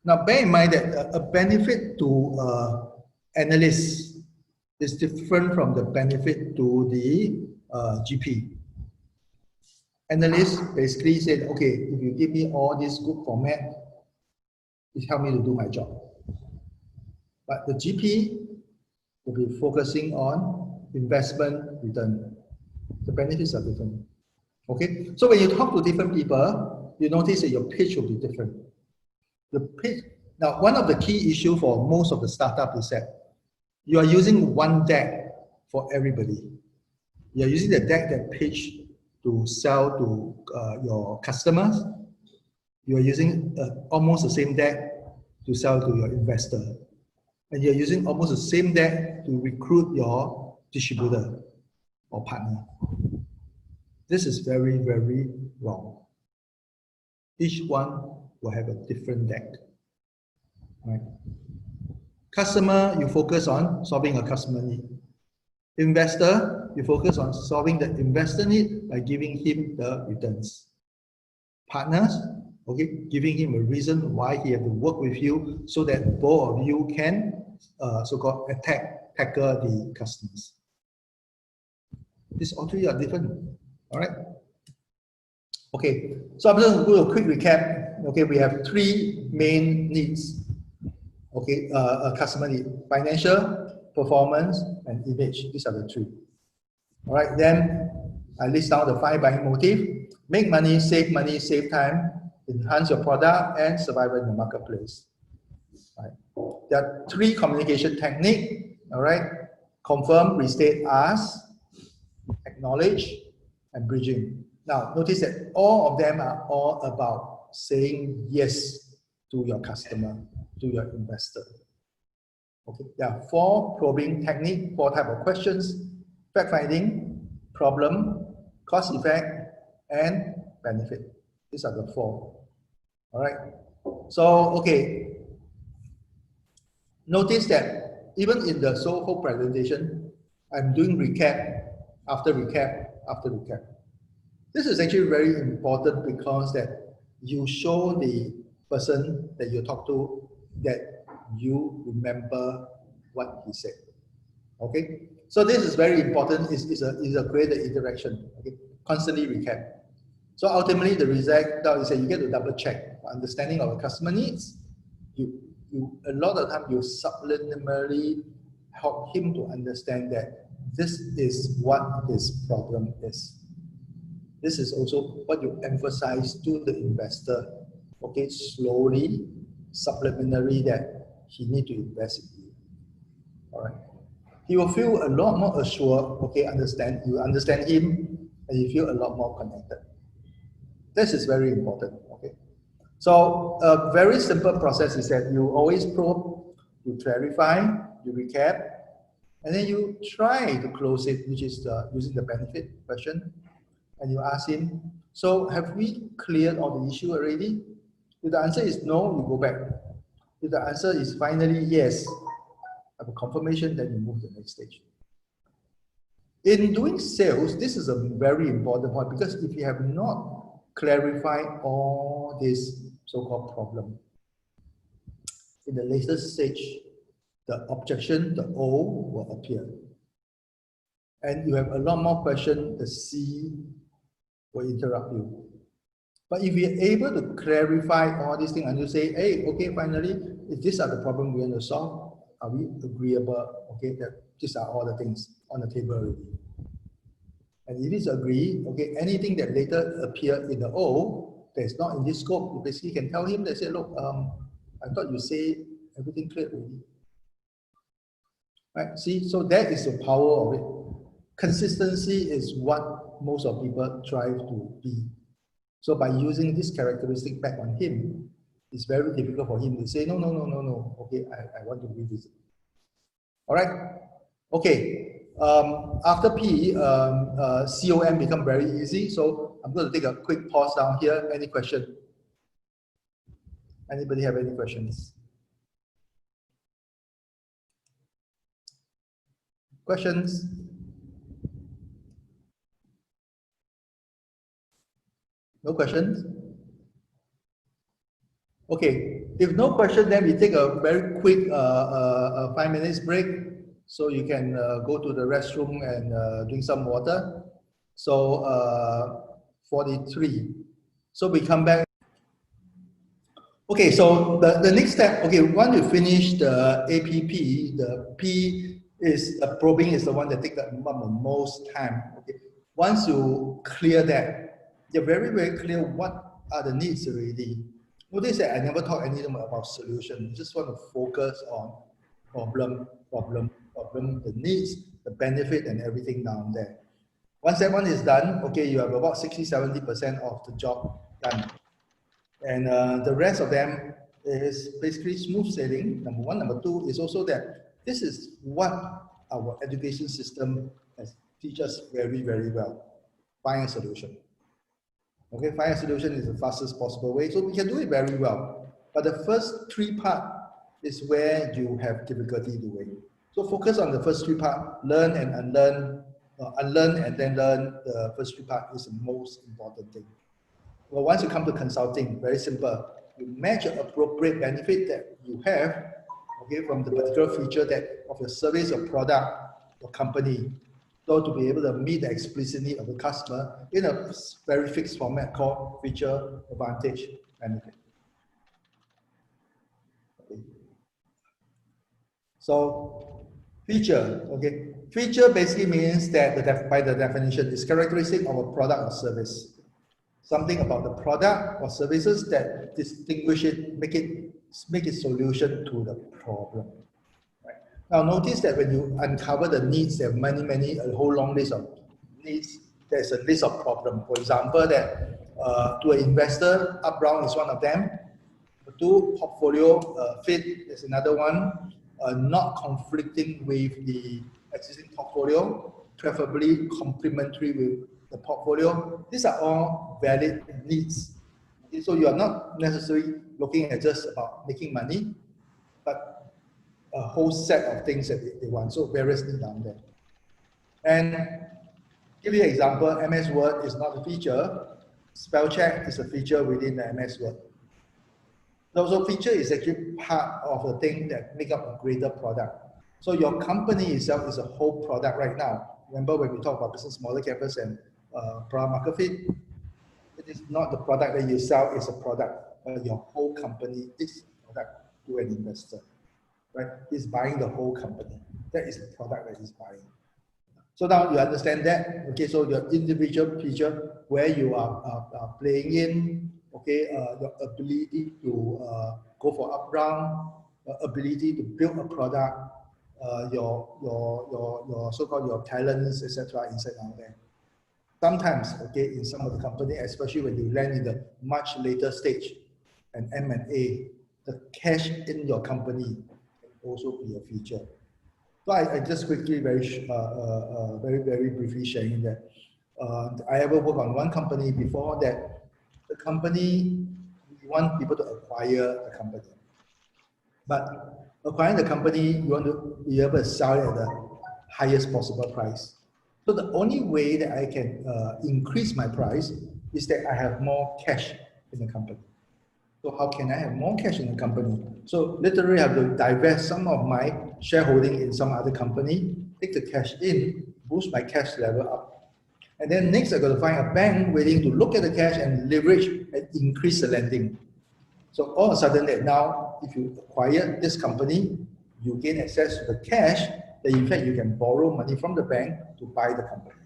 Now, bear in mind that a benefit to analysts is different from the benefit to the GP. Analysts basically said, okay, if you give me all this good format, it helps me to do my job. But the GP will be focusing on investment return. The benefits are different. Okay, so when you talk to different people, you notice that your pitch will be different. The pitch. Now, one of the key issues for most of the startups is that you are using one deck for everybody. You are using the deck that pitch to sell to your customers. You are using almost the same deck to sell to your investor. And you're using almost the same deck to recruit your distributor or partner. This is very, very wrong. Each one will have a different deck. Right? Customer, you focus on solving a customer need. Investor, you focus on solving the investor need by giving him the returns. Partners, okay, giving him a reason why he have to work with you so that both of you can so-called tackle the customers. These all three are different. All right. Okay, so I'm just going to do a quick recap. Okay, we have three main needs. Okay, a customer need: financial, performance, and image. These are the three. All right, then I list down the 5 buying motive: make money, save time, enhance your product, and survive in the marketplace. All right. There are 3 communication techniques. All right, confirm, restate, ask, acknowledge, and bridging. Now, notice that all of them are all about saying yes to your customer, to your investor. Okay, there are 4 probing techniques, 4 types of questions: fact finding, problem, cause effect, and benefit. These are the 4. All right. So, okay. Notice that even in the so-called presentation, I'm doing recap after recap after recap. This is actually very important because that you show the person that you talk to that you remember what he said. Okay, so this is very important. Is a greater interaction. Okay, constantly recap. So ultimately, the result is that you get to double check understanding of the customer needs. You a lot of time you subliminally help him to understand that this is what his problem is. This is also what you emphasize to the investor. Okay, slowly, subliminally, that he need to invest in you. All right, he will feel a lot more assured. Okay, you understand him, and you feel a lot more connected. This is very important. Okay, so a very simple process is that you always probe, you clarify, you recap, and then you try to close it, which is using the benefit question. And you ask him, so have we cleared all the issue already? If the answer is no, you go back. If the answer is finally yes, have a confirmation, then you move to the next stage. In doing sales, this is a very important point because if you have not clarified all this so-called problem, in the later stage, the objection, the O, will appear. And you have a lot more questions, the C will interrupt you. But if you're able to clarify all these things and you say, hey, okay, finally, if these are the problems we want to solve, are we agreeable? Okay, that these are all the things on the table already. And if it's agree, okay, anything that later appear in the O that is not in this scope, you basically can tell him, they say, look, I thought you say everything clear already. Right? See, so that is the power of it. Consistency is what most of people strive to be. So by using this characteristic back on him, it's very difficult for him to say, no, okay, I want to revisit. All right, okay. After P, COM become very easy. So I'm going to take a quick pause down here. Any question? Anybody have any questions? Questions? No questions? Okay, if no question, then we take a very quick 5 minutes break. So you can go to the restroom and drink some water. So 43. So we come back. Okay, so the next step, okay, once you finish the APP, the P is the probing is the one that takes the most time. Okay, once you clear that, you're very, very clear what are the needs already. Notice that I never talk anything about solution. You just want to focus on problem, the needs, the benefit, and everything down there. Once that one is done, okay, you have about 60–70% of the job done. And the rest of them is basically smooth sailing, number one. Number two is also that this is what our education system has teach us very, very well. Find a solution. Okay, find a solution is the fastest possible way. So we can do it very well. But the first three part is where you have difficulty doing. So focus on the first three part, learn and unlearn, unlearn and then learn. The first three part is the most important thing. Well, once you come to consulting, very simple. You match an appropriate benefit that you have, okay, from the particular feature that of your service or product or company, so to be able to meet the explicit need of the customer in a very fixed format called feature, advantage, benefit. Okay. So feature, okay. Feature basically means that by the definition is characteristic of a product or service. Something about the product or services that distinguish it, make it solution to the problem. Right? Now notice that when you uncover the needs, there are many, a whole long list of needs. There's a list of problems. For example, that to an investor, up-round is one of them. Two, portfolio fit is another one. Not conflicting with the existing portfolio, preferably complementary with the portfolio. These are all valid needs. Okay, so you are not necessarily looking at just about making money, but a whole set of things that they want. So various needs down there. And give you an example, MS Word is not a feature. Spell check is a feature within the MS Word. So feature is actually part of the thing that make up a greater product. So your company itself is a whole product right now. Remember when we talk about business model, canvas, and product market fit, it is not the product that you sell is a product, but your whole company is a product to an investor, right? He's buying the whole company. That is the product that he's buying. So now you understand that, okay? So your individual feature where you are playing in, okay, your ability to go for up-round, ability to build a product, your so-called your talents, etc. inside out there. Sometimes, okay, in some of the company, especially when you land in the much later stage, and M&A, the cash in your company can also be a feature. So I just quickly, very briefly sharing that I ever worked on one company before that the company, we want people to acquire the company. But acquiring the company, you want to be able to sell it at the highest possible price. So the only way that I can increase my price is that I have more cash in the company. So how can I have more cash in the company? So literally I have to divest some of my shareholding in some other company, take the cash in, boost my cash level up. And then next I got to find a bank willing to look at the cash and leverage and increase the lending. So all of a sudden that now, if you acquire this company, you gain access to the cash, that in fact you can borrow money from the bank to buy the company.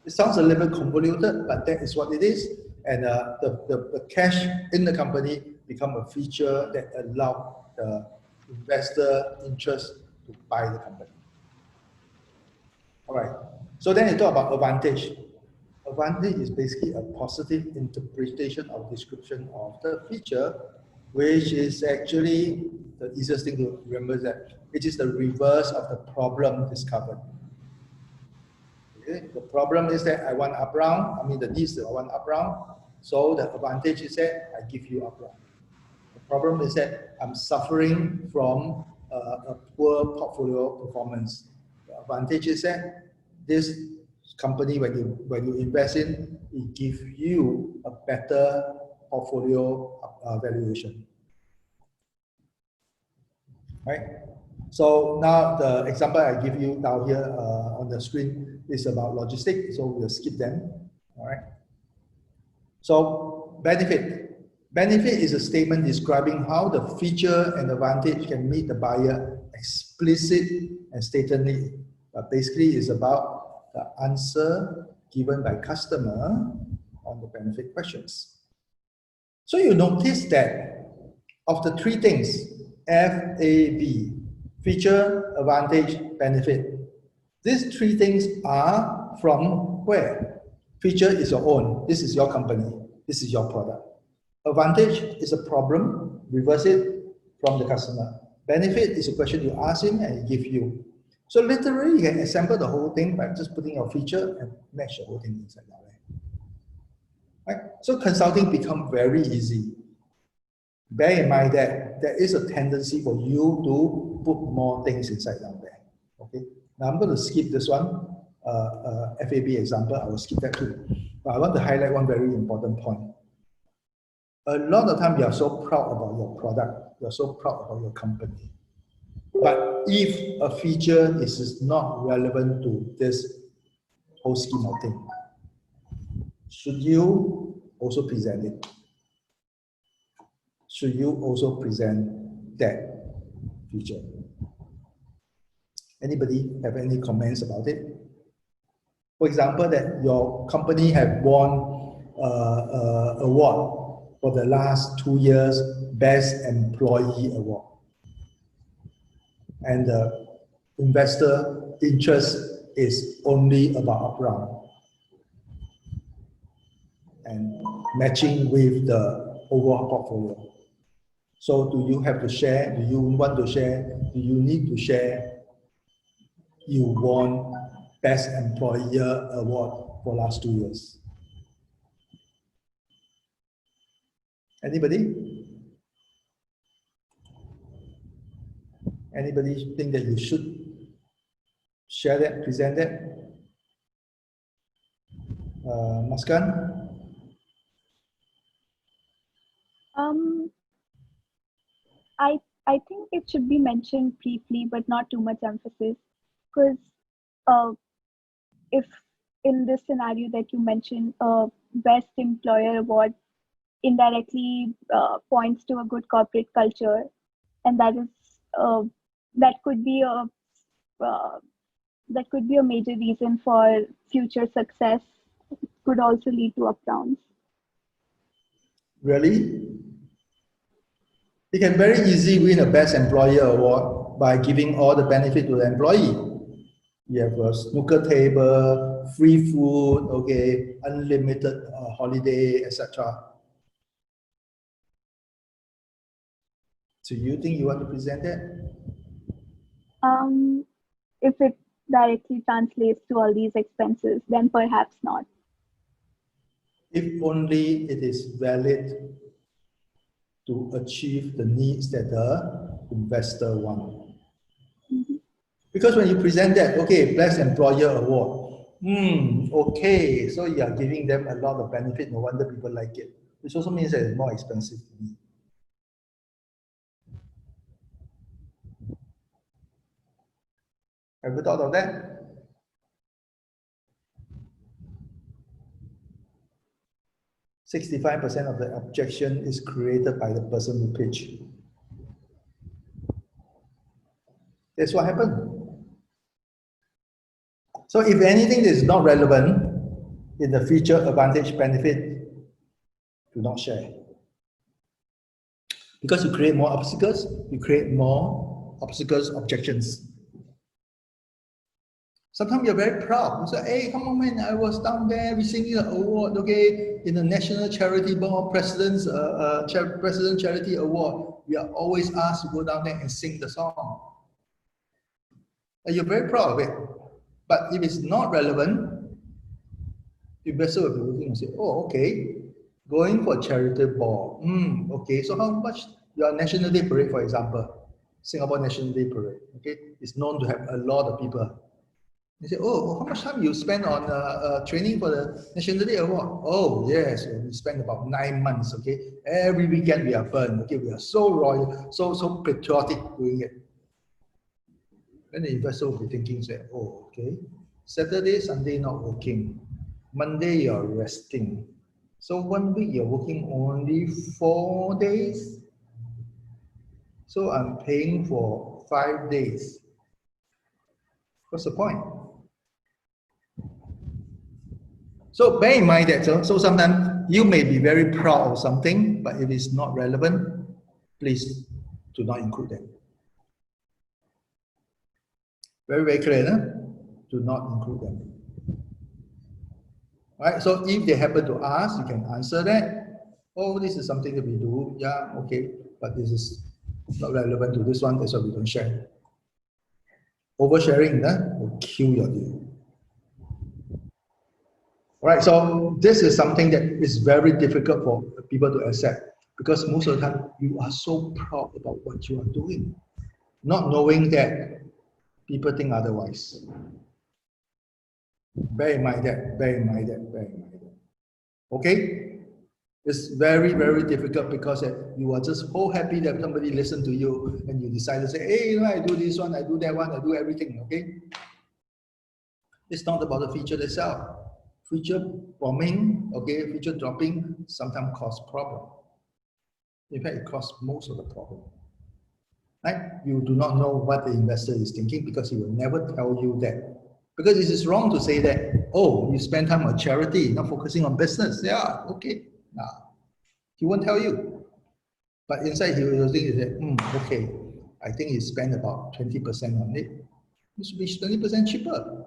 It sounds a little bit convoluted, but that is what it is. And the cash in the company become a feature that allow the investor interest to buy the company. All right. So then you talk about advantage. Advantage is basically a positive interpretation of description of the feature, which is actually the easiest thing to remember is that it is the reverse of the problem discovered. Okay? The problem is that I want up-round, the needs that I want up-round, so the advantage is that I give you up-round. The problem is that I'm suffering from a poor portfolio performance. The advantage is that this company, when you invest in, it gives you a better portfolio valuation. Right? So now the example I give you down here on the screen is about logistics. So we'll skip them. All right. So benefit. Benefit is a statement describing how the feature and advantage can meet the buyer explicit and stated need. But basically it's about the answer given by customer on the benefit questions. So you notice that of the three things, FAB, feature, advantage, benefit. These three things are from where? Feature is your own. This is your company. This is your product. Advantage is a problem. Reverse it from the customer. Benefit is a question you ask him and he gives you. So literally, you can assemble the whole thing by just putting your feature and match the whole thing inside down there. Right? So consulting becomes very easy. Bear in mind that there is a tendency for you to put more things inside down there. Okay. Now I'm going to skip this one, FAB example. I will skip that too. But I want to highlight one very important point. A lot of time you are so proud about your product, you're so proud about your company. But if a feature is not relevant to this whole scheme of thing, should you also present it? Should you also present that feature? Anybody have any comments about it? For example, that your company have won award for the last 2 years, Best Employee Award. And the investor interest is only about upfront and matching with the overall portfolio. So do you have to share? Do you want to share? Do you need to share? You won Best Employee Award for last 2 years. Anybody? Anybody think that you should share that, present that? Maskan? I think it should be mentioned briefly, but not too much emphasis, because if in this scenario that you mentioned, Best Employer Award indirectly points to a good corporate culture, and that is that could be a major reason for future success. Could also lead to up-downs. Really? You can very easily win a Best Employer Award by giving all the benefit to the employee. You have a snooker table, free food, okay, unlimited holiday, etc. So you think you want to present that? If it directly translates to all these expenses, then perhaps not. If only it is valid to achieve the needs that the investor wants. Mm-hmm. Because when you present that, okay, Best Employer Award, okay, so you are giving them a lot of benefit, no wonder people like it, which also means that it's more expensive to me. Have you thought of that? %65% of the objection is created by the person who pitched. That's what happened. So if anything is not relevant in the feature, advantage, benefit, do not share. Because you create more obstacles, objections. Sometimes you're very proud. You say, hey, come on, man, I was down there receiving an award, okay, in the National Charity Board President Charity Award. We are always asked to go down there and sing the song. And you're very proud of it. But if it's not relevant, the investor will be looking and say, oh, okay, going for charity board. Okay, so how much your National Day Parade, for example, Singapore National Day Parade, okay, is known to have a lot of people. They say, oh, how much time you spend on training for the National Day Award? Oh, yes, we spend about 9 months, okay? Every weekend we are burned, okay? We are so royal, so patriotic doing it. Then the investor will be thinking, say, oh, okay, Saturday, Sunday not working. Monday you're resting. So 1 week you're working only 4 days. So I'm paying for 5 days. What's the point? So bear in mind that, so sometimes you may be very proud of something, but if it's not relevant, please do not include that. Very, very clear, no? Do not include them. Right? So if they happen to ask, you can answer that. Oh, this is something that we do. Yeah, okay, but this is not relevant to this one, that's why we don't share. Oversharing will kill your deal. All right, so this is something that is very difficult for people to accept because most of the time you are so proud about what you are doing, not knowing that people think otherwise. Bear in mind that, bear in mind that, bear in mind that. Okay? It's very, very difficult because you are just so happy that somebody listened to you and you decide to say, hey, you know, I do this one, I do that one, I do everything, okay? It's not about the feature itself. Feature bombing, okay, feature dropping sometimes cause problem. In fact, it causes most of the problem. Right? You do not know what the investor is thinking because he will never tell you that. Because it is wrong to say that, oh, you spend time on charity, not focusing on business. Yeah, okay. Nah. He won't tell you. But inside he will think that, okay, I think he spent about 20% on it. It should be 20% cheaper.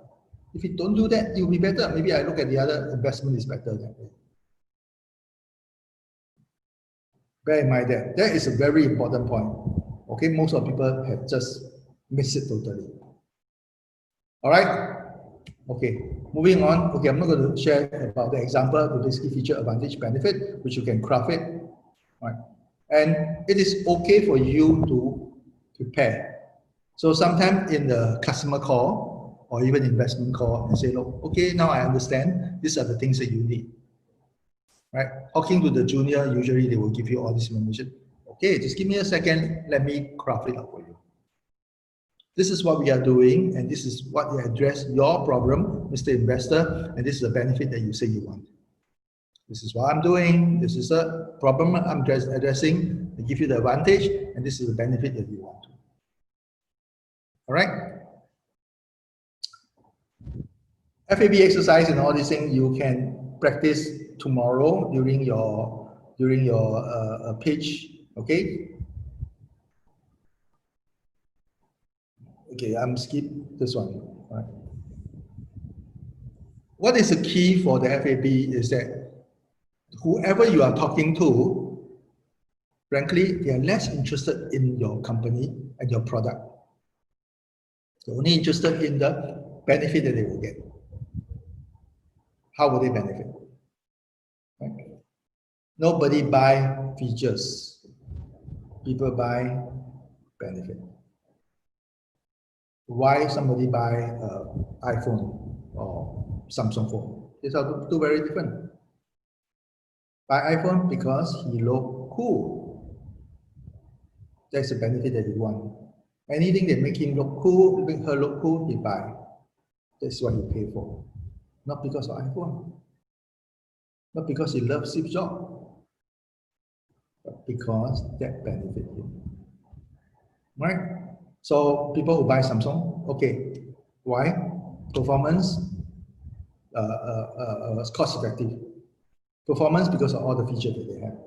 If you don't do that, it will be better. Maybe I look at the other investment is better than that. Bear in mind that that is a very important point. Okay, most of people have just missed it totally. All right. Okay, moving on. Okay, I'm not going to share about the example, the basically feature, advantage, benefit, which you can craft it. All right. And it is okay for you to prepare. So sometimes in the customer call or even investment call and say, look, okay, now I understand. These are the things that you need. Right? Talking to the junior, usually they will give you all this information. Okay, just give me a second. Let me craft it up for you. This is what we are doing, and this is what you address your problem, Mr. Investor, and this is the benefit that you say you want. This is what I'm doing. This is a problem I'm addressing. I give you the advantage, and this is the benefit that you want. All right? FAB exercise and all these things you can practice tomorrow during your pitch. Okay. Okay, I'm skip this one. All right. What is the key for the FAB is that whoever you are talking to, frankly, they are less interested in your company and your product. They're only interested in the benefit that they will get. How will they benefit? Right? Nobody buy features. People buy benefit. Why somebody buy iPhone or Samsung phone? These are two very different. Buy iPhone because he look cool. That's the benefit that he want. Anything that make him look cool, make her look cool, he buy. That's what he pay for. Not because of iPhone. Not because he loves Steve Jobs. But because that benefit him. Right? So people who buy Samsung, okay, why? Performance, cost effective. Performance because of all the features that they have.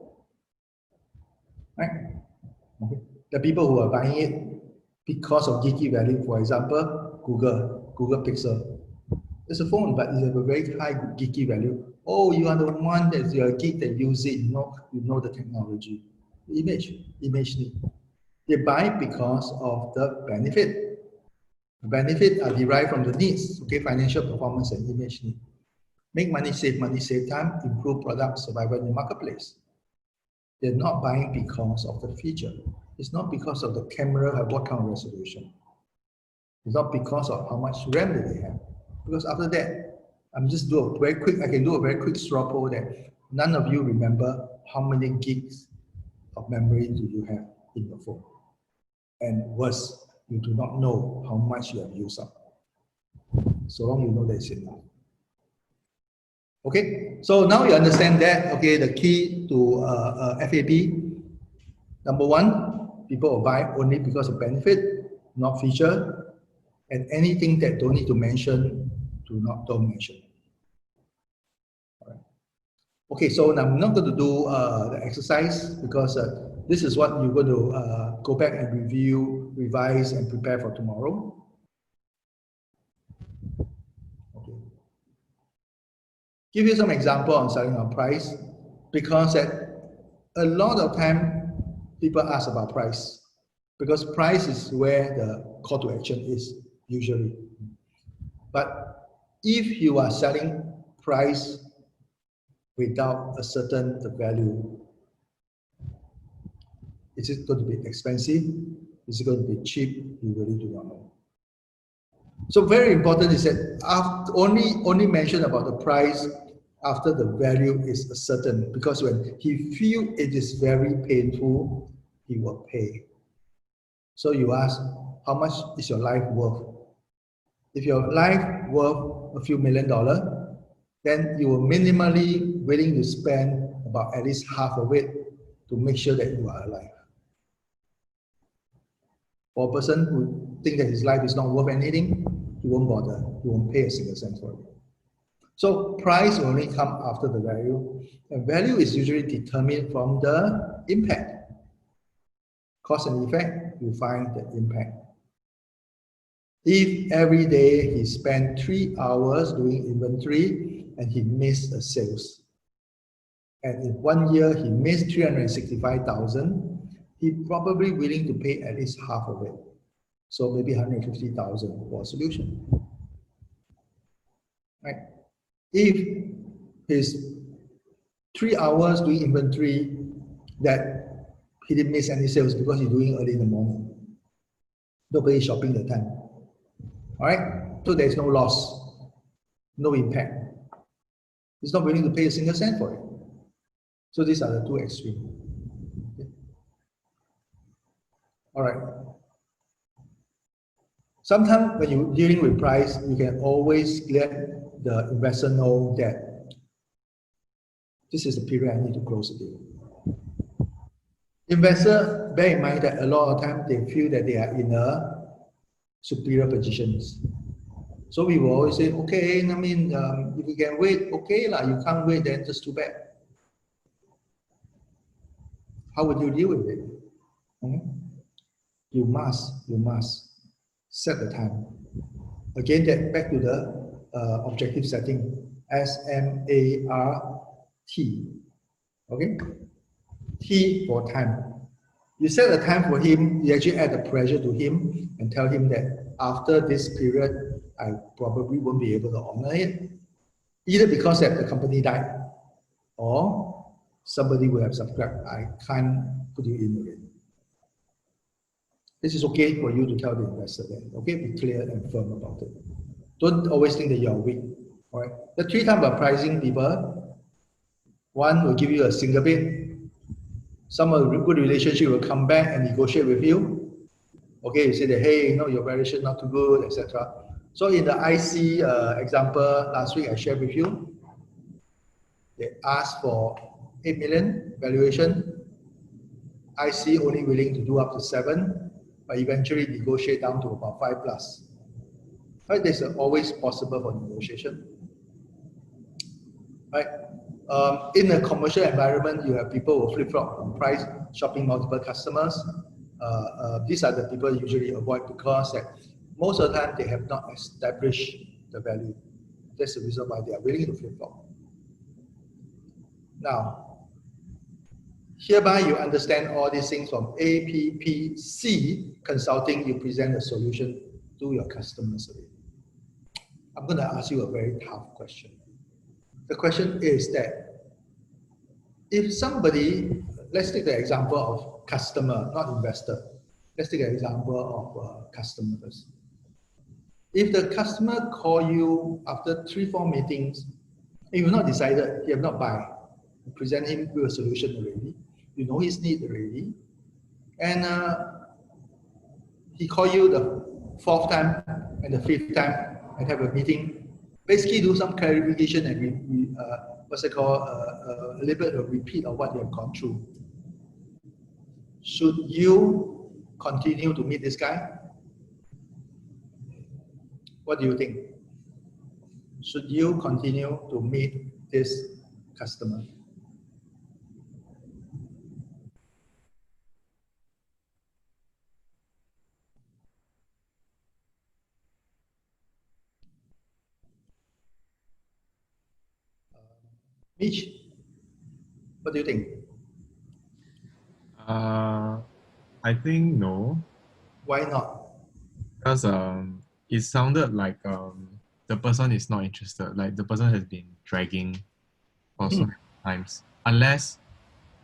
Right? Okay. The people who are buying it because of geeky value, for example, Google Pixel. It's a phone, but it's a very high geeky value. Oh, you are the one that you're a geek that use it, you know the technology. Image need. They buy because of the benefit. The benefit are derived from the needs, okay, financial performance and image need. Make money, save time, improve product survival in the marketplace. They're not buying because of the feature. It's not because of the camera have what kind of resolution. It's not because of how much RAM that they have. Because after that, I can do a very quick straw poll that none of you remember how many gigs of memory do you have in your phone. And worse, you do not know how much you have used up. So long you know that it's enough. Okay, so now you understand that, okay, the key to FAB, number one, people will buy only because of benefit, not feature, and anything that don't need to mention, don't mention. All right. Okay, so now I'm not going to do the exercise because this is what you're going to go back and review, revise, and prepare for tomorrow. Okay. Give you some example on selling on price, because a lot of time people ask about price, because price is where the call to action is. usually. But if you are selling price without a certain value, is it going to be expensive? Is it going to be cheap? You really do not know. So very important is that only mention about the price after the value is certain, because when he feel it is very painful, he will pay. So you ask, how much is your life worth? If your life worth a few $1,000,000, then you will minimally willing to spend about at least half of it to make sure that you are alive. For a person who thinks that his life is not worth anything, he won't bother. He won't pay a single cent for it. So price will only come after the value. And value is usually determined from the impact. Cause and effect, you find the impact. If every day he spent 3 hours doing inventory and he missed the sales, and in 1 year he missed 365,000, he probably willing to pay at least half of it. So maybe 150,000 for a solution. Right? If his 3 hours doing inventory that he didn't miss any sales because he's doing early in the morning, nobody shopping the time. All right, so there's no loss, no impact. He's not willing to pay a single cent for it. So these are the two extremes. Okay. All right. Sometimes when you're dealing with price, you can always let the investor know that this is the period I need to close the deal. Investor, bear in mind that a lot of times they feel that they are in a superior positions. So we will always say, okay, I mean, if you can wait, okay lah. You can't wait, then just too bad. How would you deal with it? You must set the time. Again, that back to the objective setting, SMART. Okay, T for time. You set a time for him. You actually add the pressure to him and tell him that after this period, I probably won't be able to honor it, either because that the company died or somebody will have subscribed. I can't put you in again. This is okay for you to tell the investor that. Okay, be clear and firm about it. Don't always think that you're weak. All right. The 3 types of pricing people. One will give you a single bid. Some of the good relationship will come back and negotiate with you. Okay, you say that, hey, you know, your valuation not too good, etc. So in the IC example last week I shared with you, they asked for 8 million valuation. IC only willing to do up to 7, but eventually negotiate down to about 5 plus. Right, there's always possible for negotiation. Right. In a commercial environment, you have people who flip-flop on price, shopping multiple customers. These are the people usually avoid because most of the time they have not established the value. That's the reason why they are willing to flip-flop. Now, hereby you understand all these things from APPC Consulting. You present a solution to your customers. I'm going to ask you a very tough question. The question is that if somebody, let's take the example of customer, not investor. Let's take an example of customers. If the customer call you after 3-4 meetings, and you've not decided, you have not buy, you present him with a solution already, you know his need already, and he call you the 4th time and the 5th time and have a meeting. Basically, do some clarification and what's it called, a little bit of repeat of what you have gone through. Should you continue to meet this guy? What do you think? Should you continue to meet this customer? Mitch, what do you think? I think no. Why not? Because it sounded like the person is not interested. Like the person has been dragging for so many times. Unless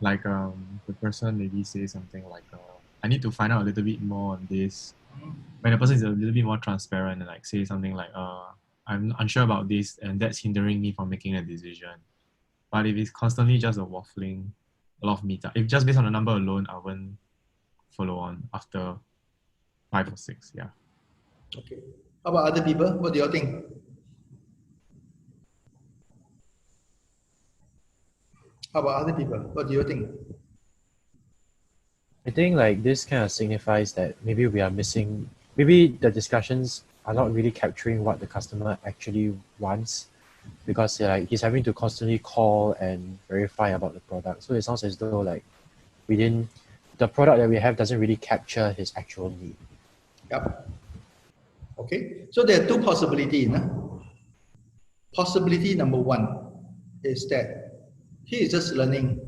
like the person maybe say something like I need to find out a little bit more on this. When the person is a little bit more transparent and like say something like I'm unsure about this and that's hindering me from making a decision. But if it's constantly just a waffling, a lot of meetup, if just based on the number alone, I won't follow on after 5 or 6. Yeah. Okay. How about other people? What do you think? How about other people? What do you think? I think like this kind of signifies that maybe we are missing, maybe the discussions are not really capturing what the customer actually wants, because like he's having to constantly call and verify about the product. So it sounds as though like the product that we have doesn't really capture his actual need. Yep. Okay. So there are two possibilities. Possibility number one is that he is just learning.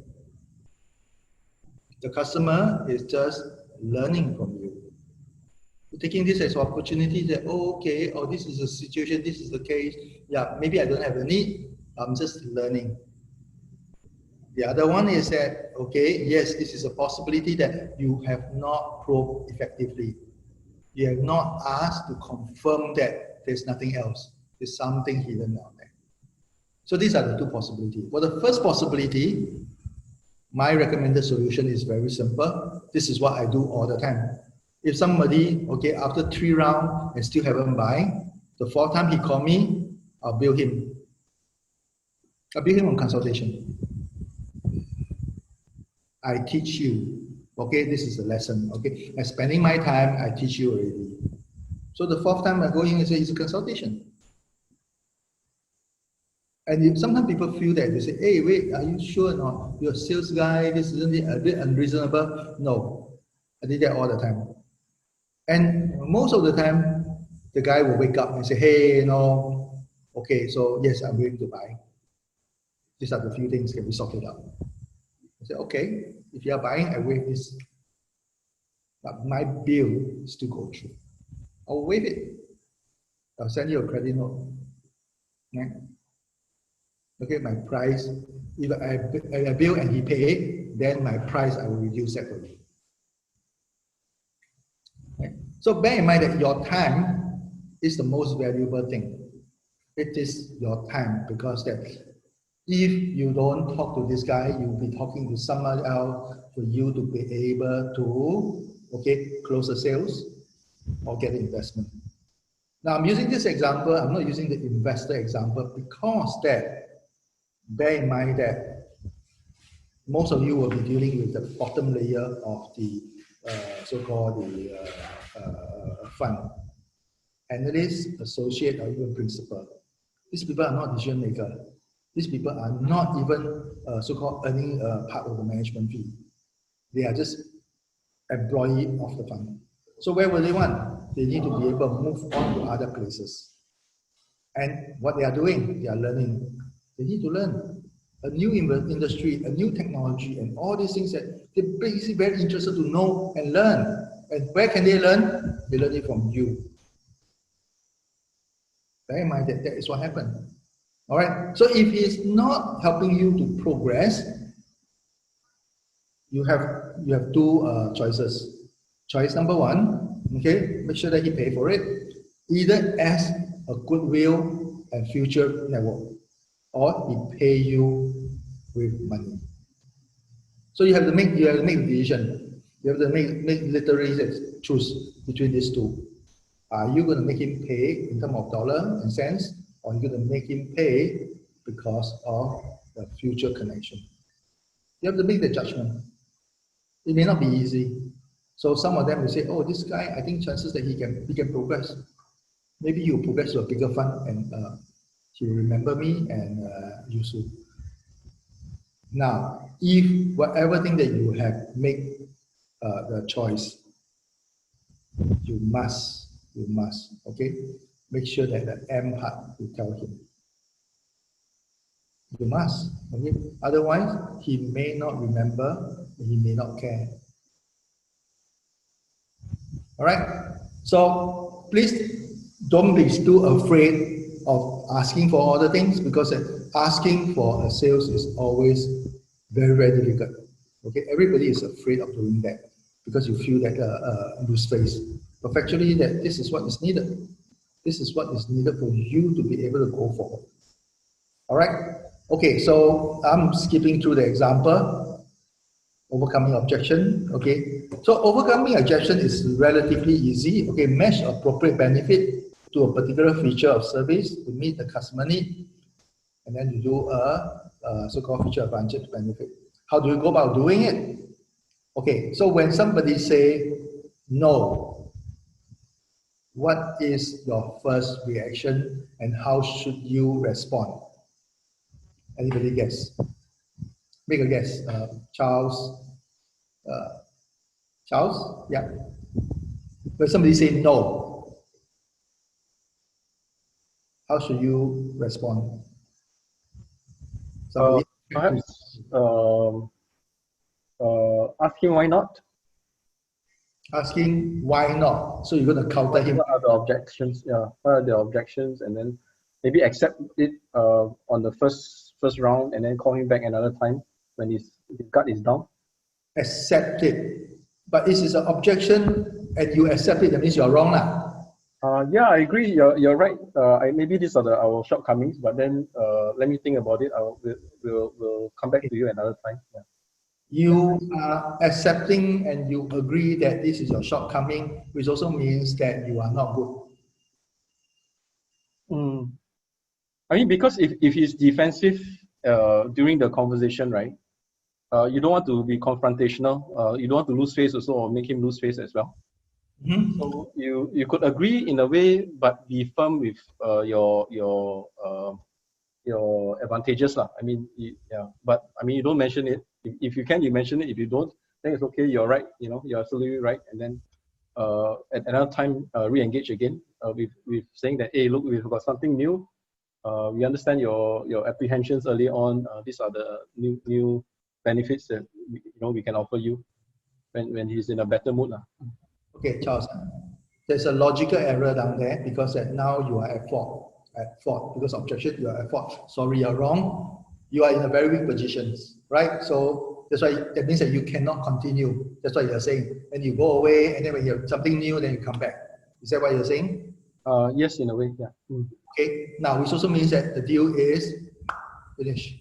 The customer is just learning from you. Taking this as an opportunity that, oh, okay, oh, this is the situation, this is the case. Yeah, maybe I don't have a need. I'm just learning. The other one is that, okay, yes, this is a possibility that you have not probed effectively. You have not asked to confirm that there's nothing else. There's something hidden out there. So these are the two possibilities. For the first possibility, my recommended solution is very simple. This is what I do all the time. If somebody, okay, after 3 rounds and still haven't buy, the 4th time he call me, I'll bill him. I'll bill him on consultation. I teach you, okay, this is a lesson, okay. I'm spending my time, I teach you already. So the 4th time I go in and say it's a consultation. And sometimes people feel that they say, hey, wait, are you sure or not? You're a sales guy, this isn't it a bit unreasonable? No, I did that all the time. And most of the time, the guy will wake up and say, hey, you know, okay, so yes, I'm willing to buy. These are the few things can be sorted out. I say, okay, if you are buying, I waive this. But my bill still go through. I'll waive it. I'll send you a credit note. Yeah. Okay, my price, if I bill and he pay, then my price I will reduce separately. Okay. So bear in mind that your time is the most valuable thing. It is your time, because that if you don't talk to this guy, you'll be talking to someone else for you to be able to, okay, close the sales or get investment. Now I'm using this example, I'm not using the investor example, because that bear in mind that most of you will be dealing with the bottom layer of the so-called fund. Analyst, associate, or even principal. These people are not decision maker. These people are not even so-called earning part of the management fee. They are just employee of the fund. So where will they want? They need to be able to move on to other places. And what they are doing, they are learning. They need to learn a new industry, a new technology, and all these things that they're basically very interested to know and learn. And where can they learn? They learn it from you. Bear in mind that that is what happened. All right. So if he's not helping you to progress, you have two choices. Choice number one, okay, make sure that he pay for it, either as a goodwill and future network, or he pay you with money. So you have to make a decision. You have to make literally choose between these two. Are you going to make him pay in terms of dollar and cents, or are you going to make him pay because of the future connection? You have to make the judgment. It may not be easy. So some of them will say, oh, this guy, I think chances that he can progress. Maybe you progress to a bigger fund and he will remember me and use you. Now, if whatever thing that you have make the choice, you must, okay, make sure that the M part you tell him. You must, okay? Otherwise, he may not remember, he may not care. All right, so please don't be too afraid of asking for all the things, because asking for a sales is always very, very difficult. Okay, everybody is afraid of doing that because you feel that lose face. But factually, that this is what is needed. This is what is needed for you to be able to go forward. All right. Okay, so I'm skipping through the example. Overcoming objection. Okay, so overcoming objection is relatively easy. Okay, match appropriate benefit to a particular feature of service to meet the customer need, and then you do a so-called feature advantage benefit. How do you go about doing it? Okay, so when somebody say no, what is your first reaction and how should you respond? Anybody guess? Make a guess. Charles. Charles? Yeah. When somebody say no, how should you respond? Somebody Perhaps asking why not? asking why not. So you're going to counter him. What are the objections? Yeah, what are the objections? And then maybe accept it on the first round, and then call him back another time when his gut is down. Accept it. But this is an objection and you accept it, that means you're wrong. Yeah, I agree. You're right. Maybe these are our shortcomings, but then let me think about it. We'll come back to you another time. Yeah. You are accepting and you agree that this is your shortcoming, which also means that you are not good. I mean, because if he's defensive during the conversation, right? You don't want to be confrontational. You don't want to lose face also, or make him lose face as well. Mm-hmm. So you could agree in a way, but be firm with your advantages, lah. I mean, yeah. But I mean, you don't mention it. If you can, you mention it. If you don't, then it's okay. You're right. You know, you're absolutely right. And then at another time, re-engage again with saying that, hey, look, we've got something new. We understand your apprehensions early on. These are the new benefits that we can offer you when he's in a better mood, lah. Okay, Charles, there's a logical error down there because now you are at fault. Because objection, you are at fault. Sorry, you're wrong. You are in a very weak position, right? So that's why that means that you cannot continue. That's what you're saying. And you go away, and then when you have something new, then you come back. Is that what you're saying? Yes, in a way, yeah. Okay. Now, which also means that the deal is finished.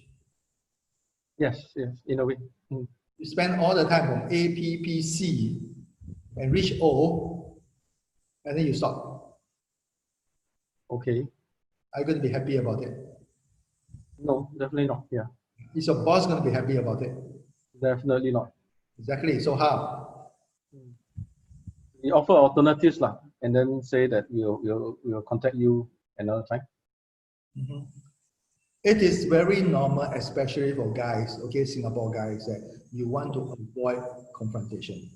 Yes, in a way. You spend all the time from A, P, P, C, and reach O, and then you stop. Okay. Are you going to be happy about it? No, definitely not. Yeah. Is your boss going to be happy about it? Definitely not. Exactly. So how? We offer alternatives, lah, and then say that we'll contact you another time. Mm-hmm. It is very normal, especially for guys, okay, Singapore guys, that you want to avoid confrontation.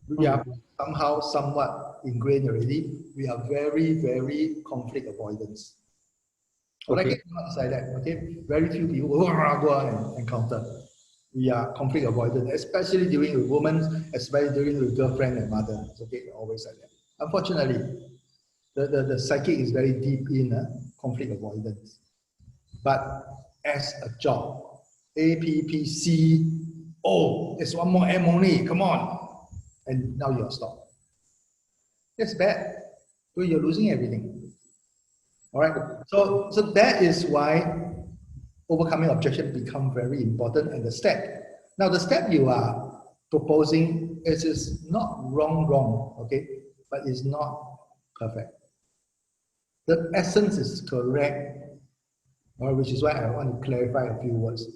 We are somehow somewhat ingrained already. We are very, very conflict avoidance. Okay. Like it's like that, okay? Very few people go out and encounter. We are conflict avoidant, especially dealing with women, especially dealing with girlfriend and mother. Okay, always like that. Unfortunately, the psychic is very deep in conflict avoidance. But as a job, A, P, P, C, oh, there's one more M only, come on. And now you're stopped. That's bad. So you're losing everything. All right. So that is why overcoming objection become very important. And the step. Now the step you are proposing is not wrong, okay, but it's not perfect. The essence is correct, which is why I want to clarify a few words.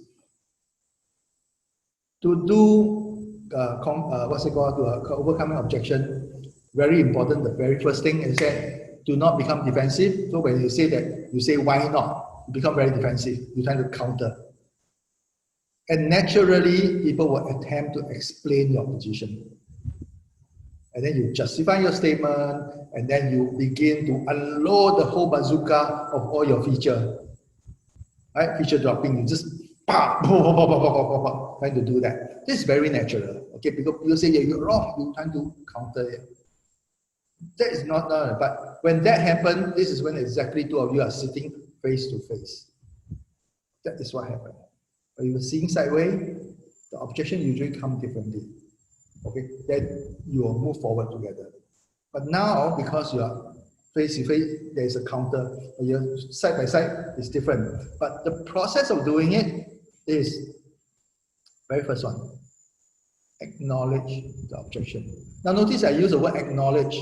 To do overcoming objection, very important. The very first thing is that do not become defensive. So when you say that, you say why not, you become very defensive. You're trying to counter. And naturally, people will attempt to explain your position. And then you justify your statement, and then you begin to unload the whole bazooka of all your feature. Right? Feature dropping, you just trying to do that. This is very natural. Okay, because people say, yeah, you're wrong, you're trying to counter it. That is not, but when that happens, this is when exactly two of you are sitting face to face. That is what happened. When you're seeing sideways, the objection usually comes differently. Okay, then you will move forward together. But now, because you are face to face, there is a counter. You're side by side, it's different. But the process of doing it is very first one. Acknowledge the objection. Now notice I use the word acknowledge.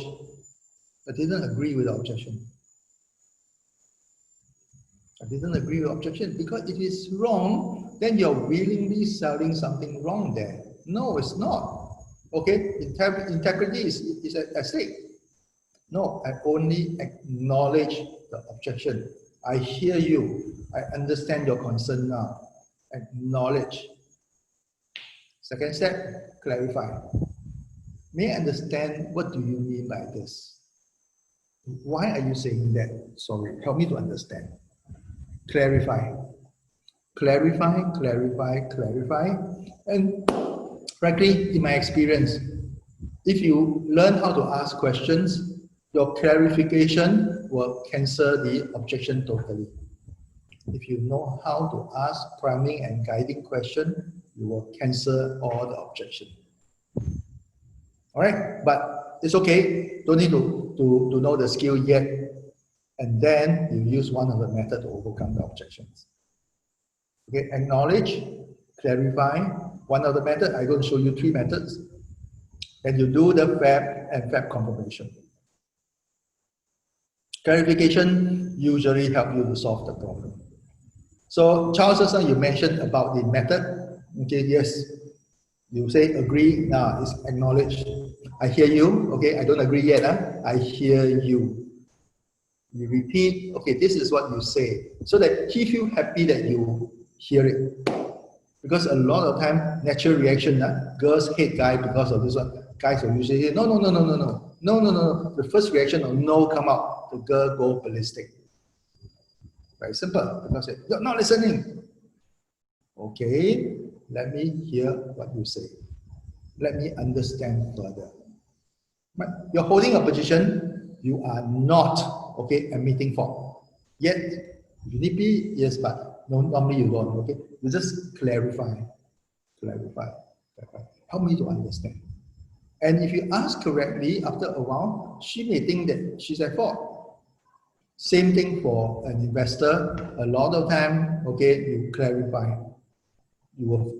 I didn't agree with the objection. I didn't agree with the objection because if it's wrong, then you're willingly selling something wrong there. No, it's not. Okay, integrity is at stake. No, I only acknowledge the objection. I hear you. I understand your concern now. Acknowledge. Second step, clarify. May I understand what do you mean by this? Why are you saying that? Sorry, help me to understand. Clarify. Clarify, clarify, clarify. And frankly, in my experience, if you learn how to ask questions, your clarification will cancel the objection totally. If you know how to ask priming and guiding question, you will cancel all the objection. All right, but it's okay. Don't need to know the skill yet. And then you use one of the methods to overcome the objections. Okay, acknowledge, clarify. One of the methods, I'm going to show you 3 methods. And you do the FAB and FAB confirmation. Clarification usually help you to solve the problem. So Charles, you mentioned about the method. Okay, yes. You say agree, now it's acknowledge. I hear you. Okay, I don't agree yet. I hear you. You repeat, okay, this is what you say. So that he feels happy that you hear it. Because a lot of time, natural reaction, girls hate guys because of this one. Guys will usually say, no. The first reaction of no come out. The girl go ballistic. Very simple. Because you're not listening. Okay, let me hear what you say. Let me understand further. But you're holding a position, you are not, okay, admitting fault. Yet, if you need be, yes, but no, normally you don't, okay? You just clarify. Help me to understand. And if you ask correctly, after a while, she may think that she's at fault. Same thing for an investor. A lot of time, okay, you clarify.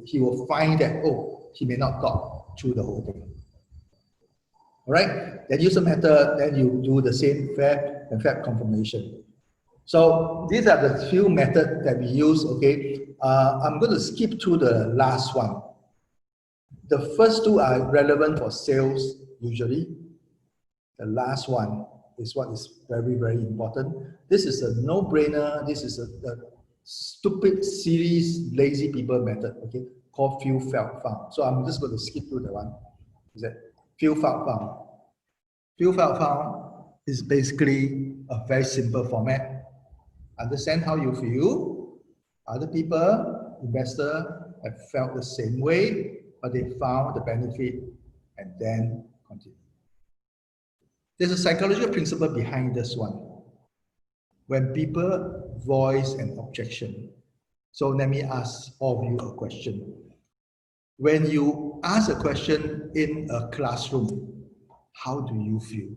He will find that, oh, he may not talk through the whole thing. All right, then use a method, then you do the same FAB and FAB confirmation. So these are the few methods that we use, okay? I'm going to skip to the last one. The first 2 are relevant for sales, usually. The last one is what is very, very important. This is a no-brainer. This is a stupid, silly, lazy people method, okay? Called feel, felt, found. So I'm just going to skip through the one. Is that feel, felt, found. Feel, felt, found is basically a very simple format. Understand how you feel. Other people, investor, have felt the same way, but they found the benefit and then continue. There's a psychological principle behind this one. When people voice an objection, so let me ask all of you a question. When you ask a question in a classroom, how do you feel?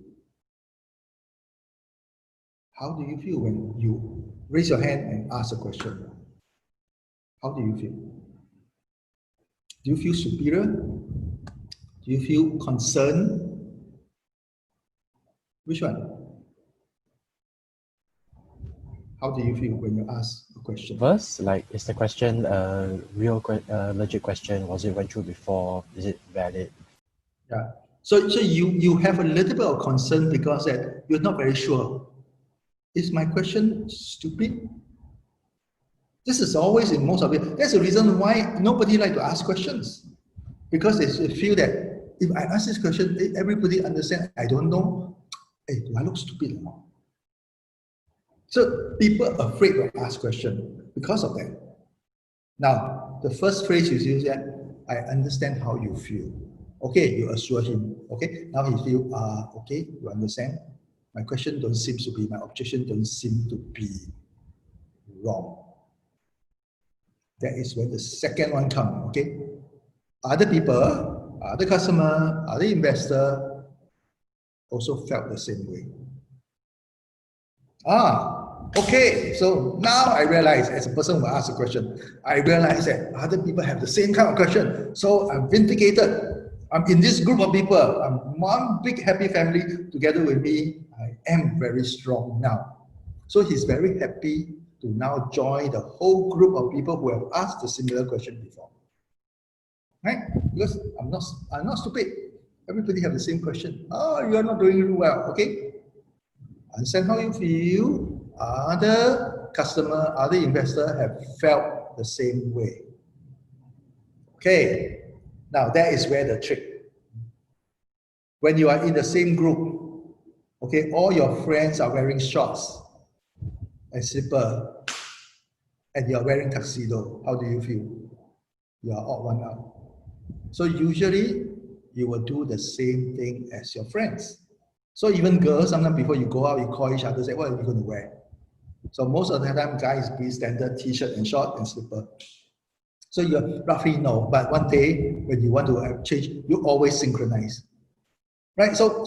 How do you feel when you raise your hand and ask a question? How do you feel? Do you feel superior? Do you feel concerned? Which one? How do you feel when you ask a question? First, like, is the question a real, legit question? Was it went through before? Is it valid? Yeah. So you have a little bit of concern because that you're not very sure. Is my question stupid? This is always in most of it. That's the reason why nobody like to ask questions. Because they feel that if I ask this question, everybody understands, I don't know. Hey, do I look stupid or not? So people are afraid to ask questions because of that. Now, the first phrase you use that, I understand how you feel. Okay, you assure him. Okay, now he feel, okay, you understand. My question don't seem to be, my objection don't seem to be wrong. That is when the second one comes, okay? Other people, other customer, other investor also felt the same way. Okay, so now I realize, as a person who asked the question, I realize that other people have the same kind of question. So I'm vindicated. I'm in this group of people. I'm one big happy family together with me. I am very strong now. So he's very happy to now join the whole group of people who have asked the similar question before. Right? Because I'm not stupid. Everybody have the same question. Oh, you are not doing well. Okay. Understand how you feel. Other customer, other investor have felt the same way. Okay. Now that is where the trick. When you are in the same group, okay, all your friends are wearing shorts and slipper, and you are wearing tuxedo. How do you feel? You are odd one out. So usually you will do the same thing as your friends. So even girls, sometimes before you go out, you call each other, say, what are you going to wear? So most of the time, guys be standard t-shirt and short and slipper. So you roughly know, but one day when you want to change, you always synchronize. Right? So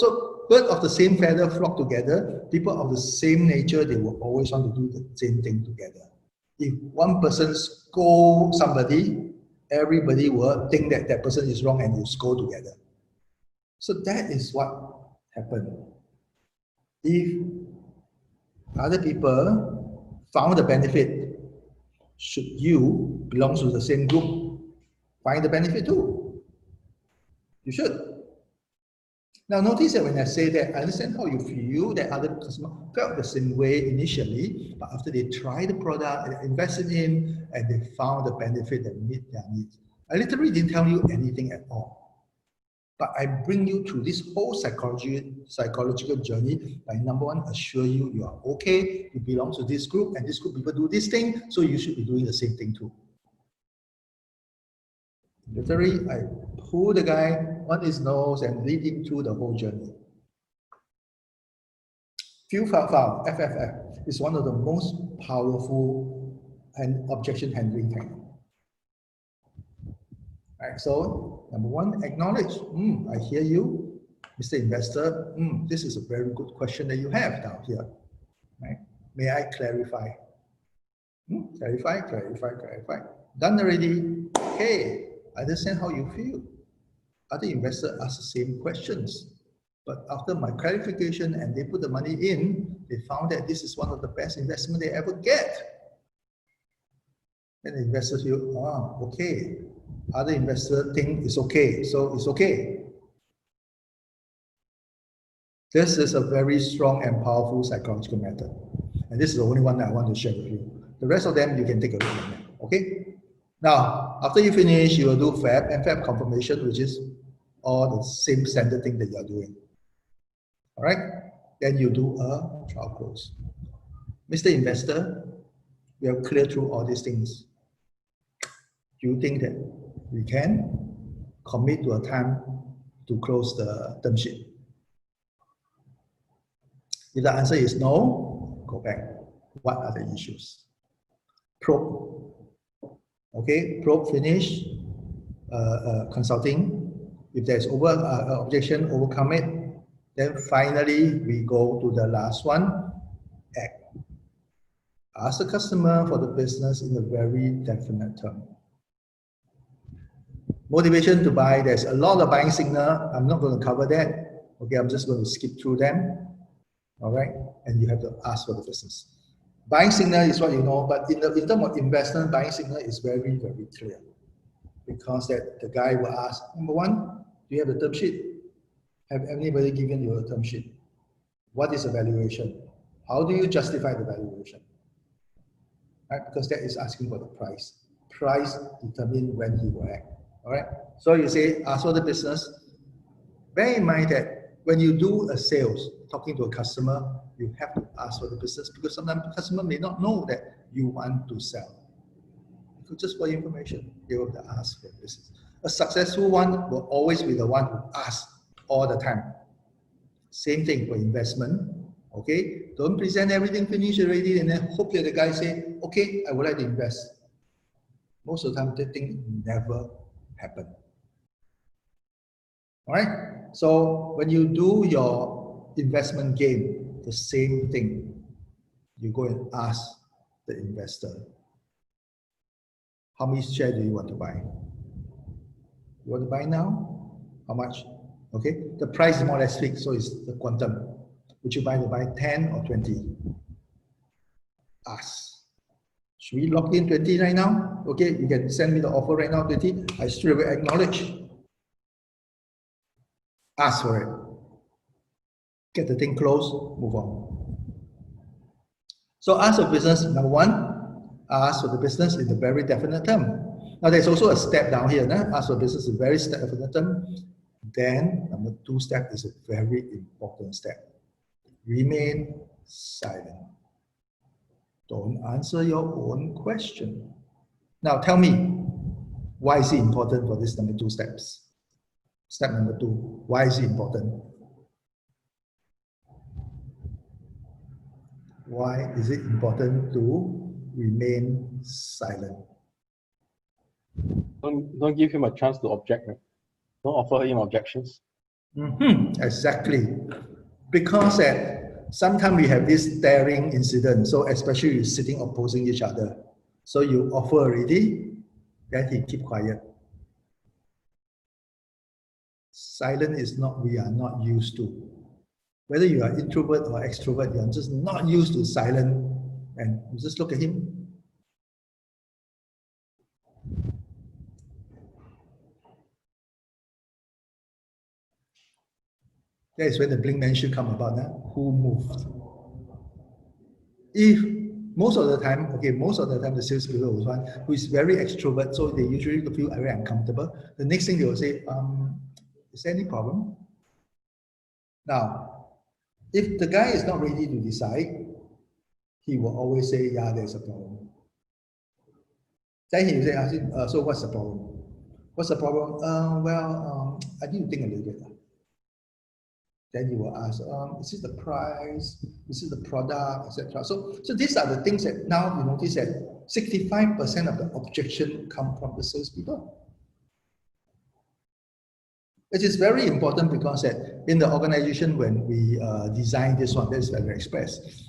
birds of the same feather flock together. People of the same nature, they will always want to do the same thing together. If one person scold somebody, everybody will think that that person is wrong and you scold together. So that is what happened. If other people found the benefit, should you belong to the same group find the benefit too? You should. Now notice that when I say that, I understand how you feel that other customers felt the same way initially, but after they tried the product, they invested in, and they found the benefit that meet their needs. I literally didn't tell you anything at all. But I bring you through this whole psychological journey by number one, assure you you are okay, you belong to this group, and this group people do this thing, so you should be doing the same thing too. Literally, I pull the guy on his nose and lead him through the whole journey. Feel file, FFF, is one of the most powerful and objection handling techniques. Right, so number one, acknowledge. I hear you, Mr. Investor. This is a very good question that you have down here. Right? May I clarify? Clarify. Done already. Okay, I understand how you feel. Other investors ask the same questions. But after my clarification and they put the money in, they found that this is one of the best investments they ever get. And the investors feel, okay. Other investors think it's okay, so it's okay. This is a very strong and powerful psychological method. And this is the only one that I want to share with you. The rest of them, you can take a look at them, okay? Now, after you finish, you will do FAB and FAB confirmation, which is all the same standard thing that you are doing. All right? Then you do a trial close. Mr. Investor, we have cleared through all these things. Do you think that we can commit to a time to close the term sheet? If the answer is no, go back. What are the issues? Probe. Okay, probe finish. Consulting. If there's objection, overcome it. Then finally, we go to the last one, act. Ask the customer for the business in a very definite term. Motivation to buy, there's a lot of buying signal. I'm not going to cover that. Okay, I'm just going to skip through them. All right, and you have to ask for the business. Buying signal is what you know, but in terms of investment, buying signal is very, very clear. Because that the guy will ask, number one, do you have a term sheet? Have anybody given you a term sheet? What is the valuation? How do you justify the valuation? Right? Because that is asking for the price. Price determines when he will act. All right. So you say, ask for the business. Bear in mind that when you do a sales, talking to a customer, you have to ask for the business because sometimes the customer may not know that you want to sell. So just for information, you have to ask for business. A successful one will always be the one who asks all the time. Same thing for investment. Okay, don't present everything finished already and then hope that the guy say, okay, I would like to invest. Most of the time, that thing never happen. All right. So when you do your investment game, the same thing. You go and ask the investor, how many shares do you want to buy? You want to buy now? How much? Okay. The price is more or less fixed, so it's the quantum. Would you buy 10 or 20? Ask. Should we lock in 20 right now? Okay, you can send me the offer right now, 20. I straight away acknowledge. Ask for it. Get the thing closed, move on. So ask for business, number one, ask for the business in a very definite term. Now there's also a step down here. Ask for business in a very definite term. Then number 2 step is a very important step. Remain silent. Don't answer your own question. Now tell me, why is it important for this number 2 steps? Step number 2, why is it important? Why is it important to remain silent? Don't give him a chance to object. Right? Don't offer him objections. Exactly. Because sometimes we have this staring incident, so especially you're sitting opposing each other. So you offer already, then he keep quiet. Silent is not, we are not used to. Whether you are introvert or extrovert, you are just not used to silent, and you just look at him. That is when the blink man should come about now. Who moved? If most of the time, the salespeople is one who is very extrovert, so they usually feel very uncomfortable. The next thing they will say, is there any problem? Now, if the guy is not ready to decide, he will always say, yeah, there's a problem. Then he will say, so what's the problem? What's the problem? I need to think a little bit. Then you will ask, is it the price? Is it the product, etc.? So these are the things that now you notice that 65% of the objection come from the salespeople. It is very important because in the organization, when we design this one, that's very expressed.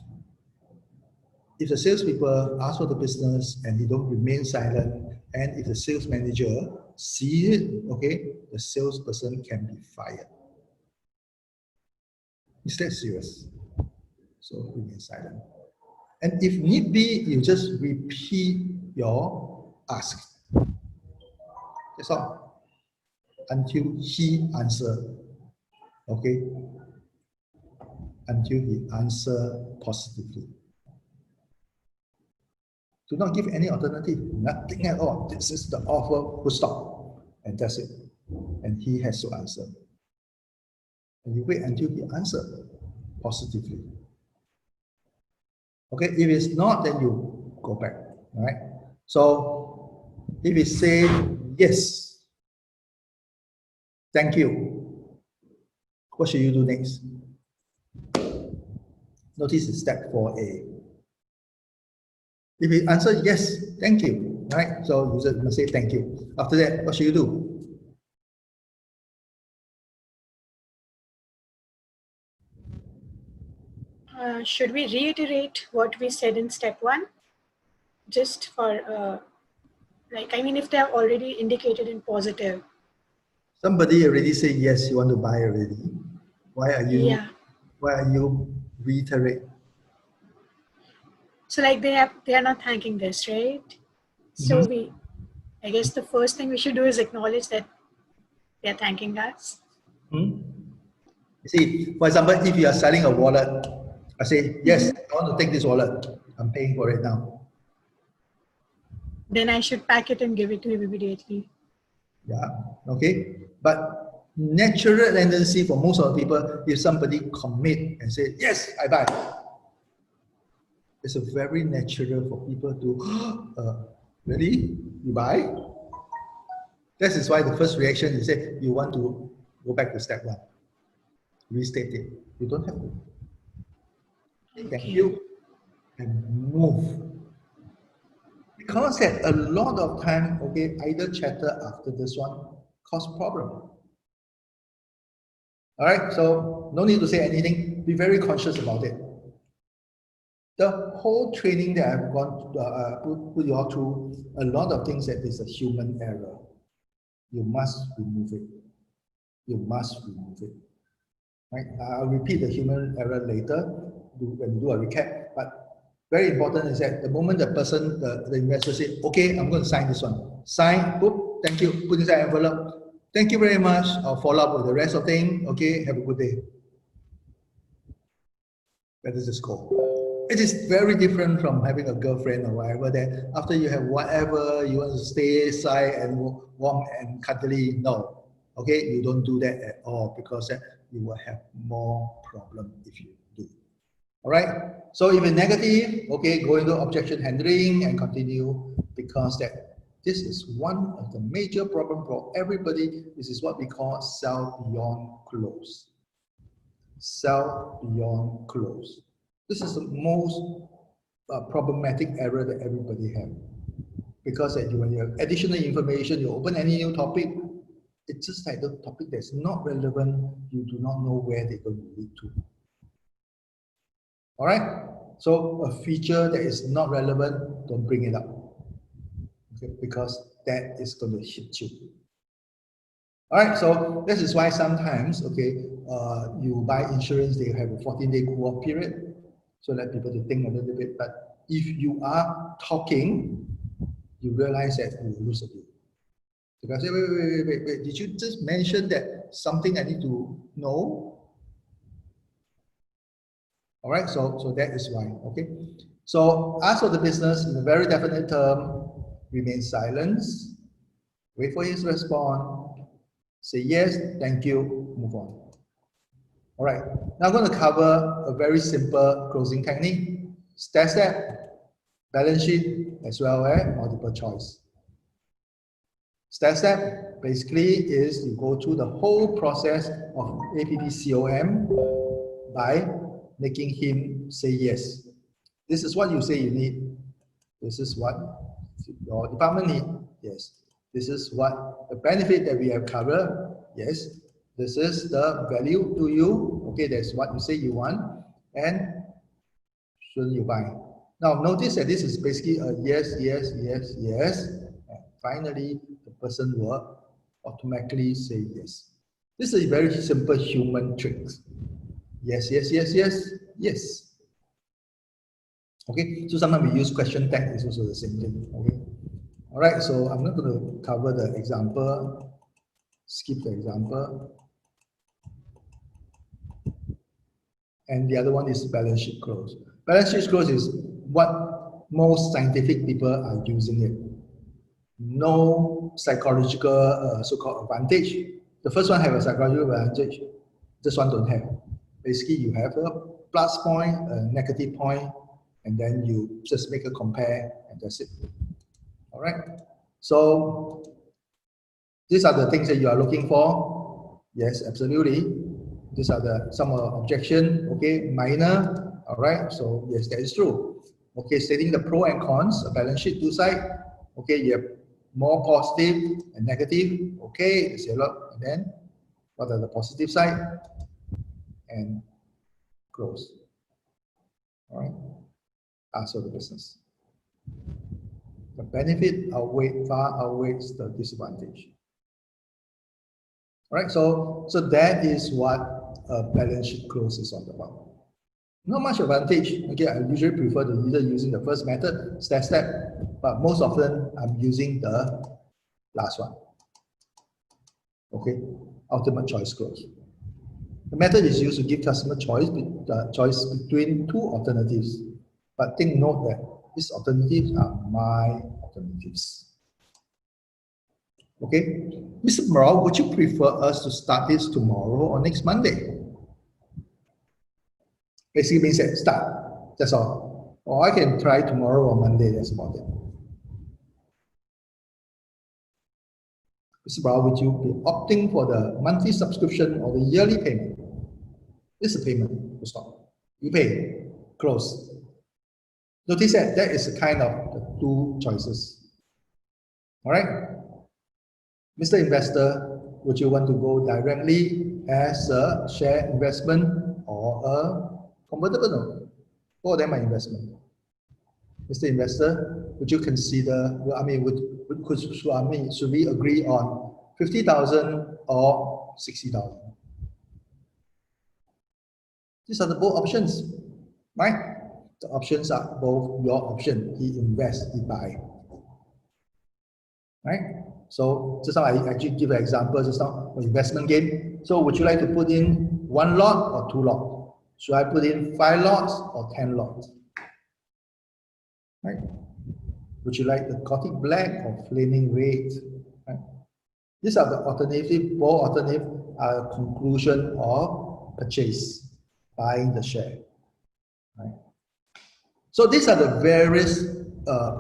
If the salespeople ask for the business and they don't remain silent, and if the sales manager sees it, okay, the salesperson can be fired. Is that serious? So remain silent. And if need be, you just repeat your ask. That's all. Until he answers. Okay? Until he answers positively. Do not give any alternative. Nothing at all. This is the offer, full stop. And that's it. And he has to answer. And you wait until he answers positively. Okay, if it's not, then you go back. All right. So if he say yes, thank you, what should you do next? Notice step 4A. If he answer yes, thank you, right? So you must say thank you. After that, what should you do? Should we reiterate what we said in step 1? Just for, if they have already indicated in positive. Somebody already said yes, you want to buy already. Why are you reiterate? So they are not thanking this, right? So I guess the first thing we should do is acknowledge that they are thanking us. You see, for example, if you are selling a wallet, I say, yes, I want to take this wallet. I'm paying for it now. Then I should pack it and give it to him immediately. Yeah, okay. But natural tendency for most of the people, if somebody commit and say, yes, I buy. It's a very natural for people to, really? You buy? That is why the first reaction is say you want to go back to step 1. Restate it. You don't have to. Thank you. And move. Because at a lot of time, okay, either chatter after this one cause problem. All right, so no need to say anything. Be very conscious about it. The whole training that I've gone put you all through, a lot of things that is a human error. You must remove it. You must remove it. Right? I'll repeat the human error later when we do a recap. But very important is that the moment the person, the investor says, okay, I'm going to sign this one. Sign, boop, thank you, put inside envelope. Thank you very much. I'll follow up with the rest of the thing. Okay, have a good day. That is the score. It is very different from having a girlfriend or whatever that after you have whatever, you want to stay side and warm and cuddly. No. Okay, you don't do that at all because you will have more problem if you do. All right. So if it's negative, okay, go into objection handling and continue because this is one of the major problem for everybody. This is what we call sell beyond close. Sell beyond close. This is the most problematic error that everybody have. Because when you have additional information, you open any new topic, it's just like the topic that's not relevant, you do not know where they're going to lead to. All right? So a feature that is not relevant, don't bring it up. Okay? Because that is going to hit you. All right, so this is why sometimes, okay, you buy insurance, they have a 14-day cool-off period. So let people to think a little bit. But if you are talking, you realize that you will lose a deal. Because wait, did you just mention that something I need to know? All right, so that is why, okay? So ask for the business in a very definite term, remain silent, wait for his response, say yes, thank you, move on. All right, now I'm going to cover a very simple closing technique. Step, balance sheet, as well as multiple choice. Step basically is you go through the whole process of APPCOM by making him say yes. This is what you say you need. This is what your department needs. Yes. This is what the benefit that we have covered. Yes. This is the value to you. Okay, that's what you say you want. And shouldn't you buy? Now, notice that this is basically a yes, yes, yes, yes. And finally, the person will automatically say yes. This is a very simple human trick. Yes, yes, yes, yes, yes. Okay, so sometimes we use question tag, is also the same thing. Okay. All right, so I'm not going to cover the example. Skip the example. And the other one is balance sheet close. Balance sheet close is what most scientific people are using it. No psychological so-called advantage. The first one have a psychological advantage. This one don't have. Basically, you have a plus point, a negative point, and then you just make a compare, and that's it. All right. So these are the things that you are looking for. Yes, absolutely. These are some objection. Okay, minor. All right. So yes, that is true. Okay, stating the pro and cons, a balance sheet, two sides. Okay, you have more positive and negative. Okay, there's a lot. And then what are the positive side? And close. All right. Answer the business. The benefit far outweighs the disadvantage. All right. So that is what a balance sheet close is all about. Not much advantage. Okay, I usually prefer to either using the first method, step, but most often I'm using the last one. Okay, ultimate choice close. The method is used to give customer choice between two alternatives. But take note that these alternatives are my alternatives. Okay, Mr. Morale, would you prefer us to start this tomorrow or next Monday? Basically means that start, that's all. Or I can try tomorrow or Monday, that's about it. Mr. Brown, would you be opting for the monthly subscription or the yearly payment? This is a payment, full stop. You pay, close. Notice that that is a kind of the two choices. All right? Mr. Investor, would you want to go directly as a share investment or a convertible note? Both of them are investment. Mr. Investor, would you consider, I mean, should we agree on 50,000 or 60,000? These are the both options, right? The options are both your option. He invests, he buy. Right? So just now I actually give an example just now, investment game. So would you like to put in 1 lot or 2 lots? Should I put in 5 lots or 10 lots? Right? Would you like the Gothic black or flaming red? Right? These are the alternative, both alternative are a conclusion of purchase, buying the share. Right? So these are the various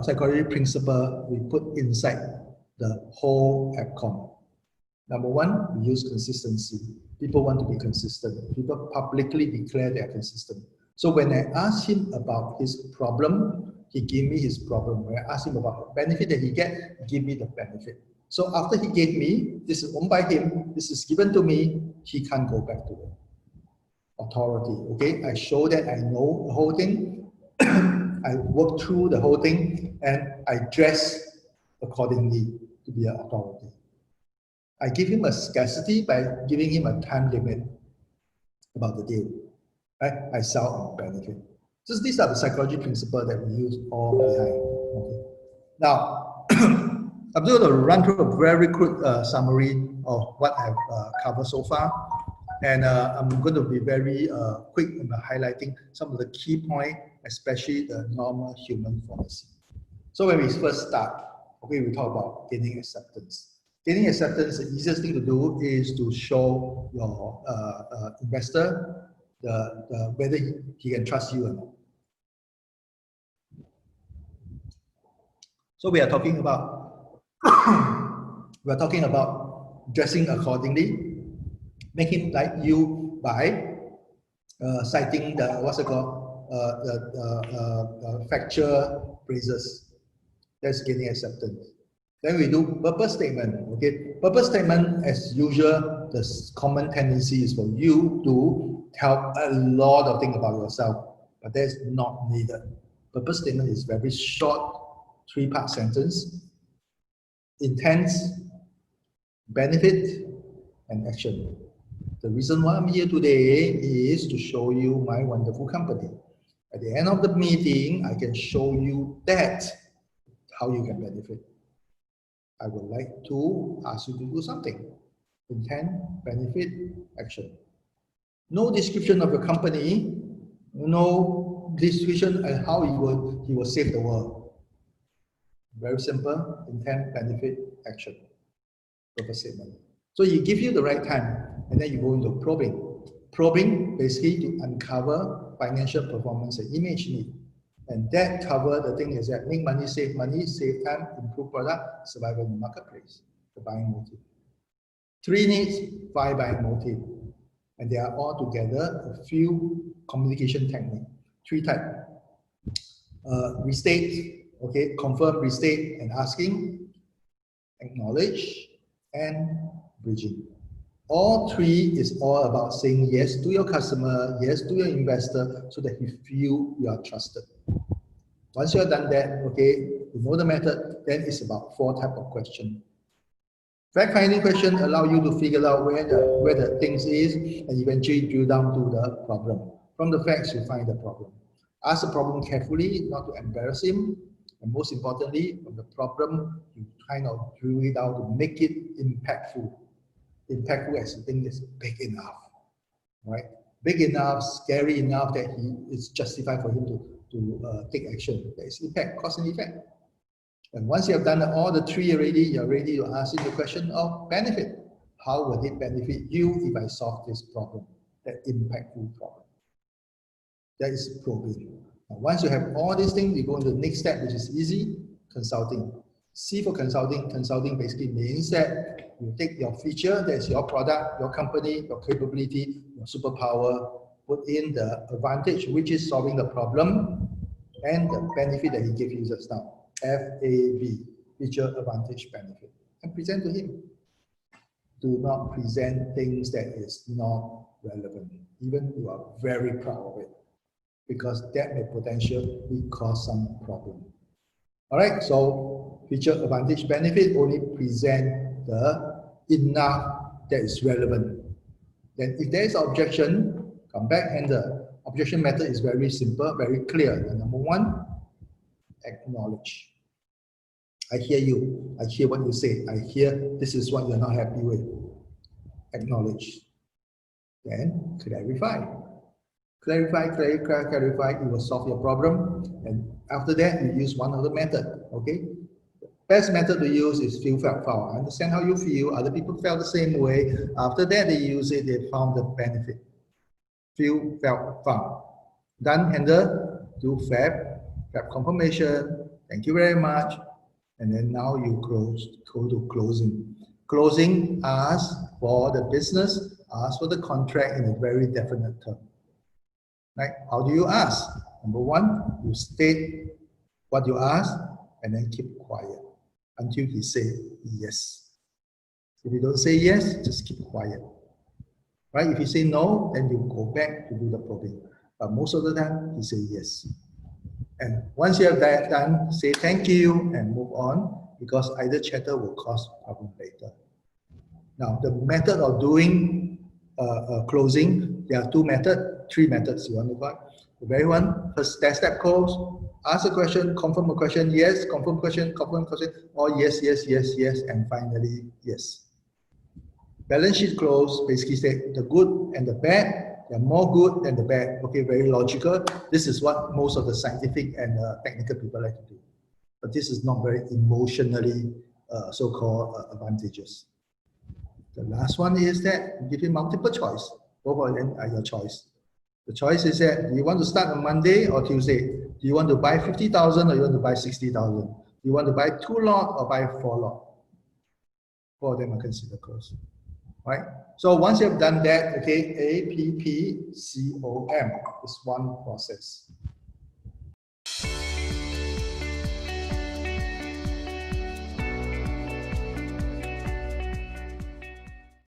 psychology principles we put inside the whole AppCom. Number one, we use consistency. People want to be consistent. People publicly declare they are consistent. So when I ask him about his problem, he gave me his problem. When I ask him about the benefit that he gets, he give me the benefit. So after he gave me, this is owned by him, this is given to me, he can't go back to the authority. Okay, I show that I know the whole thing. I work through the whole thing and I dress accordingly to be an authority. I give him a scarcity by giving him a time limit about the deal. Right? I sell on benefit. So these are the psychology principles that we use all behind. Okay. Now, I'm going to run through a very quick summary of what I've covered so far. And I'm going to be very quick in highlighting some of the key points, especially the normal human fallacy. So when we first start, okay, we talk about gaining acceptance. Gaining acceptance, the easiest thing to do is to show your investor whether he can trust you or not. So we are talking about dressing accordingly, make him like you by citing the what's it called factual phrases. That's gaining acceptance. Then we do purpose statement. Okay, purpose statement, as usual, the common tendency is for you to tell a lot of things about yourself, but that's not needed. Purpose statement is very short, 3-part sentence: intent, benefit, and action. The reason why I'm here today is to show you my wonderful company. At the end of the meeting, I can show you that how you can benefit. I would like to ask you to do something. Intent, benefit, action. No description of your company, no description of how he will save the world. Very simple: intent, benefit, action. Purpose statement. So he give you the right time, and then you go into probing. Probing basically to uncover financial performance and image need. And that cover the thing is that make money, save time, improve product, survive in the marketplace, the buying motive. 3 needs, 5 buying motive. And they are all together a few communication techniques. 3 types. Restate, okay, confirm, restate, and asking, acknowledge, and bridging. All 3 is all about saying yes to your customer, yes to your investor, so that he feel you are trusted. Once you have done that, okay, you know the method, then it's about 4 types of questions. Fact-finding question allow you to figure out where the things is and eventually drill down to the problem. From the facts, you find the problem. Ask the problem carefully, not to embarrass him. And most importantly, from the problem, you kind of drill it out to make it impactful. Impactful as the thing is big enough, right? Big enough, scary enough that it's justified for him to take action. There is impact, cause and effect. And once you have done all the 3 already, you're ready to ask him the question of benefit. How would it benefit you if I solve this problem, that impactful problem? That is probing. Now, once you have all these things, you go into the next step, which is easy, consulting. C for consulting. Consulting basically means that You take your feature, that's your product, your company, your capability, your superpower, put in the advantage, which is solving the problem, and the benefit that he gave you just now. FAB, feature, advantage, benefit. And present to him. Do not present things that is not relevant, even you are very proud of it, because that may potentially cause some problem. All right, so feature, advantage, benefit, only present the enough that is relevant. Then if there is objection, come back, and the objection method is very simple, very clear. And number one, acknowledge. I hear you. I hear what you say. I hear this is what you're not happy with. Acknowledge. Then clarify. Clarify, it will solve your problem. And after that, you use one other method, okay? The best method to use is feel, felt, found. I understand how you feel. Other people felt the same way. After that, they use it, they found the benefit. Feel, felt, found. Done, handle, do FAB confirmation. Thank you very much. And then now you go to closing. Closing, ask for the business, ask for the contract in a very definite term. Right? How do you ask? Number one, you state what you ask and then keep quiet until he say yes. If you don't say yes, just keep quiet. Right? If you say no, then you go back to do the probing. But most of the time, you say yes. And once you have that done, say thank you and move on, because either chatter will cause problem later. Now, the method of doing closing, there are three methods you want to find. The very one, first step close, ask a question, confirm a question, yes, confirm question, or yes, and finally, yes. Balance sheet close, basically say the good and the bad, they're more good than the bad. Okay, very logical. This is what most of the scientific and technical people like to do. But this is not very emotionally so-called advantageous. The last one is that you give him multiple choice. Both of them are your choice. The choice is that do you want to start on Monday or Tuesday? Do you want to buy 50,000 or you want to buy 60,000? Do you want to buy 2 lot or buy 4 lot? 4 of them are considered close. Right? So once you have done that, okay, APPCOM is one process.